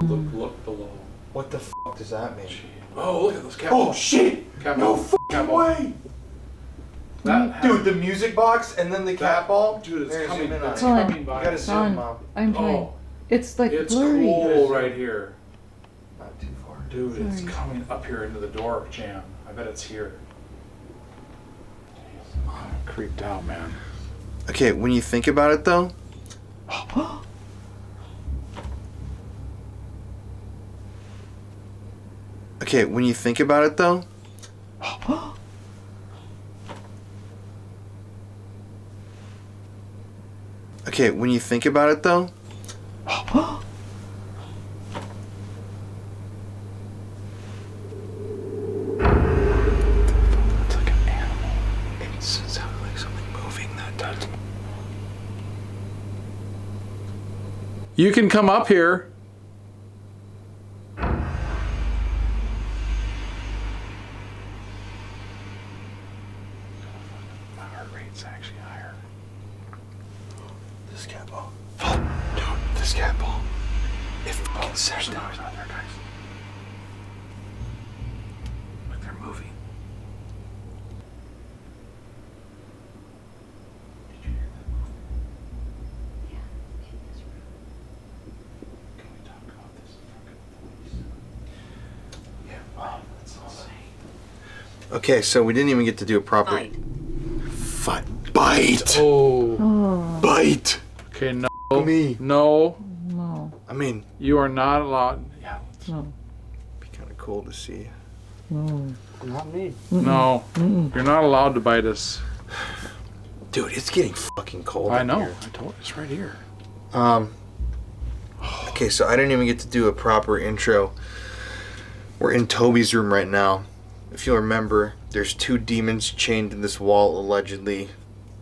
Look below. What the f does that mean? Oh, look at those cat Oh balls. shit! Cat No balls. fucking Cat balls. way! That Dude, the music box and then the cat ball? Dude, it's There, coming, zoom in on it's it. coming You by. gotta zoom, Son. Mom. I'm trying. Oh, It's like it's blurry. cool right here. Not too far. Dude, it's Sorry. coming up here into the door jam. I bet it's here. I'm creeped out, man. Okay, when you think about it though. Okay, when you think about it though. Okay, when you think about it though. It's like an animal. It sounded like something moving that does. You can come up here. My heart rate's actually higher. This cat ball. Dude, this cat ball. It fucking said There's noise out there, guys. Look, they're moving. Did you hear that movement? Yeah, in this room. Can we talk about this in front of the police? Yeah, wow, that's insane. Okay, so we didn't even get to do a proper bite. Oh. Bite. Okay, no. Me. No. No. I mean, You are not allowed. Yeah. No. be kind of cool to see. No. Not me. No. You're not allowed to bite us. Dude, it's getting fucking cold. I in know. here. I told you it's right here. Okay, so I didn't even get to do a proper intro. We're in Toby's room right now. If you'll remember, there's 2 demons chained in this wall, allegedly.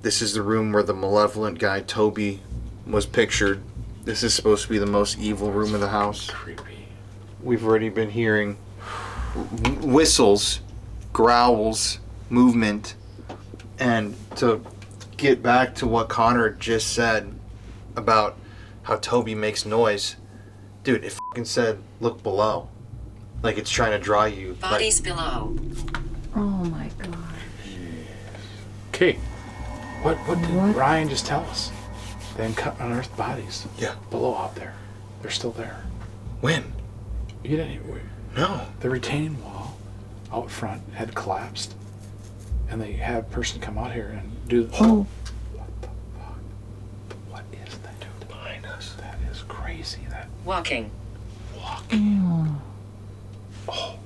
This is the room where the malevolent guy, Toby, was pictured. This is supposed to be the most evil room in the house. Creepy. We've already been hearing whistles, growls, movement. And to get back to what Connor just said about how Toby makes noise, dude, it fucking said, look below. Like it's trying to draw you. Bodies below. Oh my god. Okay. What did Ryan just tell us? They unearthed bodies. Yeah. Below out there. They're still there. When? You didn't even. No. The retaining wall out front had collapsed. And they had a person come out here and do. Oh. What the fuck? What is that, dude? Behind us. That is crazy. That Walking. walking. Oh.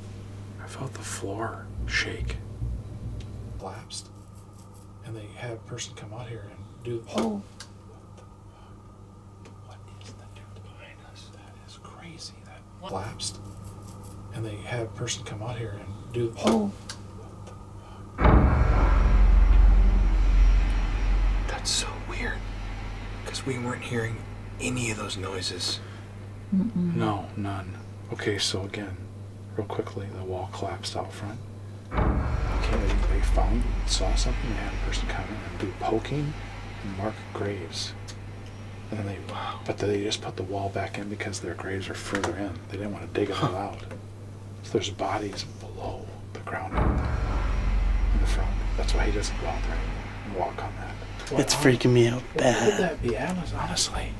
I felt the floor shake. Collapsed. And they had a person come out here and do. Oh. What is that, dude? Behind us. That is crazy. That collapsed. And they had a person come out here and do. Oh. That's so weird. Because we weren't hearing any of those noises. No, none. Okay, so again, real quickly, the wall collapsed out front. Okay, they saw something. They had a person come in and do poking and mark graves. And then but they just put the wall back in because their graves are further in. They didn't want to dig them all out. So there's bodies below the ground out there in the front. That's why he doesn't go out there and walk on that. It's freaking me out What could bad. that be, Alice? Honestly,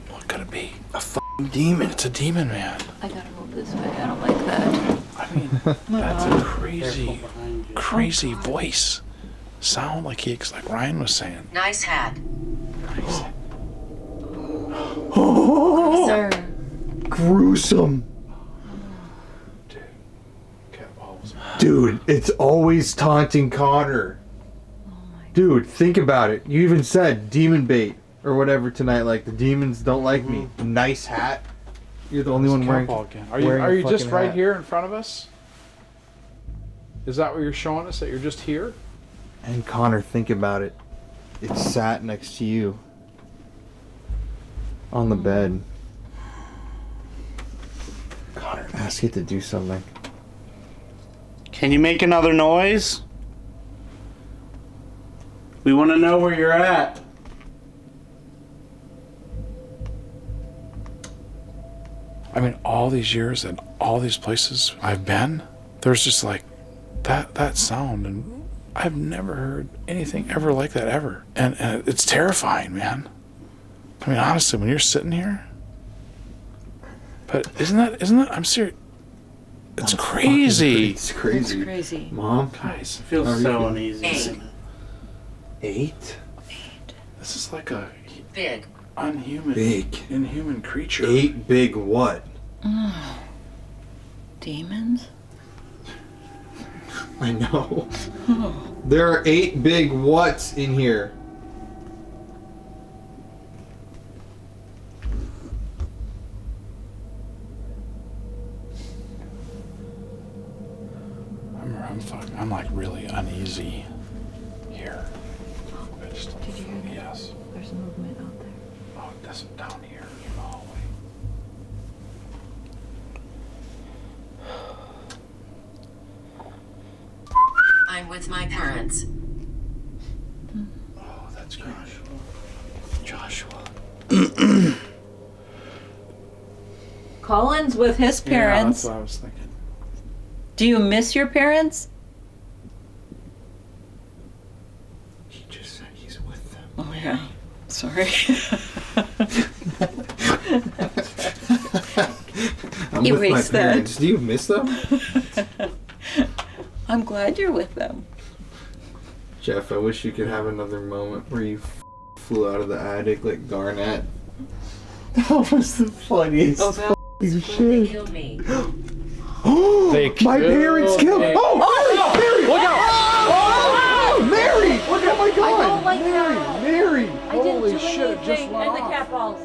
what could it be? A fucking demon. It's a demon, man. I gotta move this way. I don't like that. I mean, that's a crazy, crazy voice. Sound like like Ryan was saying. Nice hat. Nice. Sir. Gruesome. Dude, cat balls. Dude, it's always taunting Connor. Dude, think about it. You even said demon bait or whatever tonight. Like, the demons don't like me. Nice hat. You're the only one wearing. Cat ball again. wearing Are a you just fucking right hat. here in front of us? Is that what you're showing us? That you're just here? And Connor, think about it. It sat next to you. On the bed. Connor, ask it to do something. Can you make another noise? We want to know where you're at. I mean, all these years and all these places I've been, there's just like that sound, and I've never heard anything ever like that ever. And it's terrifying, man. I mean, honestly, when you're sitting here, but isn't that, I'm serious. It's crazy. It's crazy. It's crazy. Mom? Guys, It feels How are you so feeling? uneasy. 8? this is like a Big. unhuman, Big. inhuman creature. 8 big what? Demons? I know. There are 8 big whats in here. I'm like really uneasy here. Did you hear that? Yes. There's movement out there. Oh, that's down here in the hallway. I'm with my parents. Oh, that's Joshua. Colin's with his Yeah, parents. that's what I was thinking. Do you miss your parents? He just said he's with them. Oh yeah. Sorry. I'm with my Erase that. parents. Do you miss them? I'm glad you're with them. Jeff, I wish you could have another moment where you flew out of the attic like Garnet. That was the funniest They shit. killed me. My parents killed me. Oh, Mary! Look out! Oh, Mary! Look at my God! I don't like Mary! that. Mary! I didn't Holy do shit, it just anything. went And the off. cat balls.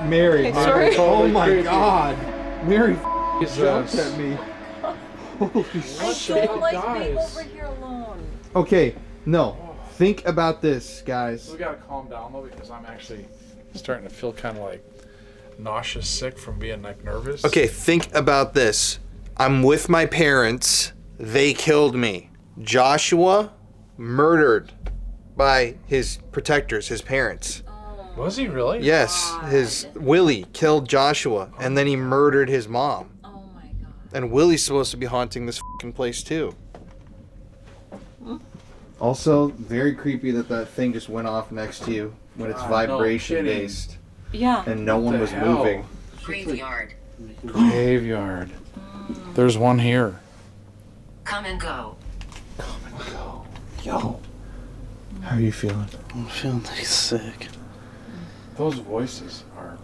Mary! Okay, sorry. Oh my Crazy. God! Mary Jesus. jumped at me. Holy I shit! don't like being guys. over here alone. Okay, no. Think about this, guys. We gotta calm down though, because I'm actually starting to feel kind of like nauseous, sick from being like nervous. Okay, think about this. I'm with my parents. They killed me. Joshua murdered by his protectors, his parents. Was he really? Yes, his Willie killed Joshua, and then he murdered his mom. Oh my God. And Willie's supposed to be haunting this fucking place too. Also, very creepy that thing just went off next to you when it's vibration based, Yeah. and no one the was hell? moving. Graveyard. Graveyard. There's one here. Come and go. Yo, how are you feeling? I'm feeling like sick. Those voices are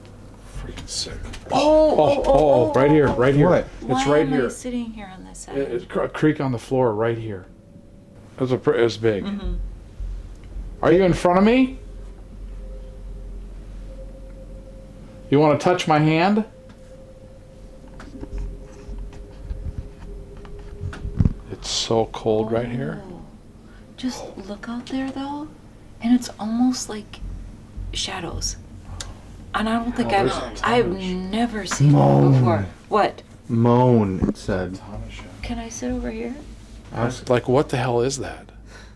freaking sick. Oh, right here, right here. What? Why It's right am I here. sitting here on this side? It's a creak on the floor right here. It was big. Are you in front of me? You want to touch my hand? It's so cold right here. Just look out there though, and it's almost like shadows. And I don't think I've never seen that before. What? Moan, it said. Can I sit over here? Ask, Like, what the hell is that?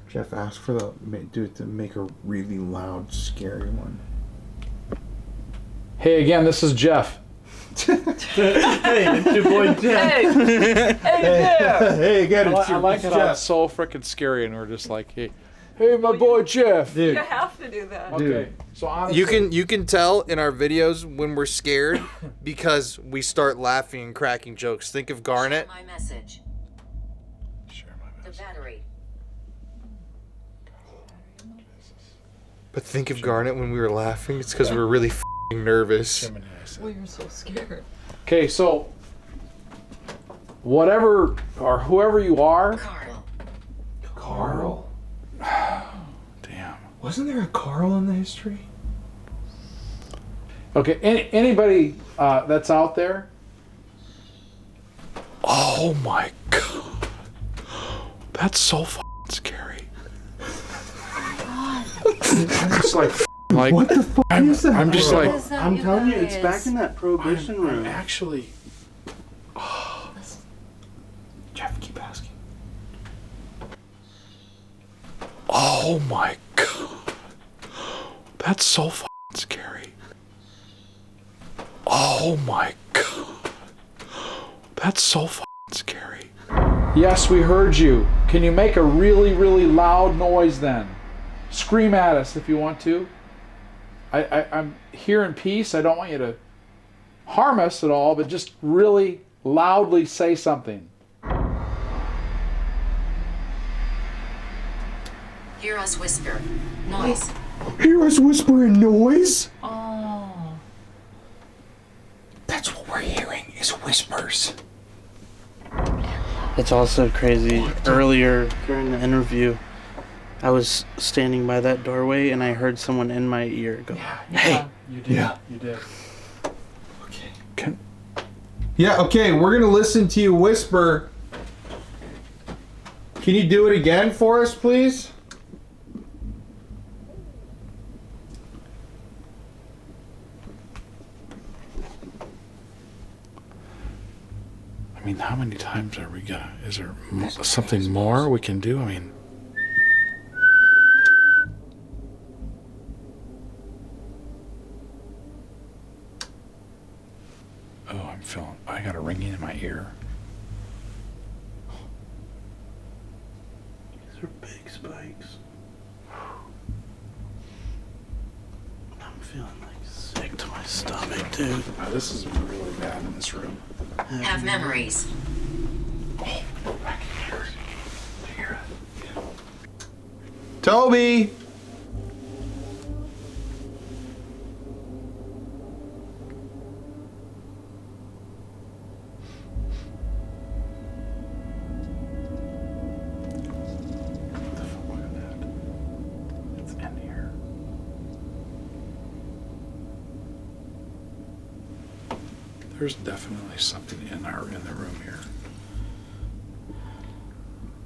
Jeff, ask for the dude to make a really loud, scary one. Hey, again, this is Jeff. Hey, it's your boy Jeff. Hey, again, I like it how it's so freaking scary, and we're just like, hey, my boy Jeff. Dude, have to do that. Okay, so honestly, you can tell in our videos when we're scared because we start laughing and cracking jokes. Think of Garnet. My message. Share my The message. battery. But think of Garnet when we were laughing. It's because we were really f***ing nervous. Gemini, I said. Well, you're so scared. Okay, so whatever or whoever you are, Carl. Carl? damn. Wasn't there a Carl in the history? Okay, anybody that's out there? Oh my god, that's so fucking scary. I'm just like, What the fuck is that? I'm just like, I'm telling you, it's back in that prohibition I'm room. actually. Jeff, keep asking. Oh my god, that's so fucking scary. Oh my god, that's so fucking scary. Yes, we heard you. Can you make a really, really loud noise then? Scream at us if you want to. I'm here in peace. I don't want you to harm us at all, but just really loudly say something. Hear us whisper. Noise. Hear us whispering noise? Oh. That's what we're hearing, is whispers. It's also crazy. Earlier during the interview, I was standing by that doorway and I heard someone in my ear go, "Hey." You did. Yeah. You did. Okay. Can Yeah, okay, we're gonna listen to you whisper. Can you do it again for us, please? I mean, how many times are we gonna? Is there something more we can do? I mean, oh, I'm feeling. I got a ringing in my ear. These are big spikes. I'm feeling like sick to my stomach, dude. Oh, this is really bad in this room. Have memories. Oh, back here. Do you hear it? Toby! What the fuck was that? It's in here. There's definitely something in the room here.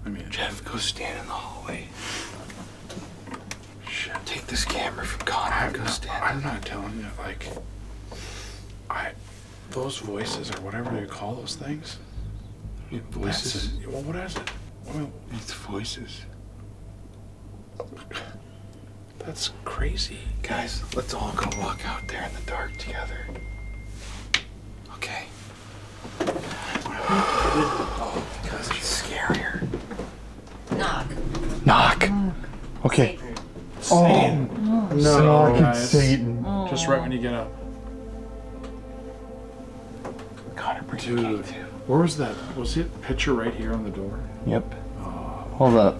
I mean, Jeff, go stand in the hallway. shit. Take this camera from Connor. Go stand. I'm not telling you, like, those voices or whatever you call those things. Voices? Well, what is it? Well, It's voices. that's crazy. Guys, let's all go walk out there in the dark together. Okay. Oh, because it's scarier. Knock. Knock. Okay. Satan. Oh, No, it's guys. Satan. Just right when you get up. Connor, bring the Dude, key too. where was that? Was it picture right here on the door? Yep. Hold up.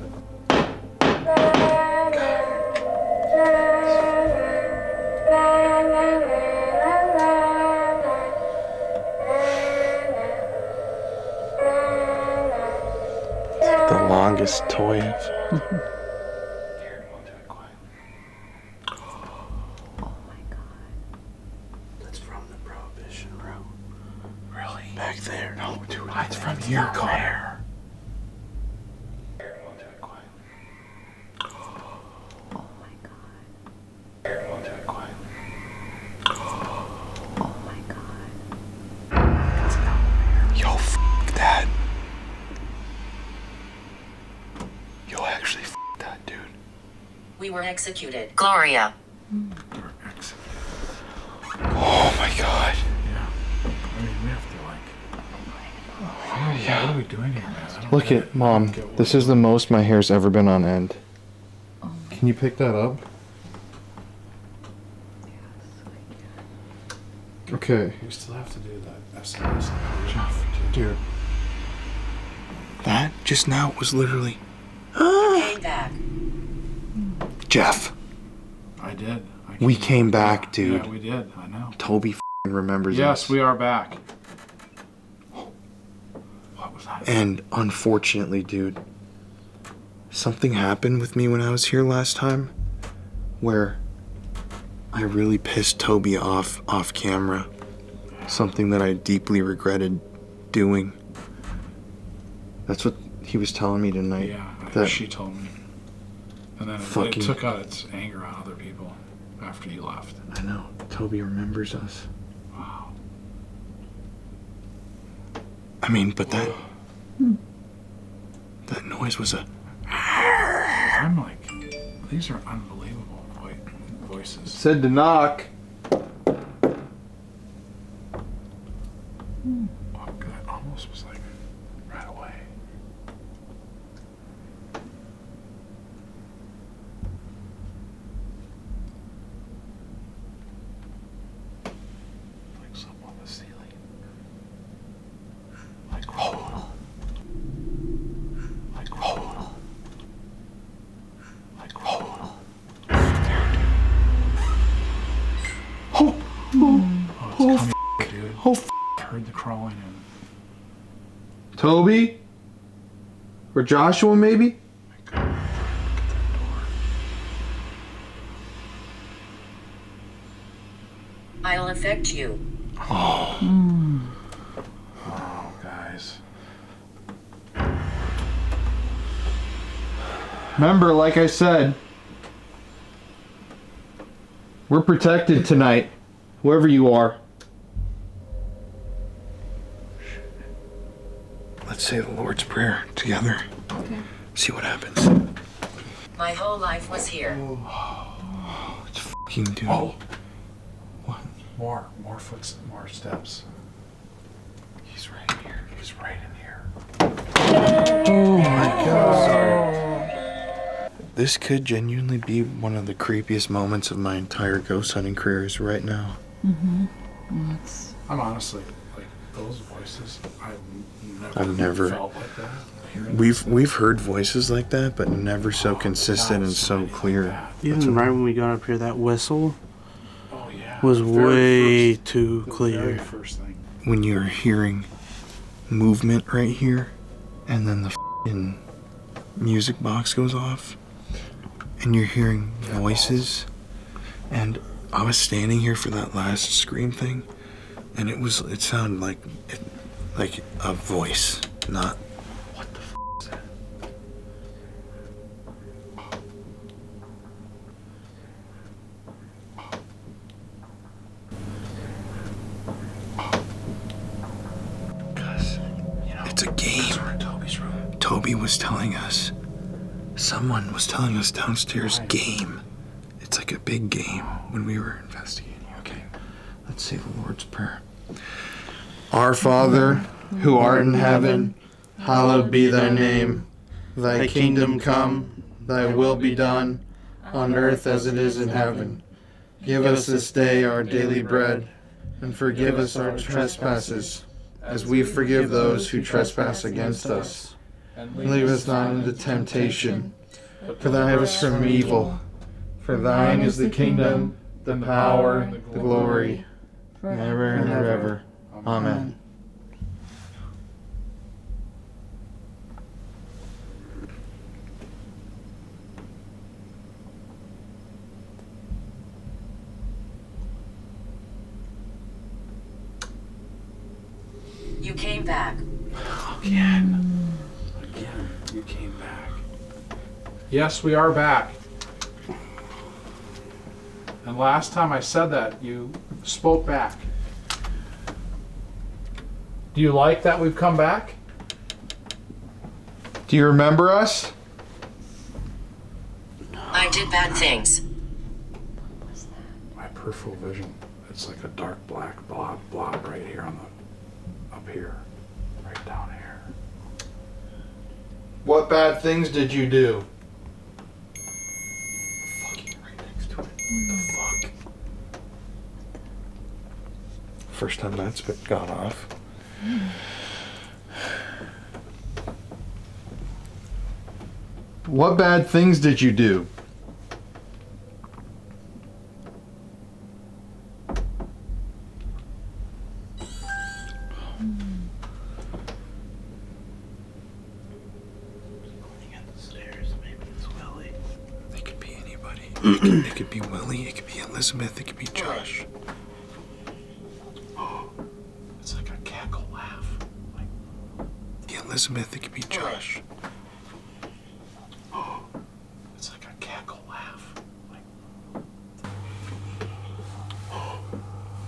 The longest toy I've... Here, we'll do it quietly. Oh my god. That's from the Prohibition room. Really? Back there. No, dude, it's from here, Connor. Here, we'll do it quietly. Oh my god. Here, we'll do it quietly. Oh my god. Yo, f that. Yo, actually, f that, dude. We were executed. Gloria. Oh my god. Yeah. I mean, we have to like. Yeah. What are we doing here, man? I don't Look get at it. Mom. Get what This we're is the most my hair's ever been on end. Can you pick that up? Okay. doing. We still have to do that SMS. Jeff, dude. That just now was literally Came back. Jeff. I did. We came back, dude. Yeah, we did. I know. Toby f***ing remembers Yes, us. we are back. What was that? And unfortunately, dude, something happened with me when I was here last time where I really pissed Toby off camera. Something that I deeply regretted doing. That's what he was telling me tonight. Yeah, that she told me. And then it Fucking- took out its anger on other people after he left. I know. Toby remembers us. Wow. I mean, but that noise was a... I'm like, these are unbelievable voices. Said to knock. Oh, God, almost was like right away. Like something on the ceiling. Like, oh. Like, oh. Like, oh. Oh, Oh, it's coming, dude. oh, I heard the crawling and Toby? Or Joshua, maybe? I'll affect you. Oh. Remember, like I said, we're protected tonight, whoever you are. Let's say the Lord's Prayer together. Okay. See what happens. My whole life was here. It's fucking dude. Oh. What? More steps. He's right here. He's right in here. Oh my God. This could genuinely be one of the creepiest moments of my entire ghost hunting career is right now. Mm-hmm. I'm honestly, like, those voices, I've never felt like that. We've heard voices like that, but never so consistent and so clear. Even right when we got up here, that whistle yeah. was way first, too the clear. very first thing. When you're hearing movement right here, and then the f***ing music box goes off, and you're hearing voices, and I was standing here for that last scream thing, and it sounded like a voice, not. What the f*** is that? It's a game. Toby's room. Toby was telling us. Someone was telling us downstairs game. It's like a big game when we were investigating. Okay, let's say the Lord's Prayer. Our Father, who art in heaven, hallowed be thy name. Thy kingdom come, thy will be done, on earth as it is in heaven. Give us this day our daily bread, and forgive us our trespasses, as we forgive those who trespass against us. And lead us not into temptation, but deliver us from evil. For thine is the kingdom, the power, the glory, forever and ever. Amen. You came back. Again, you came back. Yes, we are back. And last time I said that, you spoke back. Do you like that we've come back? Do you remember us? I did bad things. My peripheral vision, it's like a dark black blob right here on the, up here, right down here. What bad things did you do? Fucking right next to it. What the fuck? First time that's got off. What bad things did you do? It could be anybody. It could be Willie, it could be Elizabeth, it could be Josh. It's like a cackle laugh. Yeah, Elizabeth, it could be Josh. It's like a cackle laugh.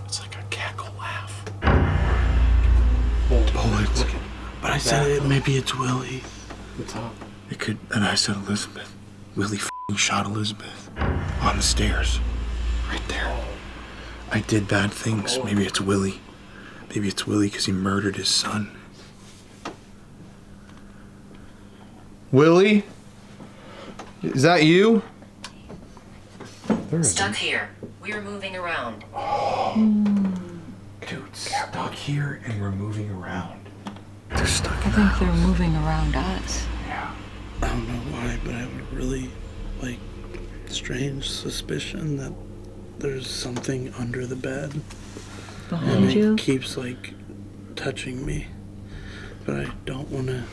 It's like a cackle laugh. Bullets. But I said maybe it's Willie. The top. It could, and I said Elizabeth. Willie f***ing shot Elizabeth on the stairs, right there. I did bad things. Maybe it's Willie. Maybe it's Willie because he murdered his son. Willie, is that you? Stuck here. We're moving around. Dude, stuck here and we're moving around. They're stuck I in the think house. they're moving around us. Yeah. I don't know why, but I have a really, strange suspicion that there's something under the bed. Behind and you? it keeps, touching me. But I don't want to...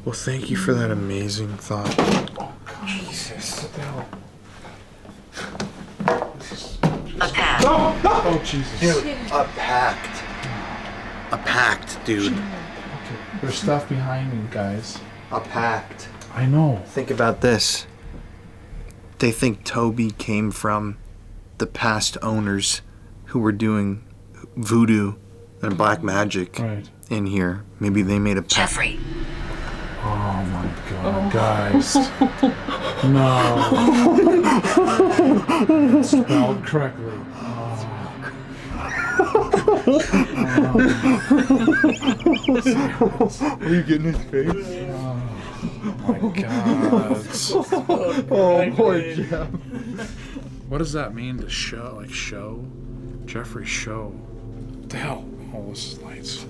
Well, thank you for that amazing thought. Oh, God. Jesus. What the hell? A pack. Oh, Jesus. Dude, a pact. A pact, dude. Okay. There's stuff behind me, guys. A pact. I know. Think about this. They think Toby came from the past owners who were doing voodoo and black magic in here. Maybe they made a pact. Jeffrey. Oh my God, guys. No. Spelled correctly. Are you getting his face? Oh my God. Oh, poor Jeff. What does that mean to show? Like show? Jeffrey show. What the hell? Oh, this is lights.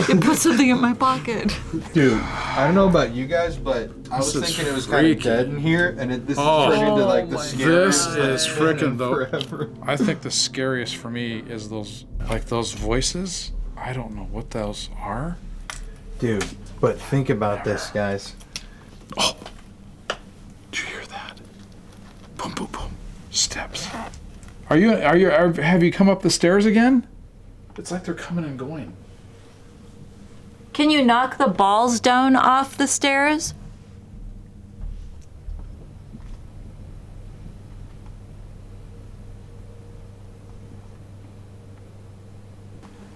You put something in my pocket. Dude, I don't know about you guys, but I was thinking it was kind of dead in here, and this is turning into like the scariest. This is freaking though. Forever. I think the scariest for me is those voices. I don't know what those are. Dude, but think about this, guys. Oh, did you hear that? Boom, boom, boom. Steps. Have you come up the stairs again? It's like they're coming and going. Can you knock the balls down off the stairs?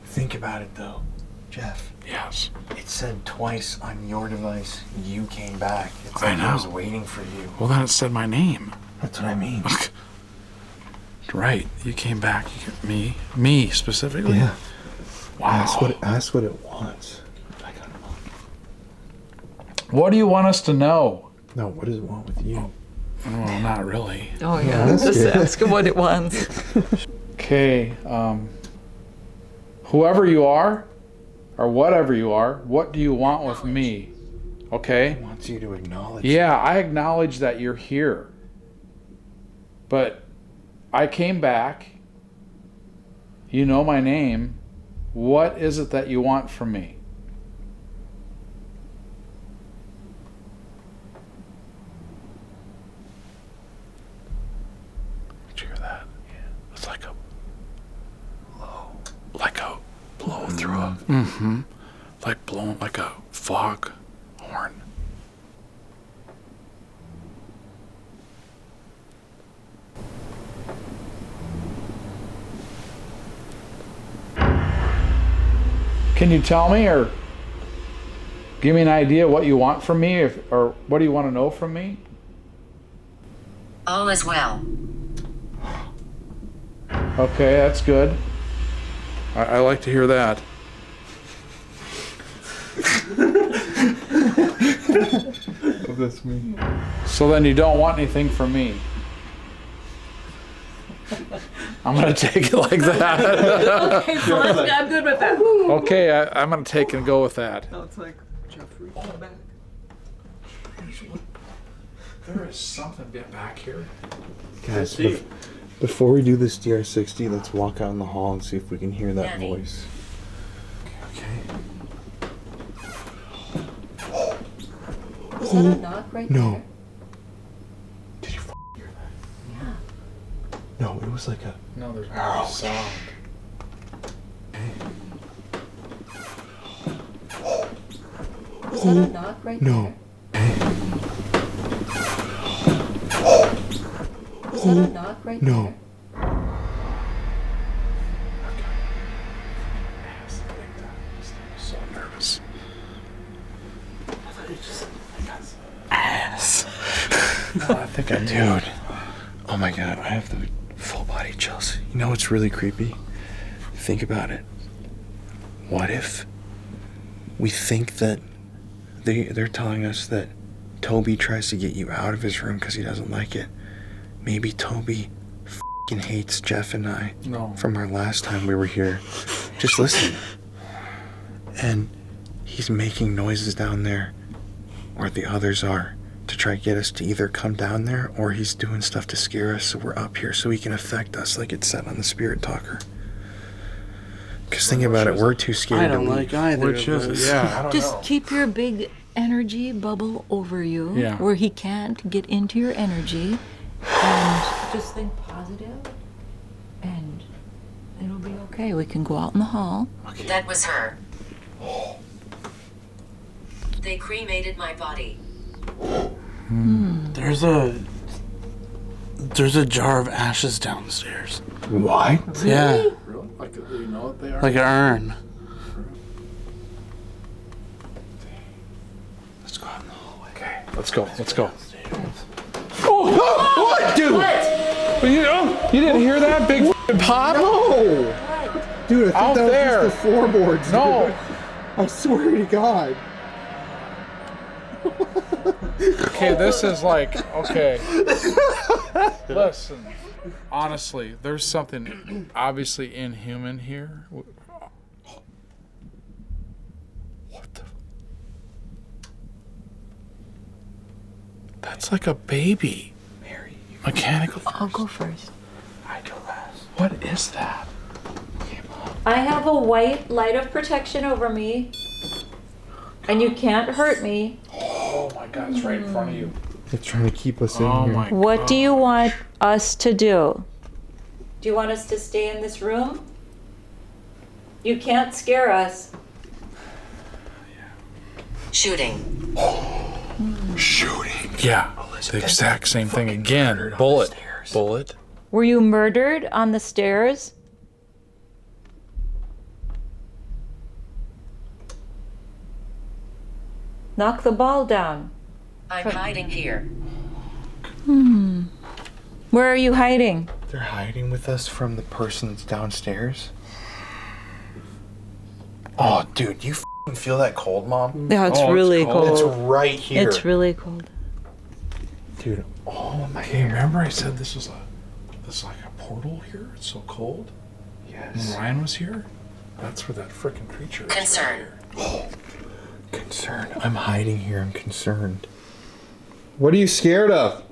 Think about it though, Jeff. Yes. It said twice on your device, you came back. It's I like know. I was waiting for you. Well, then it said my name. That's what I mean. Right. You came back. Me specifically. Yeah. Wow. Ask what it wants. What do you want us to know? No, what does it want with you? Well, not really. Oh yeah, just ask him what it wants. Okay. Whoever you are, or whatever you are, what do you want with me? Okay. It wants you to acknowledge. Yeah, I acknowledge that you're here. But I came back. You know my name. What is it that you want from me? Did you hear that? Yeah. It's like a blow through a like blowing like a fog horn. Can you tell me or give me an idea what you want from me, or what do you want to know from me? All is well. Okay, that's good. I like to hear that. Oh, that's me. So then you don't want anything from me. I'm gonna take it like that. Okay, so I'm good with that. Okay, I'm gonna take and go with that. No, it's like Jeffrey, come back. There is something back here. Guys, before we do this DR60, let's walk out in the hall and see if we can hear that voice. Okay. Was that a knock right No. there? Did you hear that? Yeah. No, it was like a... No, there's no sound. Was that a knock right No. there? Was that a knock right No. there? So nervous. Ass. No, I think I do. Dude. Oh my God, I have the full body chills. You know what's really creepy? Think about it. What if we think that they're telling us that Toby tries to get you out of his room because he doesn't like it? Maybe Toby f***ing hates Jeff and I from our last time we were here. Just listen. And he's making noises down there, or the others are, to try to get us to either come down there, or he's doing stuff to scare us so we're up here so he can affect us like it said on the Spirit Talker. Because think about it, we're too scared to leave. I don't like either. Which is it? Yeah, I don't Just know. keep your big energy bubble over you, where he can't get into your energy, and just think positive, and it'll be okay. We can go out in the hall. That was her. They cremated my body. There's a jar of ashes downstairs. What? Yeah, Really? Like, do you know what they are? like an urn. Let's go out in the hallway. Okay, let's go. Let's go. Oh, what, dude? But you didn't hear that big f***ing pop? No. Dude, I Out think that there. was just the floorboards. Dude. No. I swear to God. Okay, this is like, okay. Listen, honestly, there's something obviously inhuman here. What the? That's like a baby. Mary. Mechanical. I'll go first. What is that? I have a white light of protection over me, and you can't hurt me. Oh my God, it's right in front of you. They're trying to keep us in Oh here. my God. What do you want us to do? Do you want us to stay in this room? You can't scare us. Shooting. Shooting. Yeah, the exact same thing again. Bullet. Bullet. Were you murdered on the stairs? Knock the ball down. I'm hiding here. Where are you hiding? They're hiding with us from the person that's downstairs. Oh, dude, you f***ing feel that cold, Mom? Yeah, it's Oh, it's really cold. cold. It's right here. It's really cold. Dude, oh my Okay, remember I said this is like a portal here? It's so cold. When Yes. Ryan was here, that's where that frickin' creature is. Concern. Right here. Concerned. I'm hiding here. I'm concerned. What are you scared of?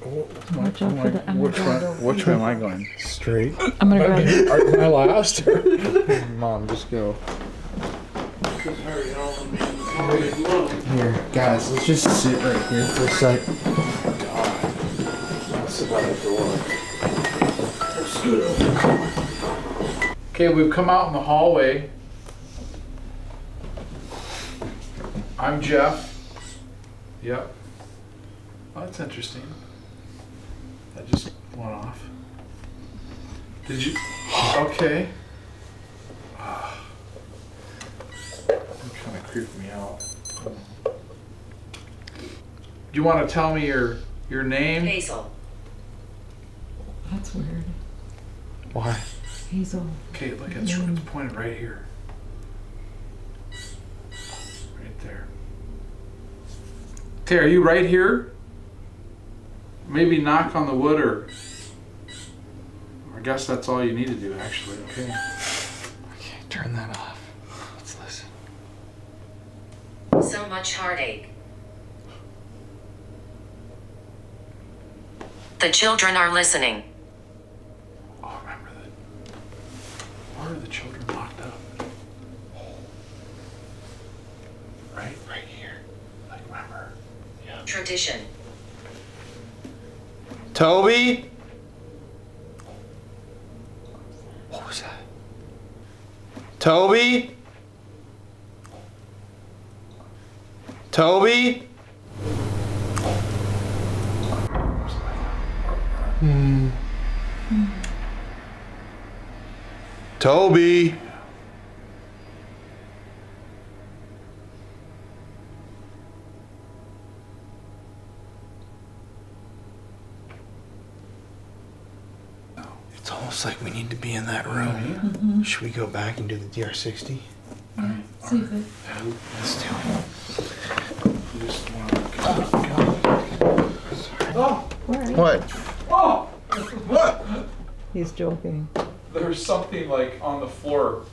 Watch out for the Which way am I going? Straight. I'm gonna grab it. Am I last? Mom, just go. Here, guys, let's just sit right here for a sec. Okay, we've come out in the hallway. I'm Jeff. Yep. Oh, that's interesting. That just went off. Did you? Okay. That kind of creeped me out. Do you want to tell me your name? Hazel. That's weird. Why? Hazel. Okay, look, it's pointed right here. Right there. Okay, are you right here? Maybe knock on the wood, or I guess that's all you need to do, actually. Okay. Okay, turn that off. Let's listen. So much heartache. The children are listening. Oh, remember that. Where are the children locked up? Right? Right here. Like, remember? Yeah. Tradition. Toby? What was that? Toby? Toby? Toby? It's almost like we need to be in that room. Should we go back and do the DR60? See if it. Let's do it. You just want to Where are you? What? Oh! What? He's joking. There's something like on the floor.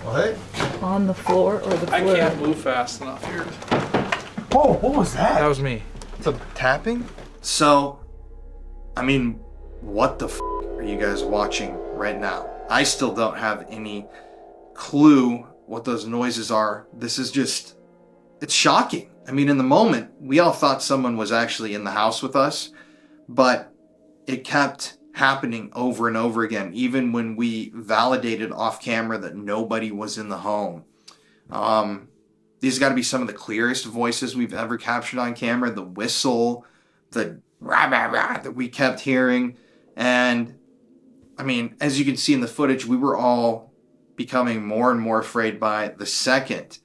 What? On the floor or the floor? I can't move fast enough here. Whoa, what was that? That was me. It's a tapping? So, I mean, what the f are you guys watching right now? I still don't have any clue what those noises are. This is just, it's shocking. I mean, in the moment, we all thought someone was actually in the house with us, but it kept happening over and over again, even when we validated off camera that nobody was in the home. These got to be some of the clearest voices we've ever captured on camera. The whistle, the rah, rah, rah that we kept hearing. And I mean, as you can see in the footage, we were all becoming more and more afraid by the second.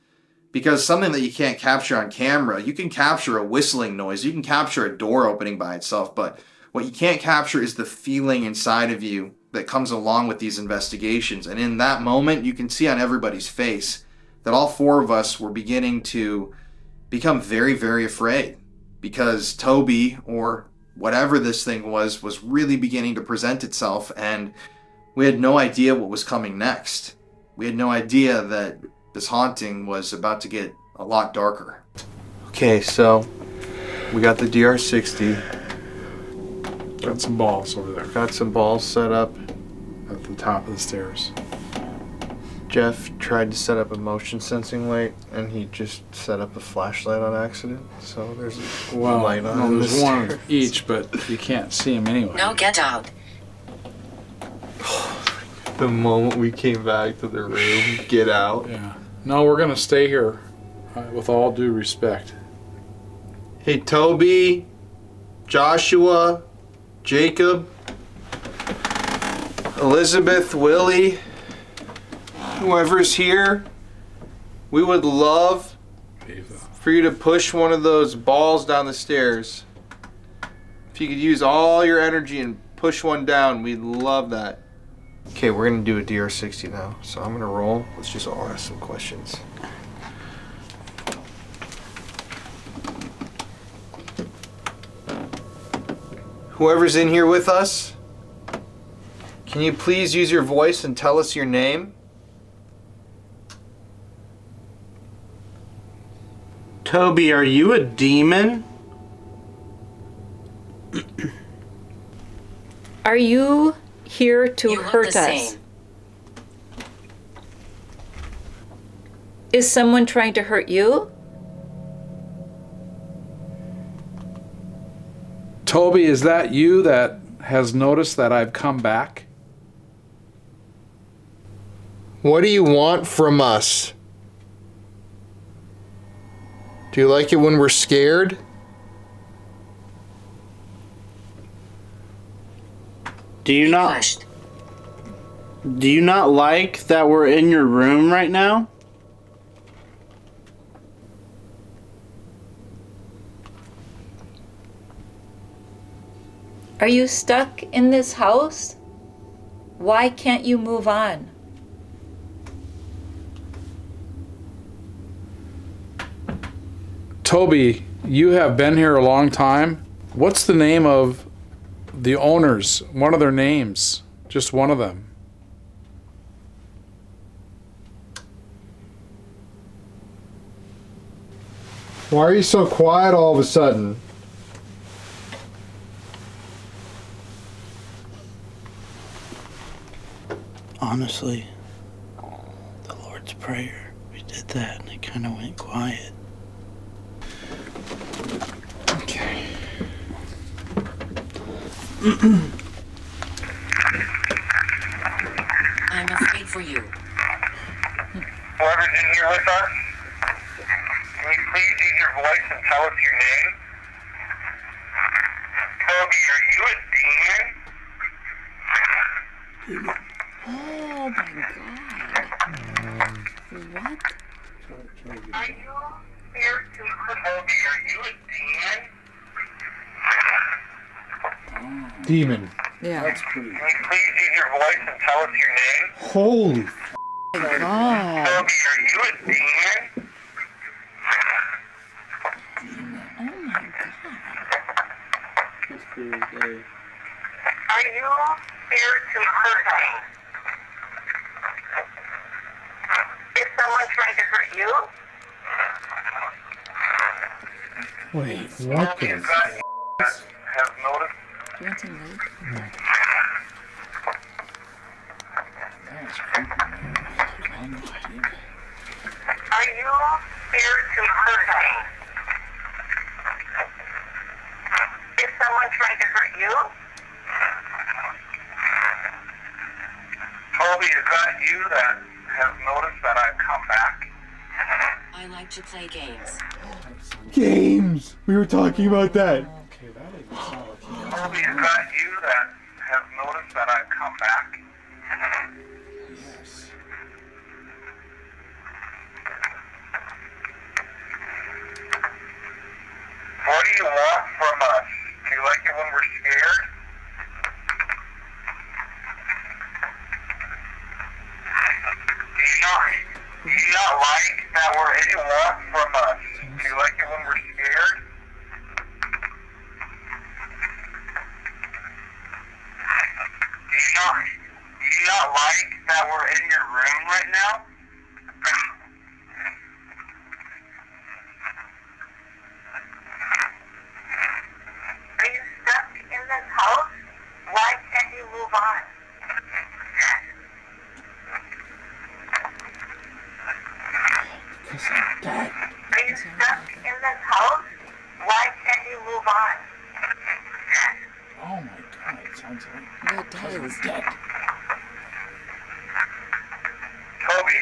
Because something that you can't capture on camera, you can capture a whistling noise, you can capture a door opening by itself, but what you can't capture is the feeling inside of you that comes along with these investigations. And in that moment, you can see on everybody's face that all four of us were beginning to become very, very afraid, because Toby, or whatever this thing was really beginning to present itself, and we had no idea what was coming next. We had no idea that this haunting was about to get a lot darker. Okay, so we got the DR60. Got some balls over there. Got some balls set up at the top of the stairs. Jeff tried to set up a motion sensing light, and he just set up a flashlight on accident. So there's a light on. No, there's one of each, but you can't see them anyway. No, get out. The moment we came back to the room, get out. Yeah. No, we're gonna stay here, with all due respect. Hey, Toby, Joshua, Jacob, Elizabeth, Willie, whoever's here, we would love for you to push one of those balls down the stairs. If you could use all your energy and push one down, we'd love that. Okay, we're gonna do a DR60 now, so I'm gonna roll. Let's just all ask some questions. Whoever's in here with us, can you please use your voice and tell us your name? Toby, are you a demon? Are you here to You look hurt the us? same. Is someone trying to hurt you? Toby, is that you that has noticed that I've come back? What do you want from us? Do you like it when we're scared? Do you not like that we're in your room right now? Are you stuck in this house? Why can't you move on? Toby, you have been here a long time. What's the name of the owners? One of their names. Just one of them. Why are you so quiet all of a sudden? Honestly, the Lord's Prayer, we did that and it kind of went quiet. Okay. I'm afraid for you. Whoever's in here with us, can you please use your voice and tell us your name? Toby, are you a demon? Oh my God. What? Are you here to Toby, are you a demon? Demon. Yeah. Can you please use your voice and tell us your name? Holy Oh my God. Toby, are you a demon? Oh my God. It's clear as day. Are you here to hurt me? Is someone trying to hurt you? Wait, what the? Have noticed? Do you want some milk? Are you here to hurt me? Is someone trying to hurt you? Toby, is that you that has noticed that I've come back? I like to play games. Games! We were talking about that. Okay, that even sound like you. Toby, is that you that has noticed that I've come back? Yes. What do you want from us? Do you like it when we're scared? Do you not like that what do you want from us? Do you like it when we're scared? Do you not like that we're in your room right now? Are you stuck in this house? Why can't you move on? Are you stuck in this house? Why can't you move on? Oh my god, it sounds like It does. dead. Toby,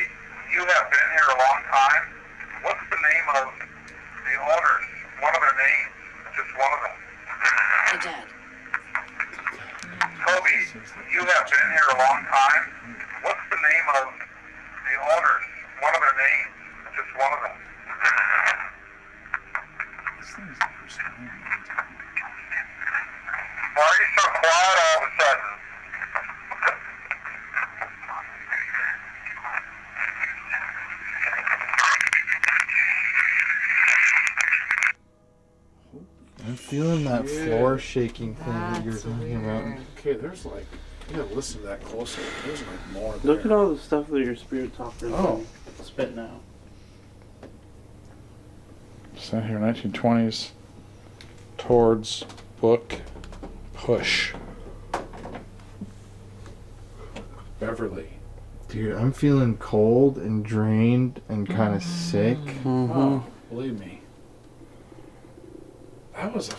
you have been here a long time. What's the name of the owners? One of their names. Just one of them. The dead. Toby, you have been here a long time. What's the name of the owners? One of their names. Just one of them. This thing's never smiling. Why are you so quiet all of a sudden? I'm feeling that floor shaking thing that you're talking about. Okay, there's like, you gotta listen to that closer. There's like more there. Look at all the stuff that your spirit talkers are spitting out. Sent here 1920s. Towards book push. Beverly. Dude, I'm feeling cold and drained and kind of sick. Oh, believe me. That was a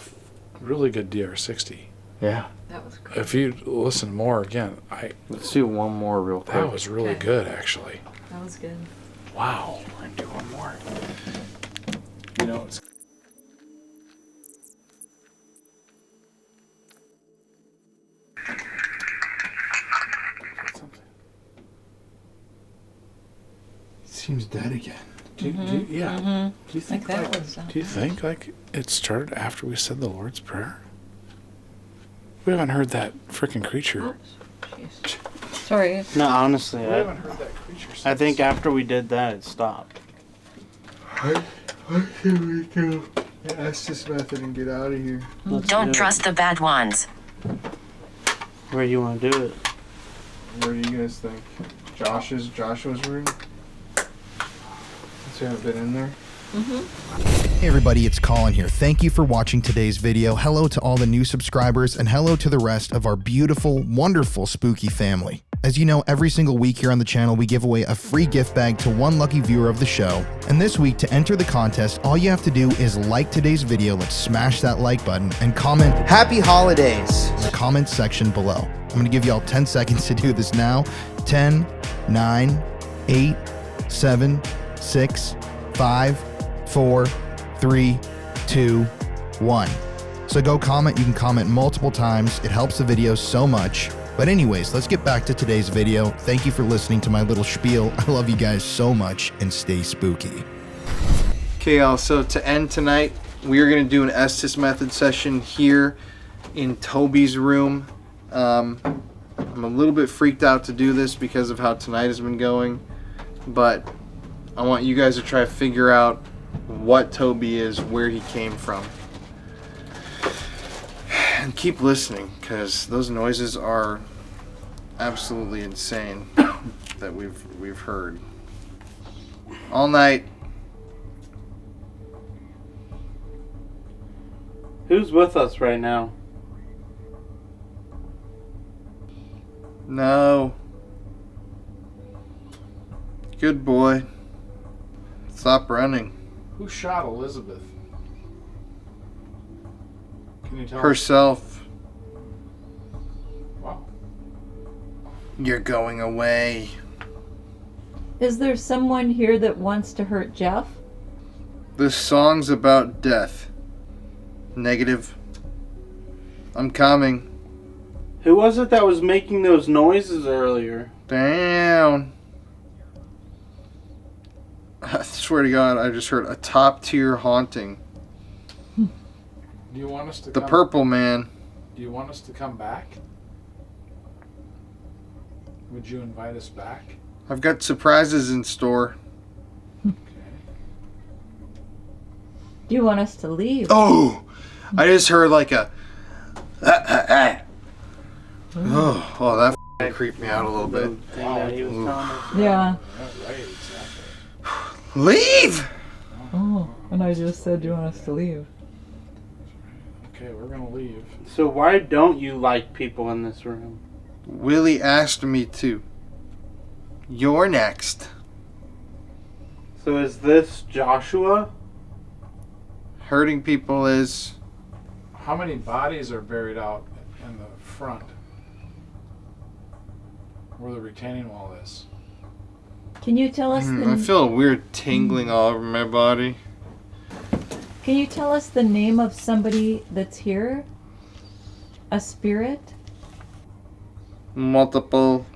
really good DR60. Yeah. That was great. If you listen more again, Let's do one more real quick. that was really Okay. good actually. That was good. Wow. We're gonna do one more. You know, it's something. It seems dead again. Do you think Like that like, was, do you think like it started after we said the Lord's Prayer? We haven't heard that freaking creature. Sorry. No, honestly, We haven't heard that creature since. I think after we did that, it stopped. Why can we go ask this method and get out of here? Let's Don't do it. trust the bad ones. Where you want to do it? Where do you guys think? Joshua's room? Has you ever been in there? Hey everybody, it's Colin here. Thank you for watching today's video. Hello to all the new subscribers and hello to the rest of our beautiful, wonderful spooky family. As you know, every single week here on the channel, we give away a free gift bag to one lucky viewer of the show. And this week, to enter the contest, all you have to do is like today's video. Let's smash that like button and comment Happy Holidays in the comments section below. I'm going to give you all 10 seconds to do this now. 10, 9, 8, 7, 6, 5, 4, 3, 2, 1. So go comment. You can comment multiple times. It helps the video so much. But anyways, let's get back to today's video. Thank you for listening to my little spiel. I love you guys so much and stay spooky. Okay, y'all, so to end tonight, we are going to do an Estes method session here in Toby's room. I'm a little bit freaked out to do this because of how tonight has been going, but I want you guys to try to figure out what Toby is, where he came from. And keep listening, because those noises are absolutely insane that we've heard all night. Who's with us right now? No. Good boy. Stop running. Who shot Elizabeth? Can you tell? herself. Wow. You're going away. Is there someone here that wants to hurt Jeff? This song's about death. Negative. I'm coming. Who was it that was making those noises earlier? Down. I swear to God, I just heard a top tier haunting. Do you want us to The come, purple man. Do you want us to come back? Would you invite us back? I've got surprises in store. Okay. Do you want us to leave? Oh! I just heard like a... Oh, that f***ing creeped me out a little bit. Yeah. Right, exactly. Leave! Oh, and I just said, do you want us to leave? Okay, we're gonna leave. So why don't you like people in this room? Willie asked me to. You're next. So is this Joshua? Hurting people is... How many bodies are buried out in the front? Where the retaining wall is? Can you tell us I feel a weird tingling all over my body. Can you tell us the name of somebody that's here? A spirit? Multiple.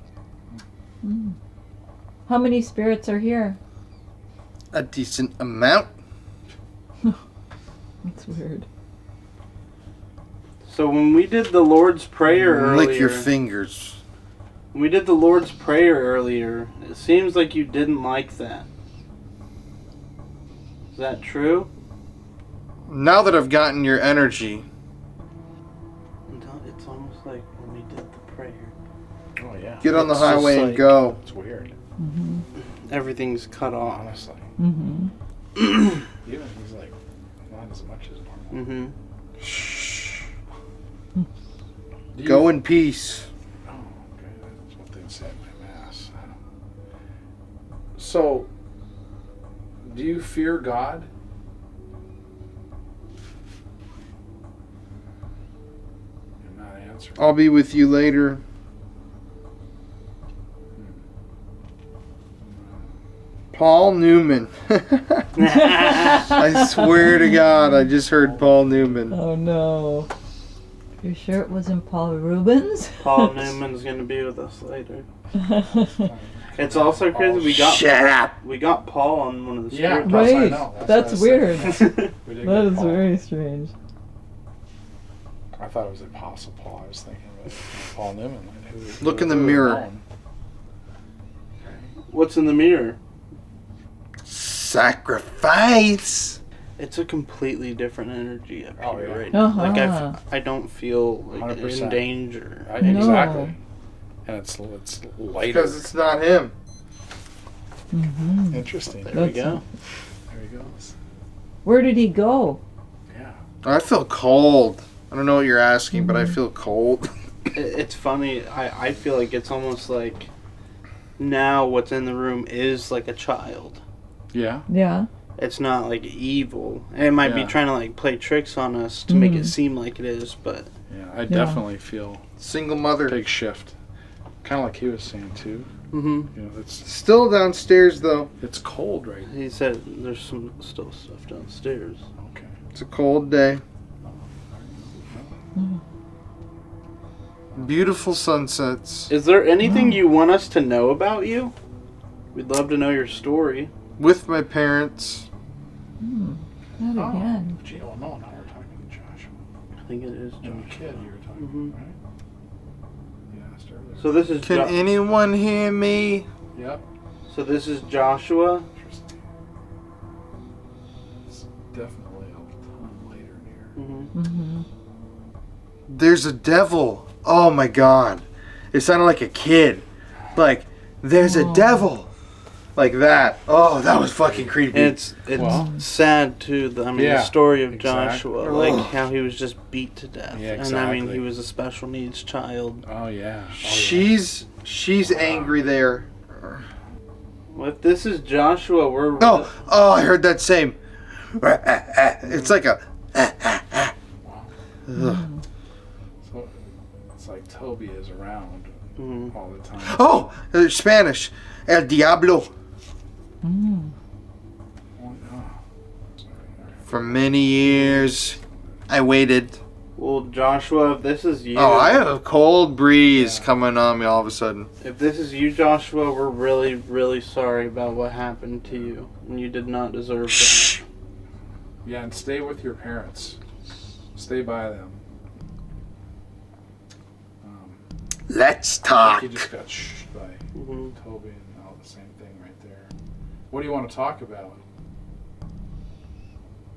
How many spirits are here? A decent amount. That's weird. So when we did the Lord's Prayer earlier... Lick your fingers. When we did the Lord's Prayer earlier, it seems like you didn't like that. Is that true? Now that I've gotten your energy... It's almost like when we did the prayer. Oh yeah. Get on the It's highway just and like- go. It's weird. Mm-hmm. Everything's cut off. Honestly. Mm-hmm. Even he's like, not as much as normal. Mm-hmm. Shh. Do you- Go in peace. Oh, okay. That's what they said in my mass. I don't... So, do you fear God? You're not answering. I'll be with you later. Paul Newman. I swear to God, I just heard Paul Newman. Oh no. You sure it wasn't Paul Rubens? Paul Newman's gonna be with us later. It's also crazy we got Shut up. We got Paul on one of the Yeah, spirit plus I Right. know. That's what I weird. said. We did That get is Paul. very strange. I thought it was the Apostle Paul. I was thinking of Paul Newman. Look in the mirror. What's in the mirror? Sacrifice. It's a completely different energy up Oh, here yeah. right now. Uh-huh. Like I don't feel like 100%. in danger. Right, No. exactly. And it's lighter. Because it's not him. Mm-hmm. Interesting. There we go. There he goes. Where did he go? Yeah. I feel cold. I don't know what you're asking, but I feel cold. It's funny. I feel like it's almost like now what's in the room is like a child. Yeah. Yeah. It's not like evil. It might be Yeah. trying to like play tricks on us to make Mhm. it seem like it is, but Yeah. I definitely feel Single mother. big shift. Kind of like he was saying too. mm-hmm. You know, it's Still downstairs though. cold right now. He said there's some still stuff downstairs. Okay. It's a cold day. Beautiful sunsets. Is there anything you want us to know about you? We'd love to know your story. With my parents. Not again. Gee, oh no, now we're talking to Joshua. I think it is And Josh. the kid you were talking Mhm. about, right? You asked earlier. So this is Can anyone hear me? Yep. so this is Joshua. Interesting. It's definitely a ton later in here. Mm-hmm. Mm-hmm. There's a devil. Oh my God. It sounded like a kid. Like, there's a devil. Like that. Oh, that was fucking creepy. It's Well. sad too. The Yeah, story of exactly. Joshua, like how he was just beat to death, Yeah, and I mean exactly. he was a special needs child. Oh yeah. Oh, She's angry there. Well, if this is Joshua, we're Oh, I heard that same. It's like a. Ugh. So it's like Toby is around all the time. Oh, Spanish. El Diablo. For many years, I waited. Well, Joshua, if this is you... Oh, I have a cold breeze coming on me all of a sudden. If this is you, Joshua, we're really, really sorry about what happened to you. And you did not deserve that. Yeah, and stay with your parents. Stay by them. Let's I talk. think you just got shushed by Toby and all the same thing right there. What do you want to talk about?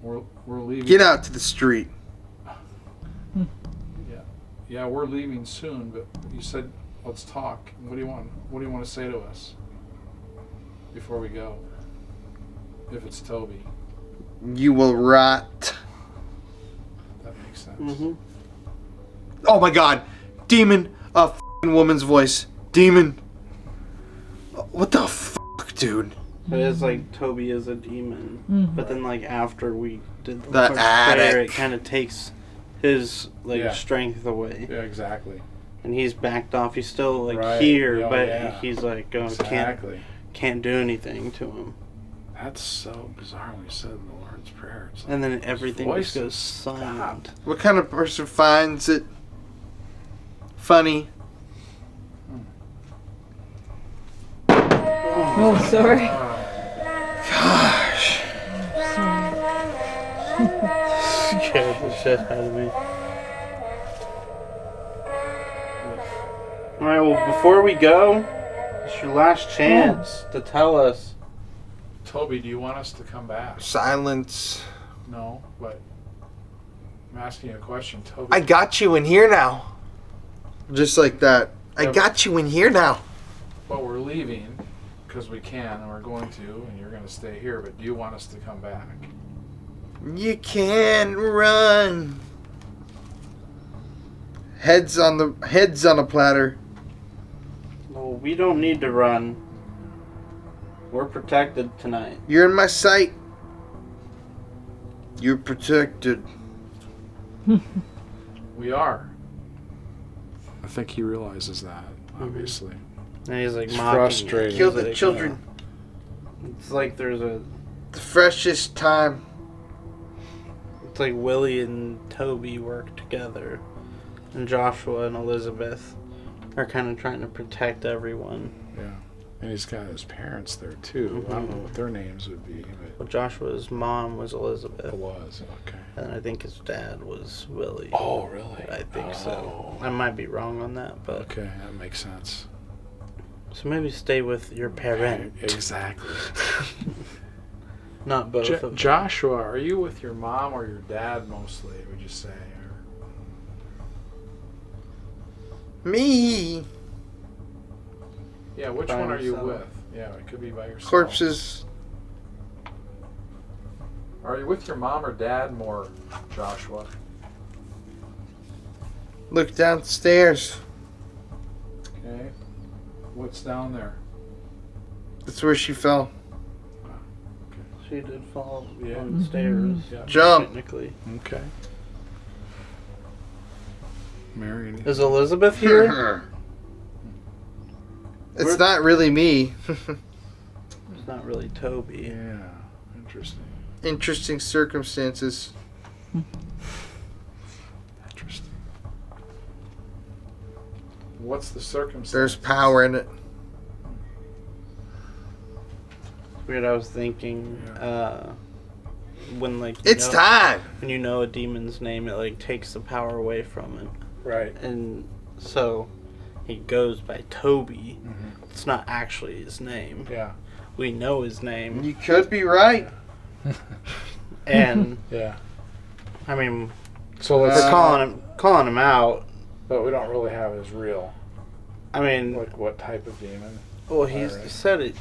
We're leaving. Get out to the street. Yeah, we're leaving soon, but you said let's talk. What do you want? What do you want to say to us before we go? If it's Toby. You will rot. That makes sense. Oh my God, demon! A f***ing woman's voice. Demon. What the fuck, dude? It is like Toby is a demon, but then like after we did the first attic, prayer, it kind of takes his strength away. Yeah, exactly. And he's backed off. He's still like here, but he's like can't do anything to him. That's so bizarre when you said the Lord's Prayer. It's like And then everything just goes stopped. silent. What kind of person finds it funny? Oh, sorry. Gosh. Scared the shit out of me. Alright, well, before we go, it's your last chance to tell us. Toby, do you want us to come back? Silence. No, but I'm asking you a question, Toby. I got you in here now. Just like that. I got you in here now. But we're leaving because we can, and we're going to, and you're going to stay here. But do you want us to come back? You can run. Heads on a platter. Well, we don't need to run. We're protected tonight. You're in my sight. You're protected. We are. I think he realizes that, obviously. And he's like He's mocking frustrated. Kill the children. It's like there's the freshest time. It's like Willie and Toby work together, and Joshua and Elizabeth are kind of trying to protect everyone. Yeah. And he's got his parents there, too. I don't know what their names would be. But Well, Joshua's mom was Elizabeth. it was, okay. And I think his dad was Willie. Oh, really? I think so. I might be wrong on that, but... Okay, that makes sense. So maybe stay with your parent. Exactly. Not both of them. Joshua, are you with your mom or your dad mostly, would you say? Me. Yeah, which By one are you yourself. with? Yeah, it could be by yourself. Corpses. Are you with your mom or dad more, Joshua? Look downstairs. Okay. What's down there? That's where she fell. She did fall Yeah. on the stairs. Yeah. Jump. Technically. Okay. Mary. Is Elizabeth here? It's not really me. It's not really Toby. Yeah. Interesting. Interesting circumstances. Interesting. What's the circumstance? There's power in it. Weird. I was thinking, when like It's time. When you know a demon's name, it like takes the power away from it. Right. And so he goes by Toby. It's not actually his name. Yeah. We know his name. You could be right. And yeah. I mean, So we're let's calling him out. But we don't really have his real. I mean, Like what type of demon? well, he Alright. said it.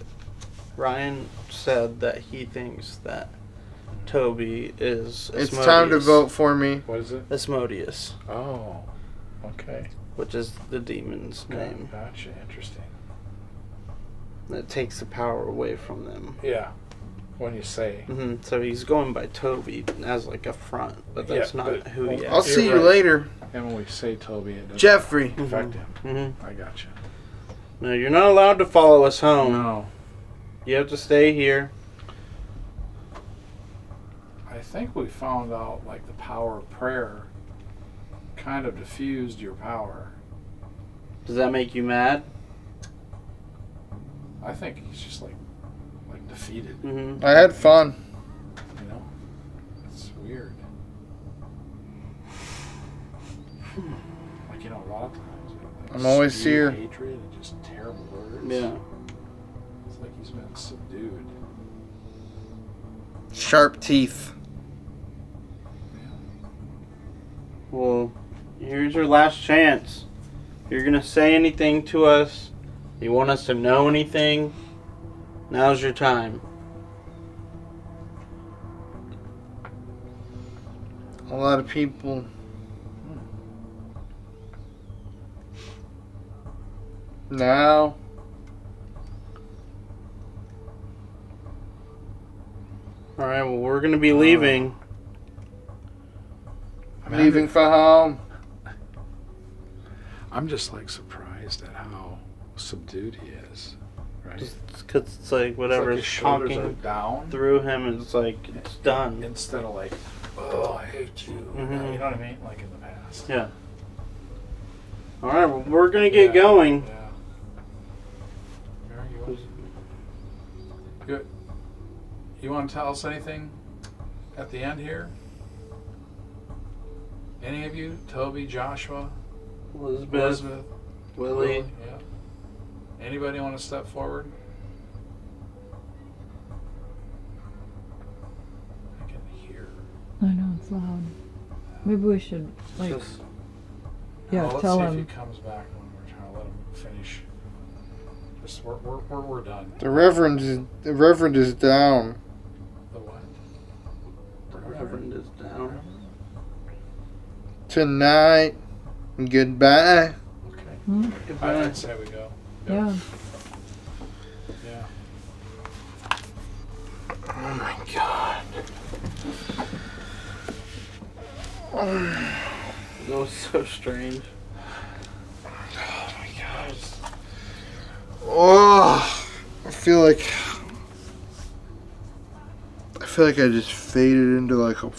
Ryan said that he thinks that Toby is It's Asmodeus. time to vote for me. What is it? Asmodeus, Oh. Okay. which is the demon's name. Gotcha. Interesting. That takes the power away from them. Yeah. When you say. So he's going by Toby as like a front, but that's not who he is. I'll see you later. And when we say Toby, it doesn't Jeffrey. affect him. I got you. No, you're not allowed to follow us home. No. You have to stay here. I think we found out like the power of prayer kind of diffused your power. Does that make you mad? I think he's just like defeated. I had fun. You know? It's weird. Like, you know, a lot of times I'm always here. Hatred and just terrible words. Yeah. It's like he's been subdued. Sharp teeth. Well, here's your last chance. If you're gonna say anything to us, you want us to know anything, now's your time. A lot of people. Now. Alright, well, we're gonna be leaving. Leaving for home. I'm just like surprised at how subdued he is, right? Just 'cause it's like whatever's his shoulders are talking down through him, it's like it's done. Instead of like, oh, I hate you. You know what I mean? Like in the past. Yeah. Alright, well, we're gonna get going. Yeah. Good. You want to tell us anything at the end here? Any of you? Toby, Joshua, Elizabeth, Willie. Yeah. Anybody want to step forward? I can hear. I know, it's loud. Maybe we should, like, Let's tell see him. if he comes back when we're trying to let him finish. Just we're done. The Reverend is down. The what? The Reverend is down. Tonight. Goodbye. Okay. I'd say we go. Yeah. Yeah. Oh my God. That was so strange. Oh my God. Oh, I feel like I just faded into like a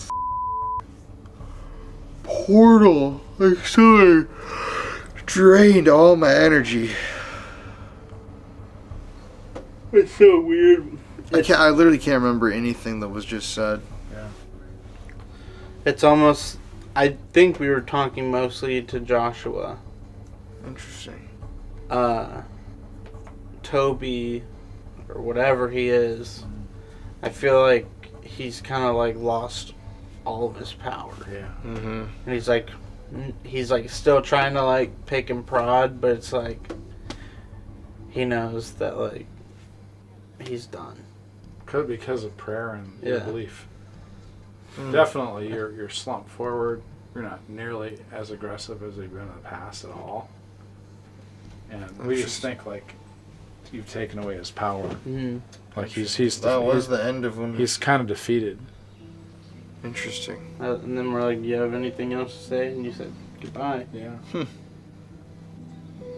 portal. Like someone drained all my energy. It's so weird. I literally can't remember anything that was just said. Yeah. It's almost. I think we were talking mostly to Joshua. Interesting. Toby, or whatever he is, I feel like he's kind of like lost all of his power. Yeah. Mm-hmm. And he's like still trying to like pick and prod, but it's like he knows that like he's done. Could be because of prayer and your Yeah. belief. Definitely, you're slumped forward. You're not nearly as aggressive as you've been in the past at all. And we just think like you've taken away his power. Mm-hmm. Like he's That was the end of when he's kind of defeated. Interesting. And then we're like, "You have anything else to say?" And you said goodbye. Yeah.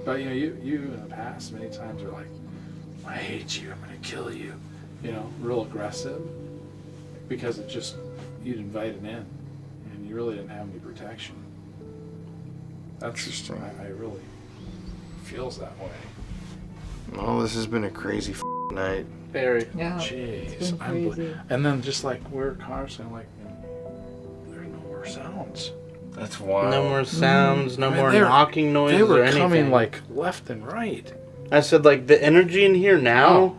But you know, you in the past many times are like, "I hate you. I'm gonna kill you." You know, real aggressive because it just you'd invited in, and you really didn't have any protection. That's interesting. I really feels that way. Oh, this has been a crazy night. Very. Yeah. Jeez, It's been crazy. and then just like we're constantly like, there are no more sounds. That's wild. No more sounds. No I mean, more they're- knocking noises They were or anything. coming like left and right. I said, like the energy in here now,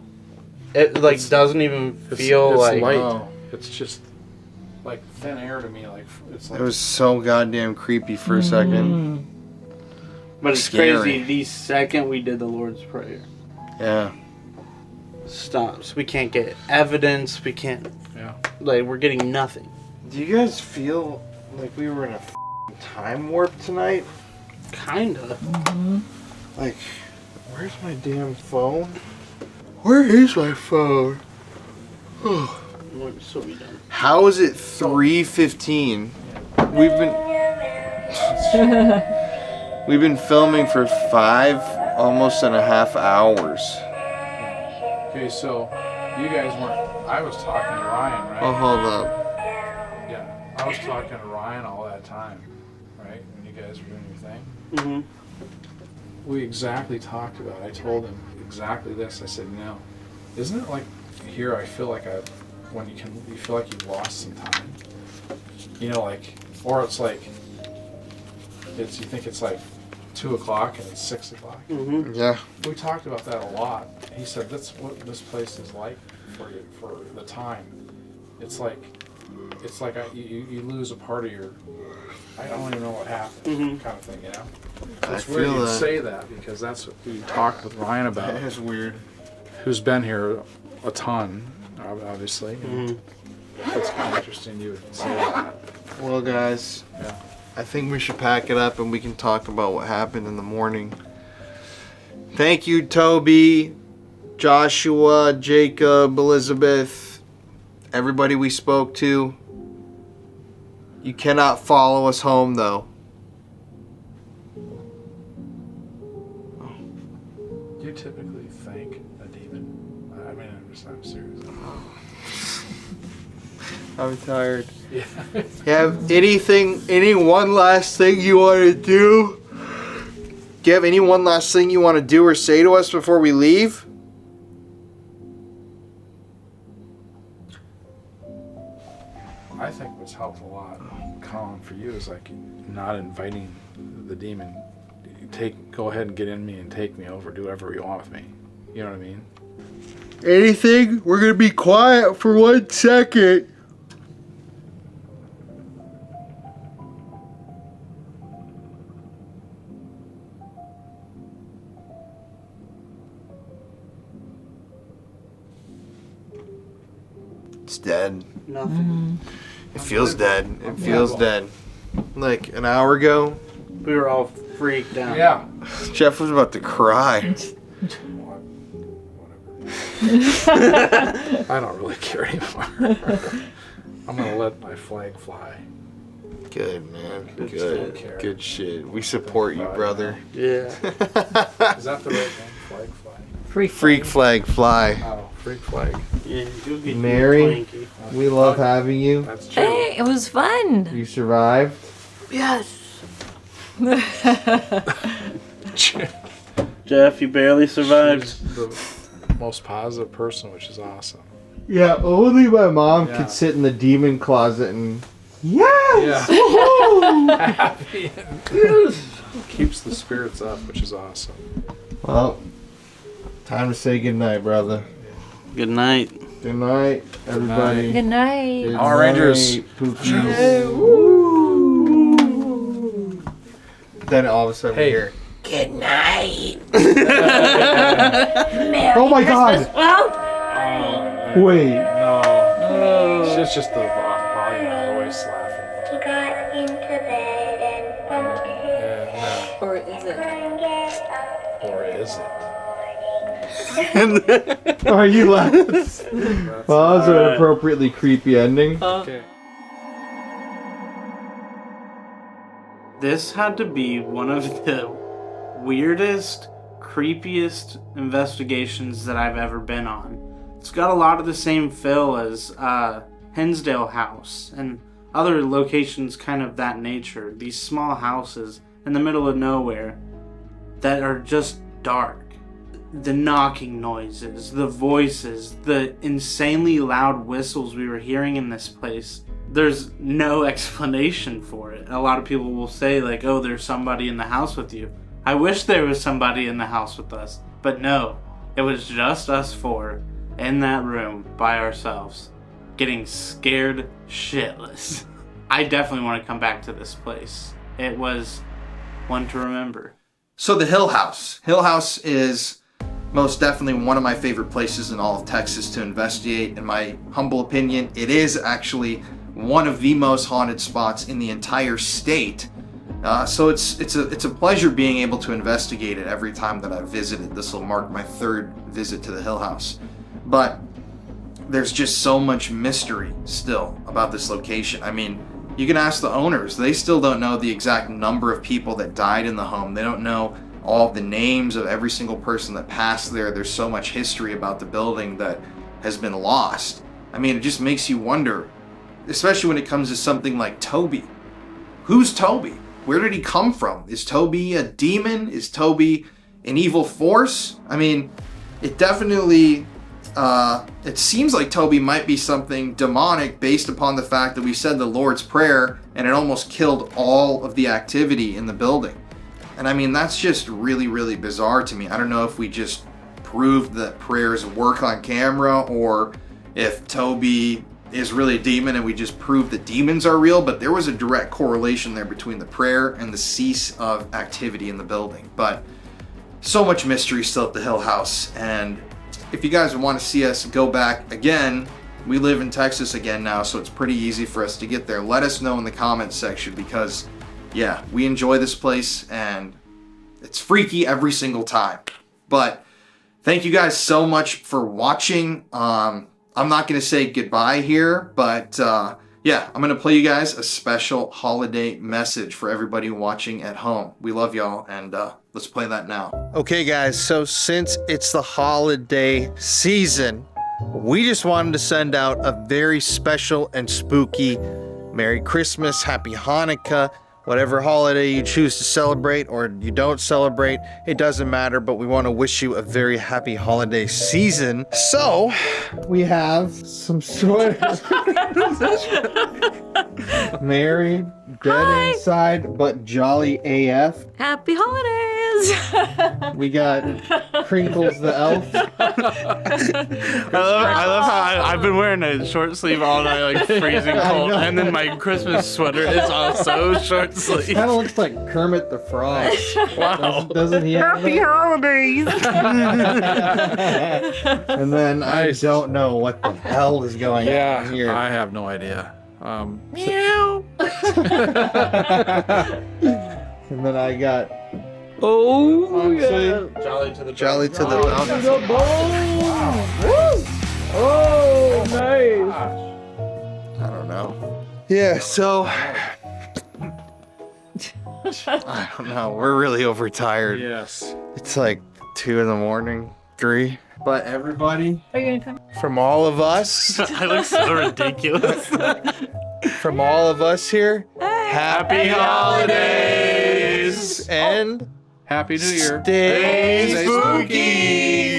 it like doesn't even feel it's like. light. Oh. It's just like thin air to me. Like it's like It was so goddamn creepy for a second. But it's Scary. crazy. The second we did the Lord's Prayer, Yeah. stops. We can't get evidence. We can't. Yeah. Like we're getting nothing. Do you guys feel like we were in a time warp tonight? Kinda. Like, where's my damn phone? Where is my phone? How is it 3:15? We've been filming for 5.5 almost hours. Okay, so you guys weren't. I was talking to Ryan, right? Oh, hold up. Yeah, I was talking to Ryan all that time, right? When you guys were doing your thing. Mm-hmm. We exactly talked about it. I told him exactly this. I said, isn't it like here? I feel like you feel like you've lost some time. Or it's like you think it's like 2 o'clock and it's 6 o'clock. Mm-hmm. Yeah. We talked about that a lot. He said that's what this place is like for you for the time. It's like you lose a part of your. I don't even know what happened, kind of thing, It's weird you say that because that's what we talked with Ryan about. That is weird. Who's been here a ton, obviously. It's kind of interesting you would say that. Well, guys, I think we should pack it up and we can talk about what happened in the morning. Thank you, Toby, Joshua, Jacob, Elizabeth, everybody we spoke to. You cannot follow us home, though. Do you typically thank a demon? I mean, I'm serious. I'm tired. Yeah. You have any one last thing you want to do? Do you have any one last thing you want to do or say to us before we leave? I think what's helped a lot, Colin, for you is like not inviting the demon. Go ahead and get in me and take me over. Do whatever you want with me. You know what I mean? Anything? We're gonna be quiet for 1 second. It's dead. Nothing. It feels dead. It feels dead. Like an hour ago, we were all freaked out. Yeah. Jeff was about to cry. I don't really care anymore. I'm gonna let my flag fly. Good, man. Don't Good. care. Good shit. We support you, brother. Yeah. Is that the right name? Flag fly. Freak flag fly. Oh, freak flag. Yeah, you'll get Mary, we love having you. That's true. Hey, it was fun. You survived. Yes. Jeff, you barely survived. She's the most positive person, which is awesome. Yeah, only my mom Yeah. could sit in the demon closet and yes, Yeah. woohoo! Happy and keeps the spirits up, which is awesome. Well, time to say goodnight, brother. Good night. Good night, everybody. Good night. Good Power Rangers. night, Pookies. Then all of a sudden we hear, Good night. oh my god! Wait. No. It's just the volume. I'm always laughing. He got into bed and bumped his Yeah, Or is it? no. Or is it? Are you laughing? Well, that was an appropriately creepy ending. Okay. This had to be one of the weirdest, creepiest investigations that I've ever been on. It's got a lot of the same feel as Hinsdale House and other locations kind of that nature. These small houses in the middle of nowhere that are just dark. The knocking noises, the voices, the insanely loud whistles we were hearing in this place. There's no explanation for it. A lot of people will say like, oh, there's somebody in the house with you. I wish there was somebody in the house with us. But no, it was just us four in that room by ourselves, getting scared shitless. I definitely want to come back to this place. It was one to remember. So the Hill House. Hill House is most definitely one of my favorite places in all of Texas to investigate. In my humble opinion, it is actually one of the most haunted spots in the entire state. So it's a pleasure being able to investigate it every time that I've visited. This will mark my third visit to the Hill House. But there's just so much mystery still about this location. I mean, you can ask the owners. They still don't know the exact number of people that died in the home. They don't know all of the names of every single person that passed there. There's so much history about the building that has been lost. I mean, it just makes you wonder, especially when it comes to something like Toby. Who's Toby? Where did he come from? Is Toby a demon? Is Toby an evil force? I mean, it definitely, it seems like Toby might be something demonic based upon the fact that we said the Lord's Prayer and it almost killed all of the activity in the building. And I mean, that's just really, really bizarre to me. I don't know if we just proved that prayers work on camera or if Toby is really a demon and we just proved that demons are real, but there was a direct correlation there between the prayer and the cease of activity in the building. But so much mystery still at the Hill House, and if you guys want to see us go back again, we live in Texas again now, so it's pretty easy for us to get there. Let us know in the comments section, because yeah, we enjoy this place and it's freaky every single time. But thank you guys so much for watching. I'm not going to say goodbye here, but yeah, I'm going to play you guys a special holiday message for everybody watching at home. We love y'all, and let's play that now. Okay, guys, so since it's the holiday season, we just wanted to send out a very special and spooky Merry Christmas, Happy Hanukkah, whatever holiday you choose to celebrate or you don't celebrate, it doesn't matter, but we want to wish you a very happy holiday season. So, we have some sweaters. Married, dead inside, but jolly AF. Happy holidays! We got Crinkles the elf. I love how I've been wearing a short sleeve all night, like freezing cold, and then my Christmas sweater is also short sleeve. Kind of looks like Kermit the Frog. Wow. Doesn't he have Happy holidays! And then I don't know what the hell is going on here. I have no idea. Meow. And then I got Jolly to the Jolly to the mountain. Oh, nice. I don't know. Yeah, so I don't know. We're really overtired. Yes. It's like 2 in the morning, 3. But everybody, Are you gonna come? from all of us, I look so ridiculous. from all of us here, Happy holidays! And Happy New Year. stay spooky.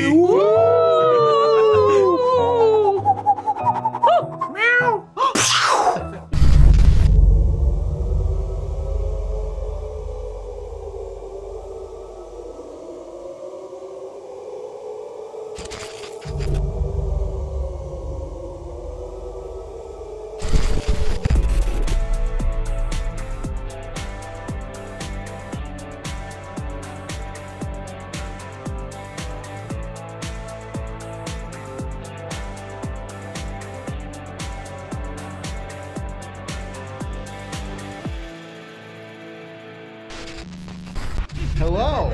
Hello.